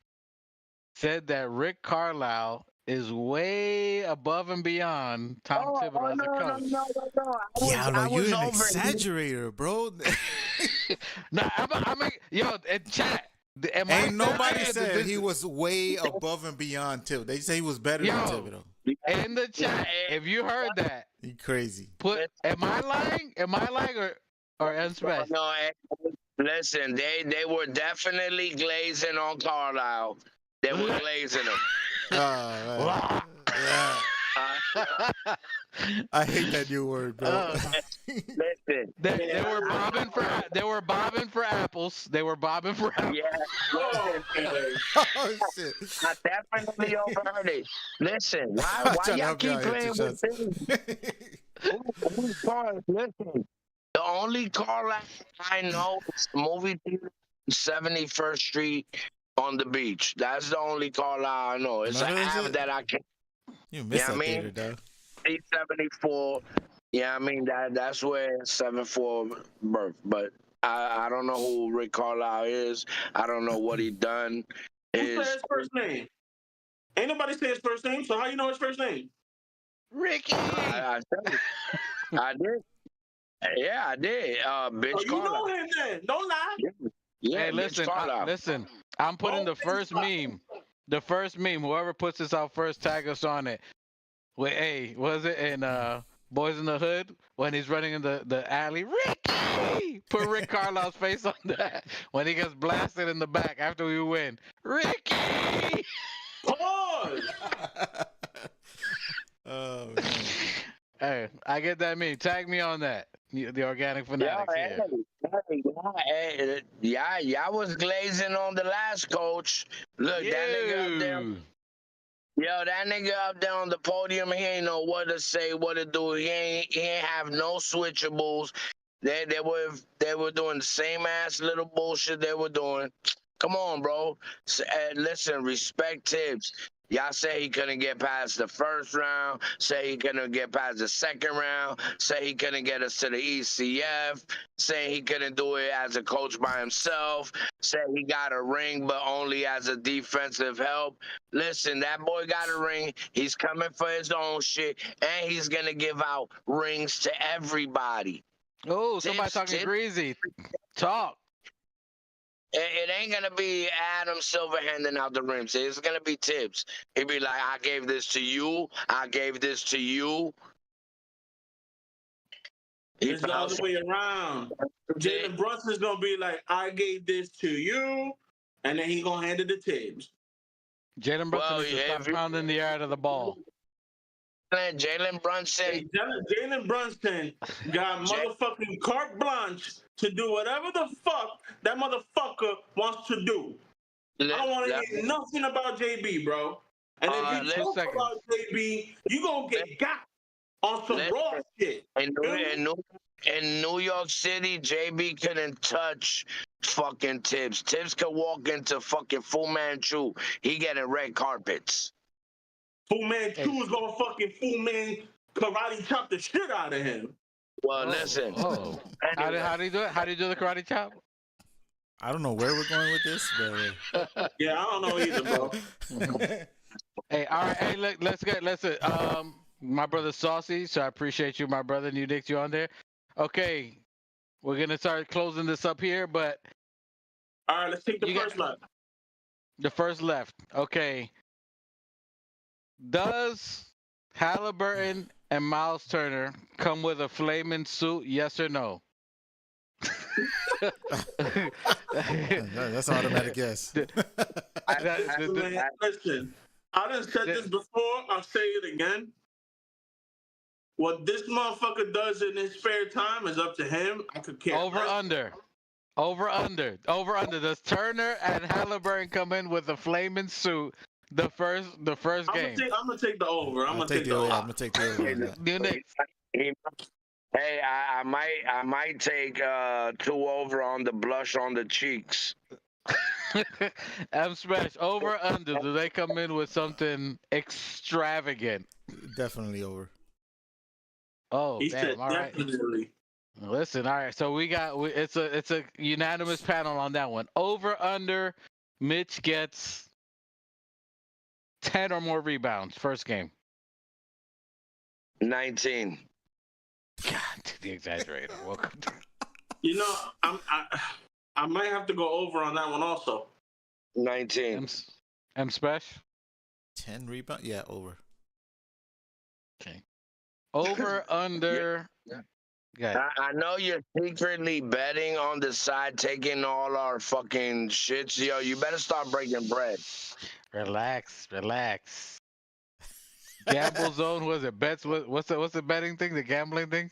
said that Rick Carlisle is way above and beyond Tom Thibodeau as a coach. No. Yeah, you're an over exaggerator, bro. Nah, yo, chat. Ain't nobody said he was way above and beyond Tip. They say he was better than Thibodeau. In the chat, if you heard that, You crazy. am I lying? Am I lying or unspec? No, listen, they were definitely glazing on Carlisle. They were glazing him. Yeah. I hate that new word, bro. Listen, They were bobbing for apples. They were bobbing for apples. yeah. Oh shit. I definitely overheard it. Listen, why Trying to y'all help keep you out here, playing with things? Who's Carlisle? Listen, the only Carlisle I know is the movie theater, 71st Street on the beach. That's the only Carlisle I know. It's an app that I can. You missed that I mean? theater, dog. 874. Yeah, I mean that's where 74 birth. But I don't know who Rick Carlisle is. I don't know what he done. Who said his first name? Ain't nobody say his first name, so how you know his first name? Ricky. I did. Yeah, I did. Bitch Oh, you Carlisle. know him then. Don't lie. Yeah, Hey, bitch Carlisle. listen. I'm putting the first meme. The first meme. Whoever puts this out first, tag us on it. Wait, hey, was it in Boys in the Hood when he's running in the alley? Ricky! Put Rick Carlisle's face on that when he gets blasted in the back after we win. Ricky! Pause. Oh man. Hey, I get that meme. Tag me on that. The Organic Fanatics here. Y'all was glazing on the last coach. Look, that nigga up there. Yo, that nigga up there on the podium, he ain't know what to say, what to do. He ain't have no switchables. They were doing the same ass little bullshit they were doing. Come on, bro. Listen, respect Tibbs. Y'all say he couldn't get past the first round, say he couldn't get past the second round, say he couldn't get us to the ECF, say he couldn't do it as a coach by himself, say he got a ring but only as a defensive help. Listen, that boy got a ring. He's coming for his own shit, and he's going to give out rings to everybody. Oh, somebody talking greasy. Talk. It ain't gonna be Adam Silver handing out the rings. It's gonna be Tibbs. He'd be like, I gave this to you. I gave this to you. It's the other way around. Jalen Brunson's gonna be like, I gave this to you, and then he gonna hand it to Tibbs. Jalen Brunson needs to stop pounding the air out of the ball. Jalen Brunson. Hey, Jalen Brunson got motherfucking carte blanche to do whatever the fuck that motherfucker wants to do. I don't want to hear nothing about JB, bro. And if you talk about JB, you gonna get got on some raw shit. In New York City, JB couldn't touch fucking Tibbs. Tibbs could walk into fucking Fu Manchu. He getting red carpets. Fu Manchu is gonna fucking Fu Man karate chop the shit out of him. Well, listen. Oh. How do you do it? How do you do the karate chop? I don't know where we're going with this, but Yeah, I don't know either, bro. Hey, all right. Hey, look, let's my brother Saucy. So I appreciate you, my brother. New Knicks, you on there? Okay, we're gonna start closing this up here, but All right, let's take the first left. the first left. Okay. Does Halliburton and Miles Turner come with a flaming suit? Yes or no? that's an automatic yes. Listen, I done said this before. I'll say it again. What this motherfucker does in his spare time is up to him. I could care. Over under. Does Turner and Halliburton come in with a flaming suit the first game? I'm gonna take the over. I'm gonna take the over. I'm gonna take the over. New Knicks. Hey, I might take 2 over on the blush on the cheeks. M Smash, over under. Do they come in with something extravagant? Definitely over. Oh, He damn! said All right. definitely. Listen, all right. So it's a unanimous panel on that one. Over under. Mitch gets 10 or more rebounds first game. 19. God, the exaggerator. Welcome. You know, I might have to go over on that one also. 19. M Smash. 10 rebound? Yeah, over. Okay. Over under. Yeah. I know you're secretly betting on the side, taking all our fucking shits. Yo, you better start breaking bread. Relax. Gamble zone, was it bets? What's the betting thing? The gambling thing?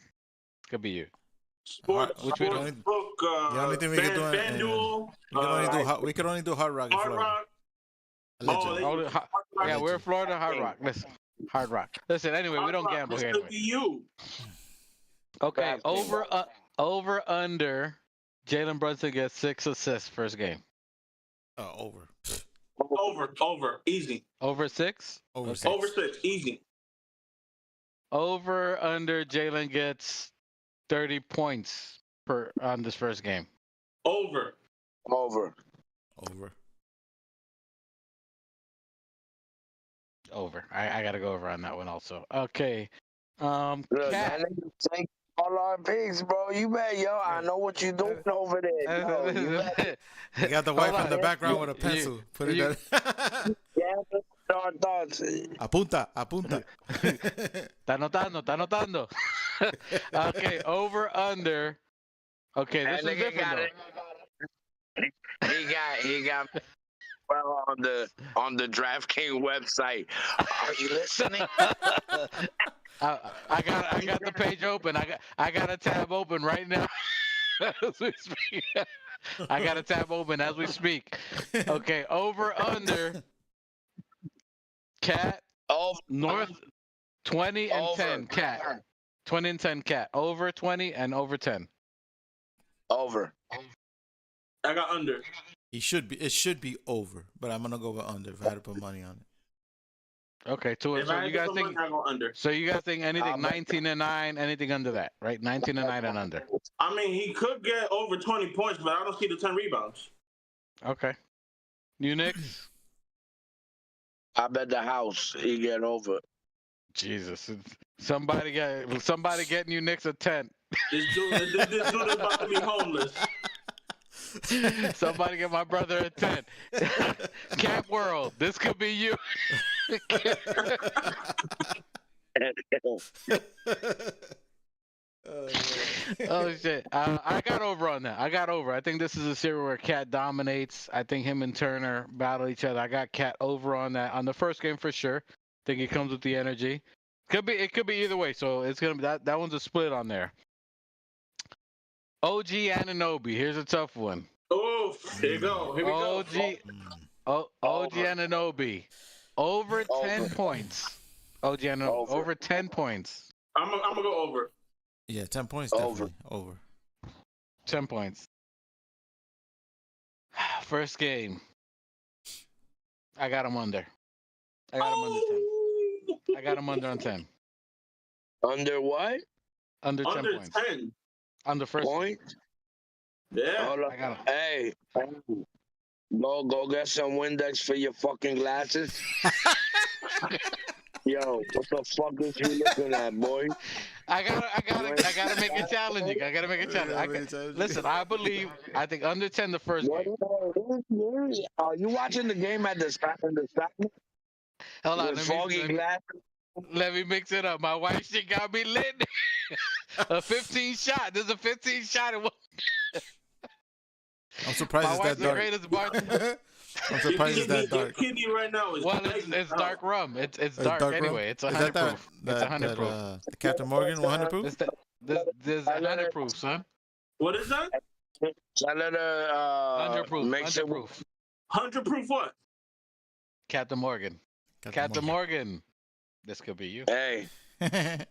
Could be you. Sports book. The only thing we can do, FanDuel. we could only do Hard Rock in Hard Florida. Rock. Yeah, we're in Florida. Hard Rock. Listen, Hard Rock. Listen. Anyway, we don't gamble here. Anyway. You. Okay. Over under. Jalenbrunson gets 6 assists first game. Over. Over. Easy. Over 6. Over 6. Over 6. Easy. Over under. Jalen gets 30 points on this first game. Over. I gotta go over on that one also. Okay. Look, Cat. take all our picks, bro. You bet, yo. I know what you're doing over there. Yo, you got the wife in the background with a pencil. Put it there. Apunta. Está anotando. Okay, over under. Okay, this is different though. He got well on the DraftKings website. Are you listening? I got the page open. I got a tab open right now as we speak. I got a tab open as we speak. Okay, over under. Cat. North 20 and Over. 10. Cat. 20 and 10. Cat. Over 20 and over 10. Over. I got under. It should be over, but I'm gonna go with under if I had to put money on it. Okay, so you guys think? I go under. So you guys think anything 19 and 9, anything under that, right? 19 and 9 and under. I mean, he could get over 20 points, but I don't see the 10 rebounds. Okay. New Knicks. I bet the house he get over. Jesus, somebody get New Knicks a 10. This dude is about to be homeless. Somebody get my brother a 10. Cap World, this could be you. Oh shit! I got over on that. I think this is a series where Cat dominates. I think him and Turner battle each other. I got Cat over on that on the first game for sure. I think he comes with the energy. It could be either way. So it's gonna be that one's a split on there. OG Anunoby. Here's a tough one. Oh, here we go. OG Anunoby. Over 10 points. OG Anunoby. Over 10 points. I'm gonna go over. Yeah, 10 points definitely over. 10 points. First game. I got him under. I got him under 10. Under what? Under 10 Under points. 10. Under first. Point? Yeah. Hold up. I got him. Hey, go get some Windex for your fucking glasses. Yo, what the fuck is you looking at, boy? I gotta make it challenging. I gotta make it challenging. Listen, I think under 10 the first game. Are you watching the game at the start? Hold on, With foggy glasses? let me mix it up. My wife, she got me lit. A 15 shot. There's a 15 shot. I'm surprised My it's wife's that the greatest bartender. I'm surprised it's that dark. Your kidney right now is Well, it's dark rum. It's dark rum? anyway. It's Is 100 that proof. It's 100 proof. the Captain Morgan 100 proof? There's 100 proof, son. What is that? I let her 100 proof. mix 100 it with proof. 100 proof what? Captain Morgan. Captain Morgan. This could be you. Hey,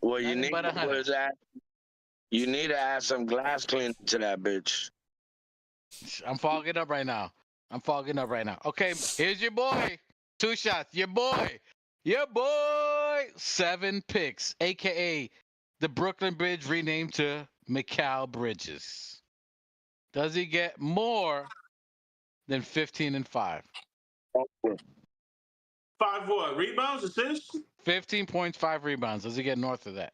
well, you Nothing need but to 100. put that. You need to add some glass cleaner to that bitch. I'm fogging up right now. Okay, here's your boy. 2 shots. Your boy. 7 picks, a.k.a. the Brooklyn Bridge renamed to Mikal Bridges. Does he get more than 15 and 5? 5 what? Rebounds, assists? 15 points, 5 rebounds. Does he get north of that?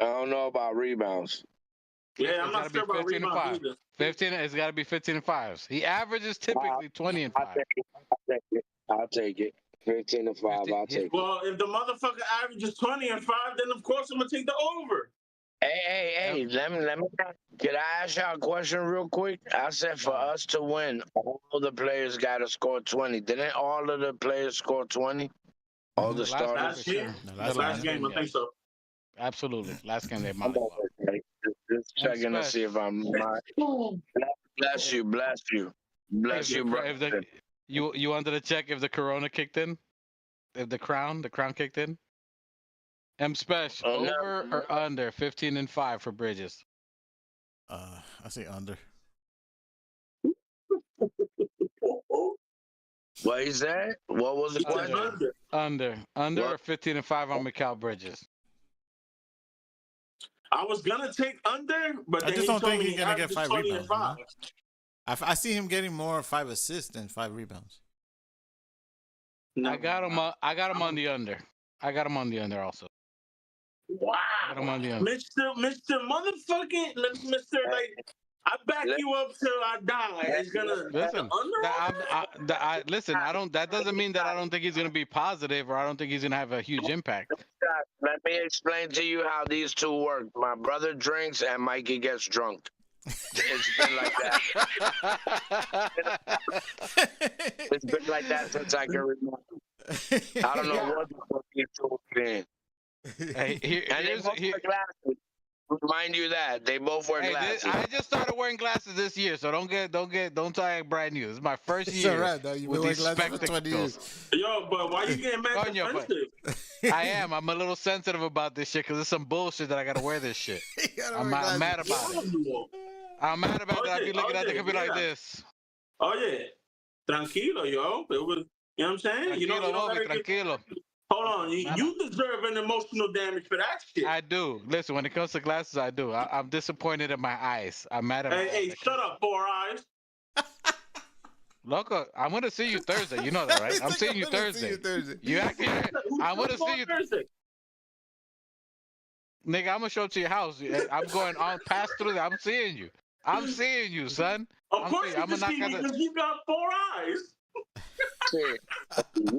I don't know about rebounds. Yeah, I'm It's not gotta be sure about 15 and rebounds 5. either. 15. It's got to be 15 and 5s. He averages typically 20 and 5. I'll take it. 15 to 5, I'll take it. Well, if the motherfucker averages 20 and 5, then of course I'm gonna take the over. Hey, let me. Can I ask y'all a question real quick? I said for us to win, all the players got to score 20. Didn't all of the players score 20? All the starters? Last game? The last game, I think so. Absolutely. Last game they might. Just checking to see if I'm right. Bless you, brother. You wanted to check if the corona kicked in? If the crown kicked in? M-Special, over or under 15 and 5 for Bridges? I say under. What he said? What was the question? Under or 15 and 5 on Mikal Bridges? I was gonna take under, but I just don't think he's gonna get get 5 rebounds. You know? I see him getting more 5 assists than 5 rebounds. No. I got him on the under. I got him on the under also. Wow, Mr. Motherfucking Mr. Like, I back you up till I die. It's gonna listen. Listen. I don't. That doesn't mean that I don't think he's gonna be positive or I don't think he's gonna have a huge impact. Let me explain to you how these two work. My brother drinks and Mikey gets drunk. It's been like that. It's been like that since I can remember. I don't know what the fuck you told me. Hey, And they both wear glasses. Remind you that they both wear glasses. I just started wearing glasses this year, so don't talk brand new. This is my first year. It's alright though. You've been wearing glasses for 20 years. Yo, but why you getting mad defensive? I am. I'm a little sensitive about this shit because it's some bullshit that I gotta wear this shit. I'm mad about it. I'm mad about it. I be looking at the computer like this. Oh yeah, tranquilo, yo. It was, you know what I'm saying? Tranquilo. Hold on, you deserve an emotional damage for that shit. I do. Listen, when it comes to glasses, I do. I'm disappointed in my eyes. I'm mad at. Hey, shut up, 4 eyes. Loco, I'm gonna see you Thursday. You know that, right? I'm seeing you Thursday. You acting. I'm gonna see you Thursday. Nigga, I'm gonna show up to your house. I'm going on past through there. I'm seeing you. I'm seeing you, son. Of course you can see me because you got 4 eyes. You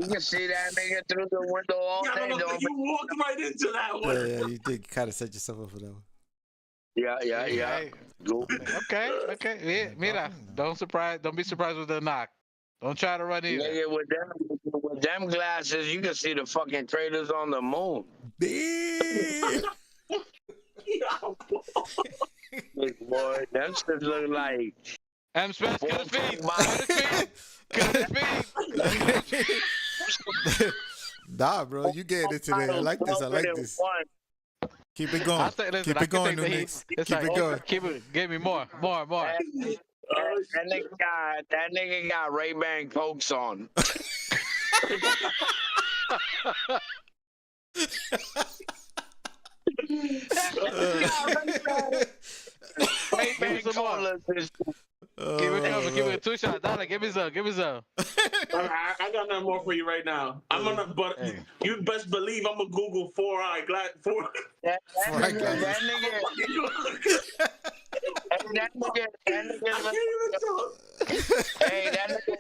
can see that nigga through the window all day. You walked right into that one. Yeah, you did kind of set yourself up for that one. Yeah. Go. Okay. Yeah, mira, don't be surprised with the knock. Don't try to run either. Nigga, with them glasses, you can see the fucking craters on the moon. Boy, that shit look like. M-Spec, cut his feet. Nah, bro, you get it today. I like this. Keep it going. Keep it going, New Knicks. Keep it going. Give me more. That nigga got Ray-Ban Cokes on. Give me some more. Keep it coming. Give me a 2 shot. Dale, give me some. Give me some. I got nothing more for you right now. I'm gonna, but Hey. you best believe I'm gonna Google four-eye glass. That nigga. That nigga. I can't even talk. Hey, that nigga.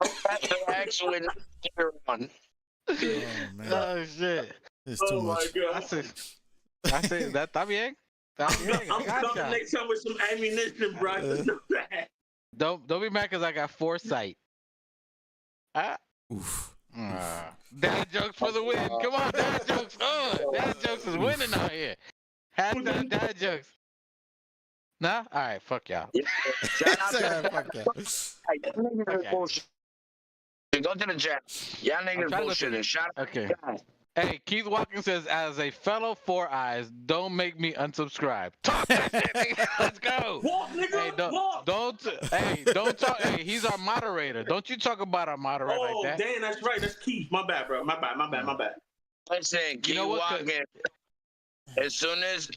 Professor X with on. Oh man, Oh shit. it's too Oh my much. I god. say that está bien. Está bien. I I'm got coming ya. next time with some ammunition, bro. I just know that. Don't be mad because I got foresight. Oof. Dad jokes for the win. Come on, dad jokes. Dad jokes is winning out here. Hashtag dad jokes. Nah? All right, fuck y'all. Shout out to Fuck that. Hey, y'all niggas is bullshit. Go to the chat. Y'all niggas trying to bullshitting. Shout out Okay. to guys. Hey, Keith Watkins says, as a fellow Four Eyes, don't make me unsubscribe. Talk that shit, nigga. Let's go. Walk, nigga. Hey, Walk. don't talk. Hey, he's our moderator. Don't you talk about our moderator Oh, like that. damn, that's right. That's Keith. My bad, bro. My bad. Listen, keep know what, walking. As soon as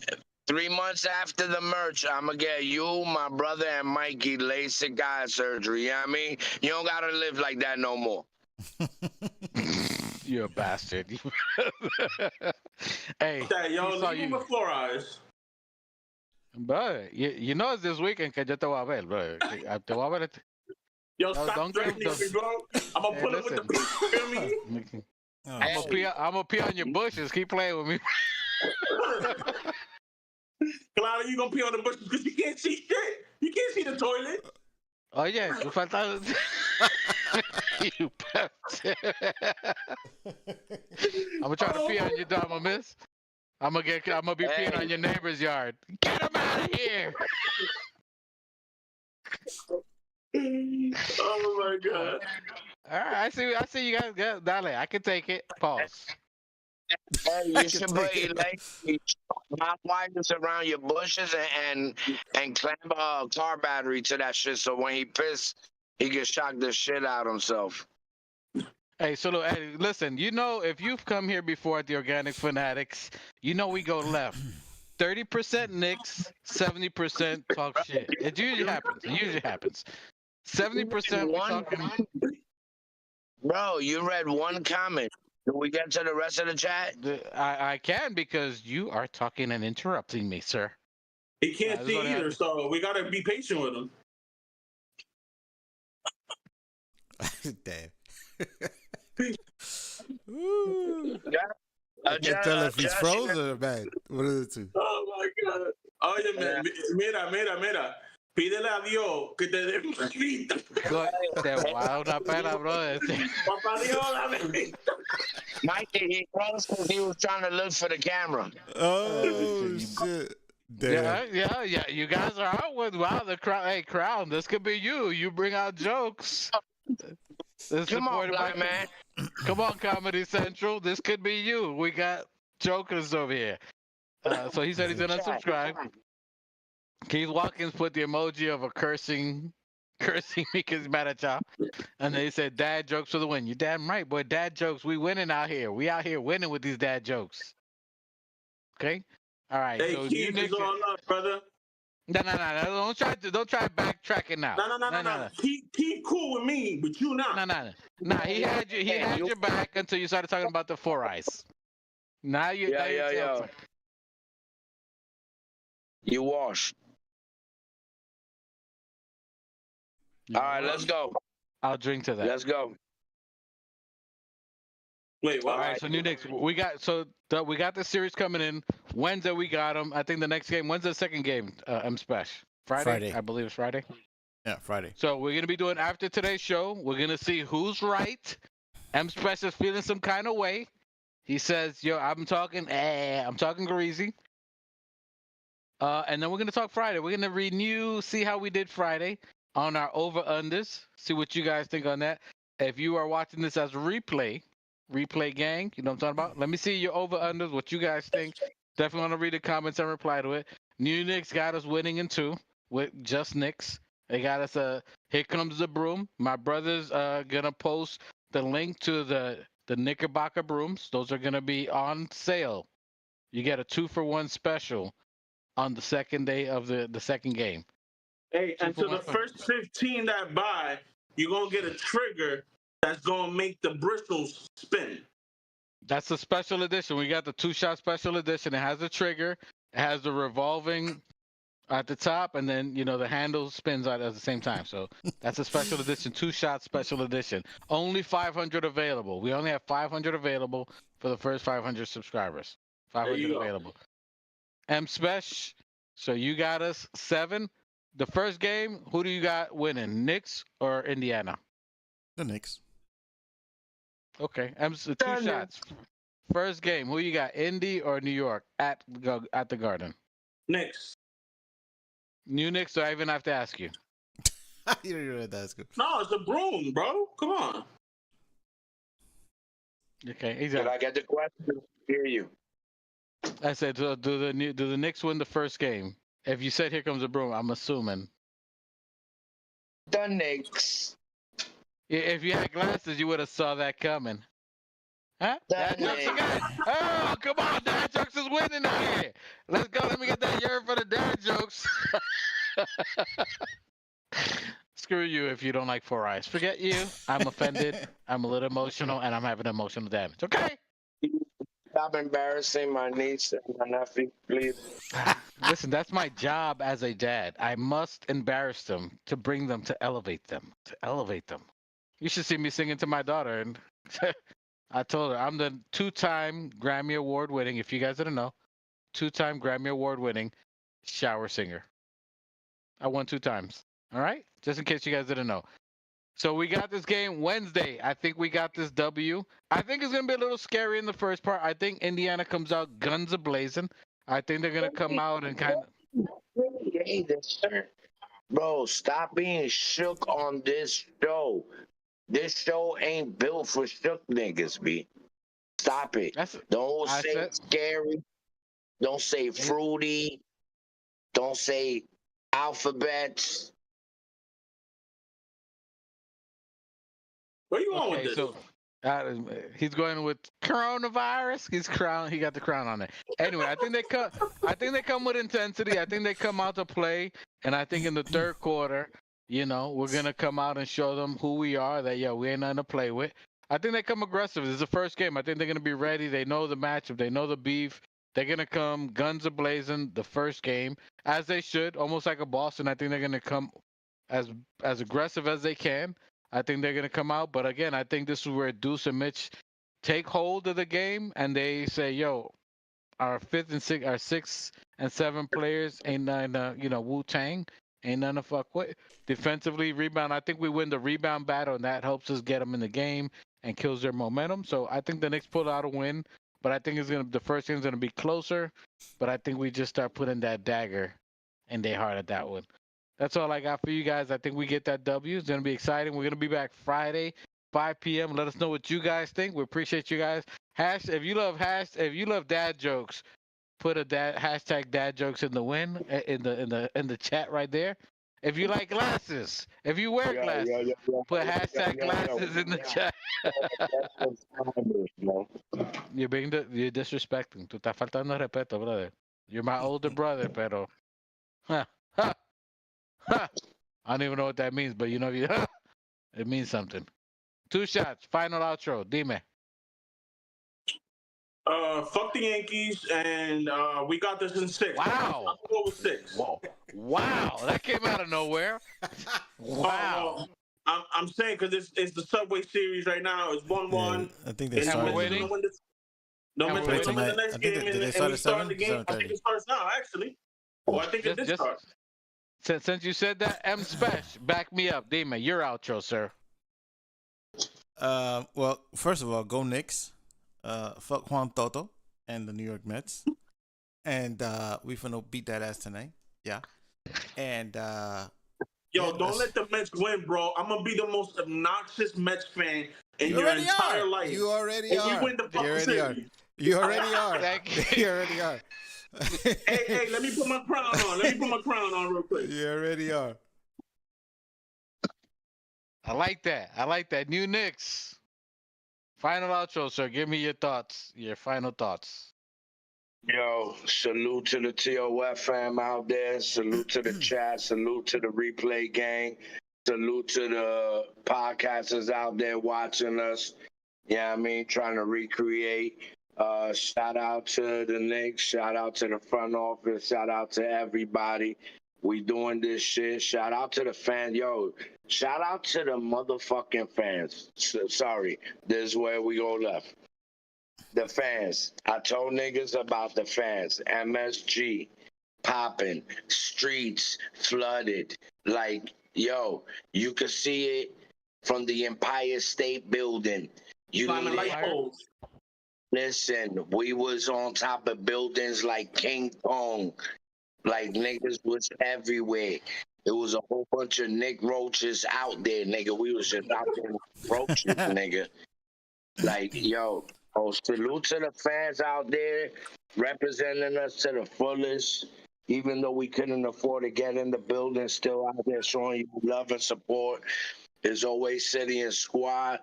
3 months after the merch, I'm going to get you, my brother, and Mikey LASIK eye surgery. You know what I mean? You don't got to live like that no more. You're a bastard. Hey, That, yo, he saw leave me you. with 4 eyes. Bro, you know it's this weekend que yo te voy a ver, bro. Te voy a ver. Yo, No, stop don't threatening give me, bro. I'm going to Hey, pull up with the listen. feel me? Oh, I'm gonna pee on your bushes. Keep playing with me. Clara, you going to pee on the bushes because you can't see shit. You can't see the toilet. Oye, tú faltas. You bastard. I'm gonna try to pee on your dog, I miss. I'm gonna be peeing on your neighbor's yard. Get him out of here. Oh my god. All right, I see you guys. Dale, I can take it. Pause. Hey, you should put hot wires around your bushes and clamp a car battery to that shit so when he piss, he can shock the shit out himself. Hey, so look, hey, listen, you know, if you've come here before at the Organic Fanatics, you know we go left. 30% Knicks, 70% talk shit. It usually happens. 70% we talking. Bro, you read one comment. Do we get to the rest of the chat? I can because you are talking and interrupting me, sir. He can't see either, so we gotta be patient with him. damn. Ooh. I can't tell if he's frozen or back. What are the two? Oh my god. Oye, mira. Pídele a Dios que te dé vida. Te voy a dar una pena, brother. Papá Dios, dame. Mikey, he froze because he was trying to look for the camera. Oh, shit. Damn. Yeah. You guys are out with the crowd. Hey, crowd, this could be you. You bring out jokes. Come on, black man. Come on, Comedy Central. This could be you. We got jokers over here. So he said he's gonna subscribe. Keith Watkins put the emoji of a cursing me because he's mad at y'all. And then he said, dad jokes for the win. You're damn right, boy. Dad jokes. We winning out here. We out here winning with these dad jokes. Okay? All right. Hey, so Keith, it's all up, brother. No. Don't try backtracking now. No. Keep cool with me, but you not. No. He had your back until you started talking about the Four Eyes. Now you. Yeah. You wash. All right, let's go. I'll drink to that. Let's go. Wait, what? All right, so New Knicks, we got the series coming in Wednesday. We got them. I think the next game. When's the second game? Special Friday. I believe it's Friday. Yeah, Friday. So we're gonna be doing after today's show. We're gonna see who's right. Special is feeling some kind of way. He says, "Yo, I'm talking greasy." And then we're gonna talk Friday. We're gonna renew, see how we did Friday on our over-unders. See what you guys think on that. If you are watching this as a replay gang, you know what I'm talking about? Let me see your over-unders, what you guys think. Definitely want to read the comments and reply to it. New Knicks got us winning in 2 with just Knicks. They got us Here Comes the Broom. My brother's gonna post the link to the the Knickerbocker brooms. Those are gonna be on sale. You get a 2-for-1 special on the second day of the second game. Hey, and to 2-for-1 the first 15 that buy, you're gonna get a trigger that's gonna make the bristles spin. That's a special edition. We got the 2-shot special edition. It has a trigger. It has the revolving at the top, and then the handle spins out at the same time. So that's a special edition, 2-shot special edition. Only 500 available. We only have 500 available for the first 500 subscribers. 500 available. M-Spesh, so you got us 7. The first game, who do you got winning, Knicks or Indiana? The Knicks. Okay, 2 shots. First game, who you got, Indy or New York at the Garden? Knicks. New Knicks, so I even have to ask you. You don't even have to ask him. No, it's a broom, bro. Come on. Okay, Did I get the question? Hear you. I said, do the Knicks win the first game? If you said here comes a broom, I'm assuming. The Knicks. If you had glasses, you would have saw that coming. Huh? The Dad jokes Knicks. again. Oh, come on, Dad jokes is winning out here. Let's go. Let me get that year for the dad jokes. Screw you if you don't like 4 eyes. Forget you. I'm offended. I'm a little emotional, and I'm having emotional damage. Okay. Stop embarrassing my niece and my nephew, please. Listen, that's my job as a dad. I must embarrass them to bring them to elevate them. You should see me singing to my daughter, and I told her I'm the 2-time Grammy Award winning, if you guys didn't know, 2-time Grammy Award winning shower singer. I won 2 times. All right? Just in case you guys didn't know. So we got this game Wednesday. I think we got this W. I think it's going to be a little scary in the first part. I think Indiana comes out guns a-blazing. I think they're going to come out and kind of... Hey, bro, stop being shook on this show. This show ain't built for shook niggas, B. Stop it. Don't say scary. Don't say fruity. Don't say alphabets. Where you going with this? So he's going with coronavirus. He got the crown on it. Anyway, I think they come with intensity. I think they come out to play, and I think in the third quarter, we're gonna come out and show them who we are. That we ain't nothing to play with. I think they come aggressive. This is the first game. I think they're gonna be ready. They know the matchup. They know the beef. They're gonna come guns a blazing the first game, as they should, almost like a Boston. I think they're gonna come as aggressive as they can. I think they're gonna come out, but again, I think this is where Deuce and Mitch take hold of the game, and they say, "Yo, our 5th and 6th, our 6th and 7th players ain't nothing, Wu-Tang, ain't nothing to fuck with." Defensively, rebound. I think we win the rebound battle, and that helps us get them in the game and kills their momentum. So I think the Knicks pull out a win, but I think the first game's gonna be closer. But I think we just start putting that dagger in their heart at that one. That's all I got for you guys. I think we get that W. It's going to be exciting. We're going to be back Friday, 5 p.m. Let us know what you guys think. We appreciate you guys. If you love dad jokes, put a hashtag dad jokes in the chat right there. If you like glasses, if you wear glasses, put hashtag glasses in the chat. You're disrespecting. Tú estás faltando respeto, brother. You're my older brother, pero. I don't even know what that means, but it means something. 2 shots. Final outro. Dime. Fuck the Yankees, and we got this in 6. Wow. I'll go with 6. Whoa. Wow. That came out of nowhere. Wow. I'm saying because it's the Subway Series right now. It's 1-1. I think they started. started. No, we're winning the next game, did they and start we at start 7? the game. I think it starts now, actually. Well, I think it did start. Since you said that, M-Spesh, back me up. Dime, your outro, sir. Well, first of all, go Knicks. Fuck Juan Toto and the New York Mets. And we finna beat that ass tonight. Yeah. And don't let the Mets win, bro. I'm gonna be the most obnoxious Mets fan in your entire life. You already are. We win the fucking series. You already are. You already are. hey, let me put my crown on. Real quick. You already are. I like that. New Knicks. Final outro, sir. Give me your thoughts. Your final thoughts. Yo, salute to the TOF fam out there. Salute to the chat. Salute to the replay gang. Salute to the podcasters out there watching us. Yeah, I mean, trying to recreate. Shout out to the Knicks. Shout out to the front office. Shout out to everybody. We doing this shit. Shout out to the fans. Yo, shout out to the motherfucking fans. Sorry, this is where we go left. The fans. I told niggas about the fans. MSG, popping, streets flooded. Like, yo, you could see it from the Empire State Building. You Climbing need light it. poles. Listen, we was on top of buildings like King Kong. Like, niggas was everywhere. It was a whole bunch of Nick Roaches out there, nigga. We was just out there with roaches, nigga. Like, yo, salute to the fans out there representing us to the fullest. Even though we couldn't afford to get in the building, still out there showing you love and support. There's always City and Squad.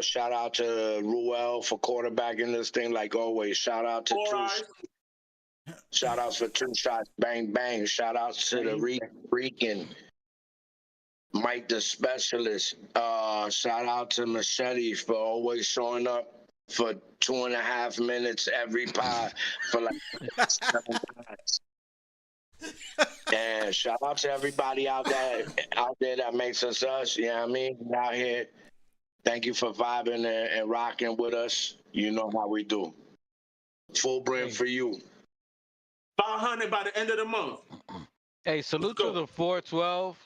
Shout out to Ruel for quarterbacking this thing like always. Shout out to Shout outs for Two Shots, Bang Bang. Shout outs to the Rican, Mike the Specialist. Shout out to Machete for always showing up for 2.5 minutes every pod for like 7 minutes. And shout out to everybody out there that makes us us. You know what I mean? Out here. Thank you for vibing and rocking with us. You know how we do. Full brand for you. 500 by the end of the month. Hey, salute to the 412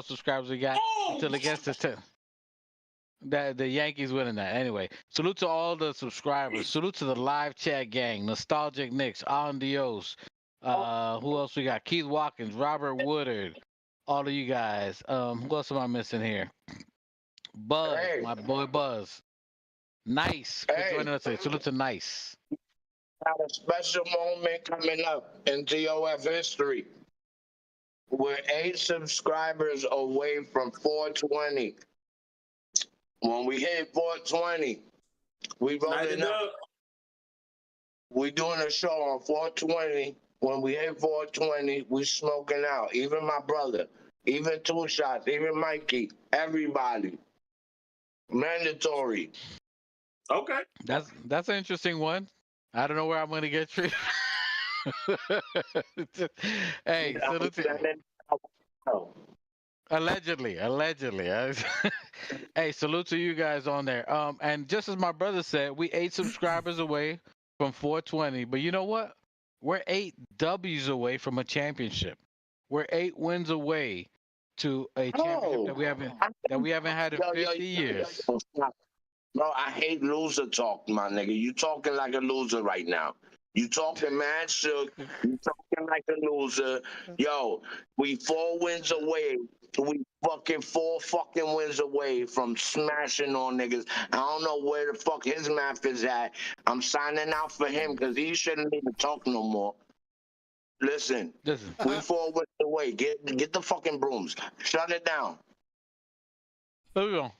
subscribers we got until it gets to 10. The Yankees winning that. Anyway, salute to all the subscribers. Salute to the live chat gang, Nostalgic Knicks, On Dios. Who else we got? Keith Watkins, Robert Woodard, all of you guys. Who else am I missing here? Buzz, my boy Buzz. Nice. For joining us today. Salute to Nice. Got a special moment coming up in TOF history. We're 8 subscribers away from 420. When we hit 420, we rolling up. We doing a show on 420. When we hit 420, we smoking out. Even my brother, even Two Shots, even Mikey, everybody. Mandatory. Okay. That's an interesting one. I don't know where I'm gonna get treated. Hey, salute to allegedly. Hey, salute to you guys on there. And just as my brother said, we 8 subscribers away from 420. But you know what? We're 8 W's away from a championship. We're 8 wins away to a championship that we haven't had in 50 years. Bro, I hate loser talk, my nigga. You talking like a loser right now. You talking mad shook. You talking like a loser. Yo, we 4 wins away. We fucking 4 fucking wins away from smashing on niggas. I don't know where the fuck his math is at. I'm signing out for him because he shouldn't even talk no more. Listen, we 4 wins away. Get the fucking brooms. Shut it down. There we go.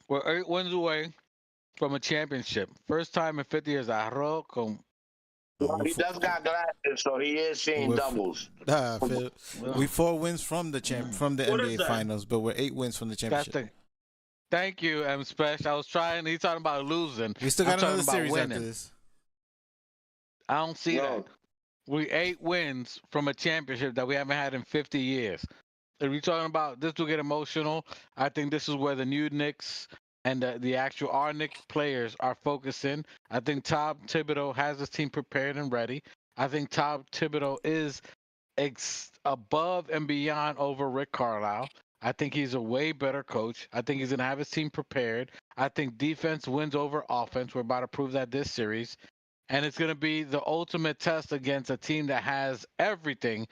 We're 8 wins away from a championship. First time in 50 years. Well, he does got glasses, so he is seeing doubles. We 4 wins from the NBA Finals, but we're 8 wins from the championship. Thank you, M Special. I was trying. He's talking about losing. We still got another series after this. I don't see that. We 8 wins from a championship that we haven't had in 50 years. If you're talking about this will get emotional, I think this is where the new Knicks and the actual our Knicks players are focusing. I think Tom Thibodeau has his team prepared and ready. I think Tom Thibodeau is above and beyond over Rick Carlisle. I think he's a way better coach. I think he's going to have his team prepared. I think defense wins over offense. We're about to prove that this series. And it's going to be the ultimate test against a team that has everything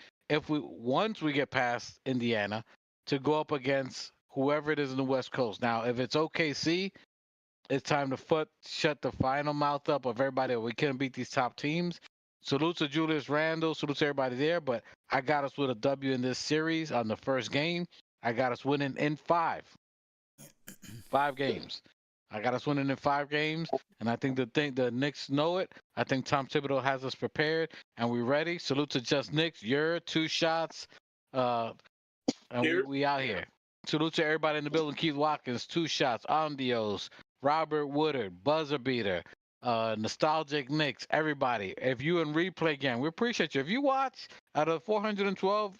once we get past Indiana to go up against whoever it is in the West Coast. Now, if it's OKC, it's time to shut the final mouth up of everybody. We couldn't beat these top teams. Salute to Julius Randle. Salute to everybody there. But I got us with a W in this series on the first game. I got us winning in 5 games. I got us winning in 5 games, and I think the Knicks know it. I think Tom Thibodeau has us prepared, and we ready. Salute to Just Knicks. You're 2 shots, and we out here. Salute to everybody in the building. Keith Watkins, 2 shots. Amdios, Robert Woodard, Buzzer Beater, Nostalgic Knicks, everybody. If you in replay game, we appreciate you. If you watch out of 412,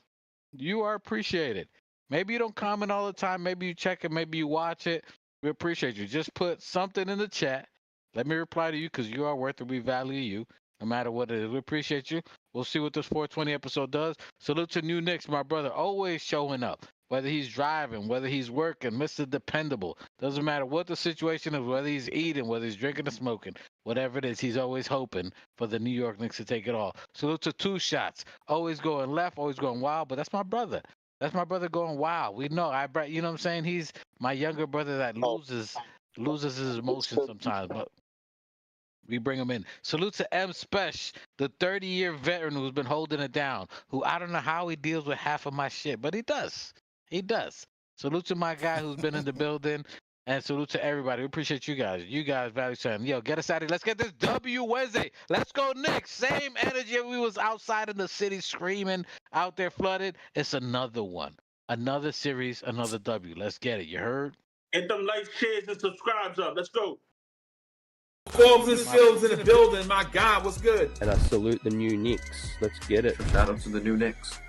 you are appreciated. Maybe you don't comment all the time. Maybe you check it. Maybe you watch it. We appreciate you. Just put something in the chat. Let me reply to you because you are worth it. We value you no matter what it is. We appreciate you. We'll see what this 420 episode does. Salute to New Knicks, my brother, always showing up. Whether he's driving, whether he's working, Mr. Dependable. Doesn't matter what the situation is, whether he's eating, whether he's drinking or smoking, whatever it is, he's always hoping for the New York Knicks to take it all. Salute to 2 shots. Always going left, always going wild, but that's my brother. That's my brother going wild. We know. You know what I'm saying? He's my younger brother that loses his emotions sometimes, but we bring him in. Salute to M. Spesh, the 30-year veteran who's been holding it down, who I don't know how he deals with half of my shit, but he does. He does. Salute to my guy who's been in the building, and salute to everybody. We appreciate you guys. You guys value something. Yo, get us out of here. Let's get this W Wednesday. Let's go Knicks. Same energy we was outside in the city screaming, out there flooded. It's another one. Another series, another W. Let's get it. You heard? Get them likes, shares, and subscribes up. Let's go. Films and Films in the building. My God, what's good? And I salute the new Knicks. Let's get it. Shout out to the new Knicks.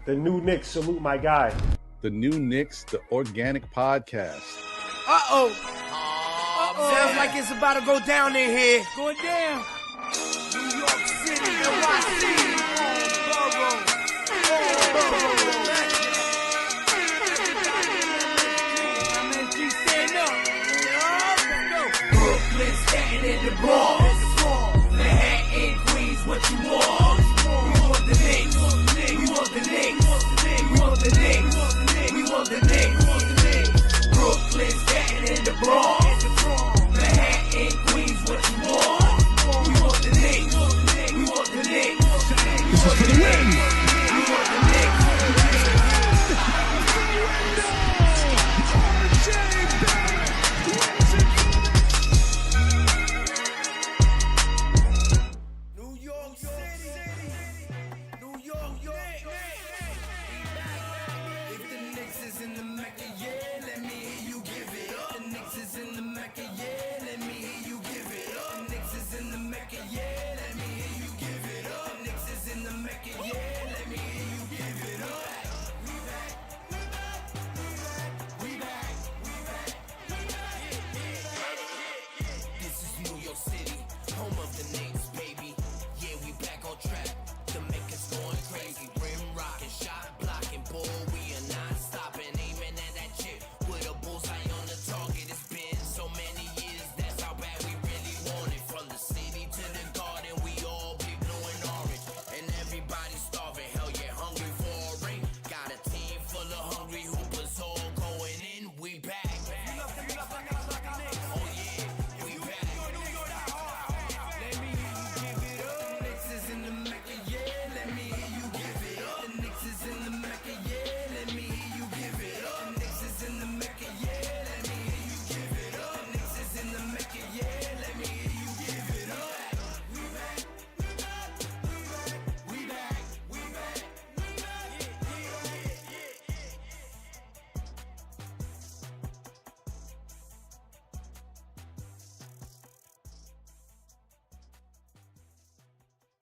The new Knicks salute my guy. The New Knicks, the organic podcast. Uh-oh. Sounds like it's about to go down in here. Going down. New York City, NYC, Borough. Brooklyn, Staten in the Bronx. Manhattan, Queens, what you want? We want the Knicks. We want the Knicks. We want the Knicks. We want the Knicks. Brooklyn, Staten in the Bronx. Manhattan, Queens, what you want? We want the Knicks. We want the Knicks. We want the Knicks. We want the Knicks. New York City. New York. If the Knicks is in the Mecca, yeah, let me hear you give it up. The Knicks is in the Mecca, yeah.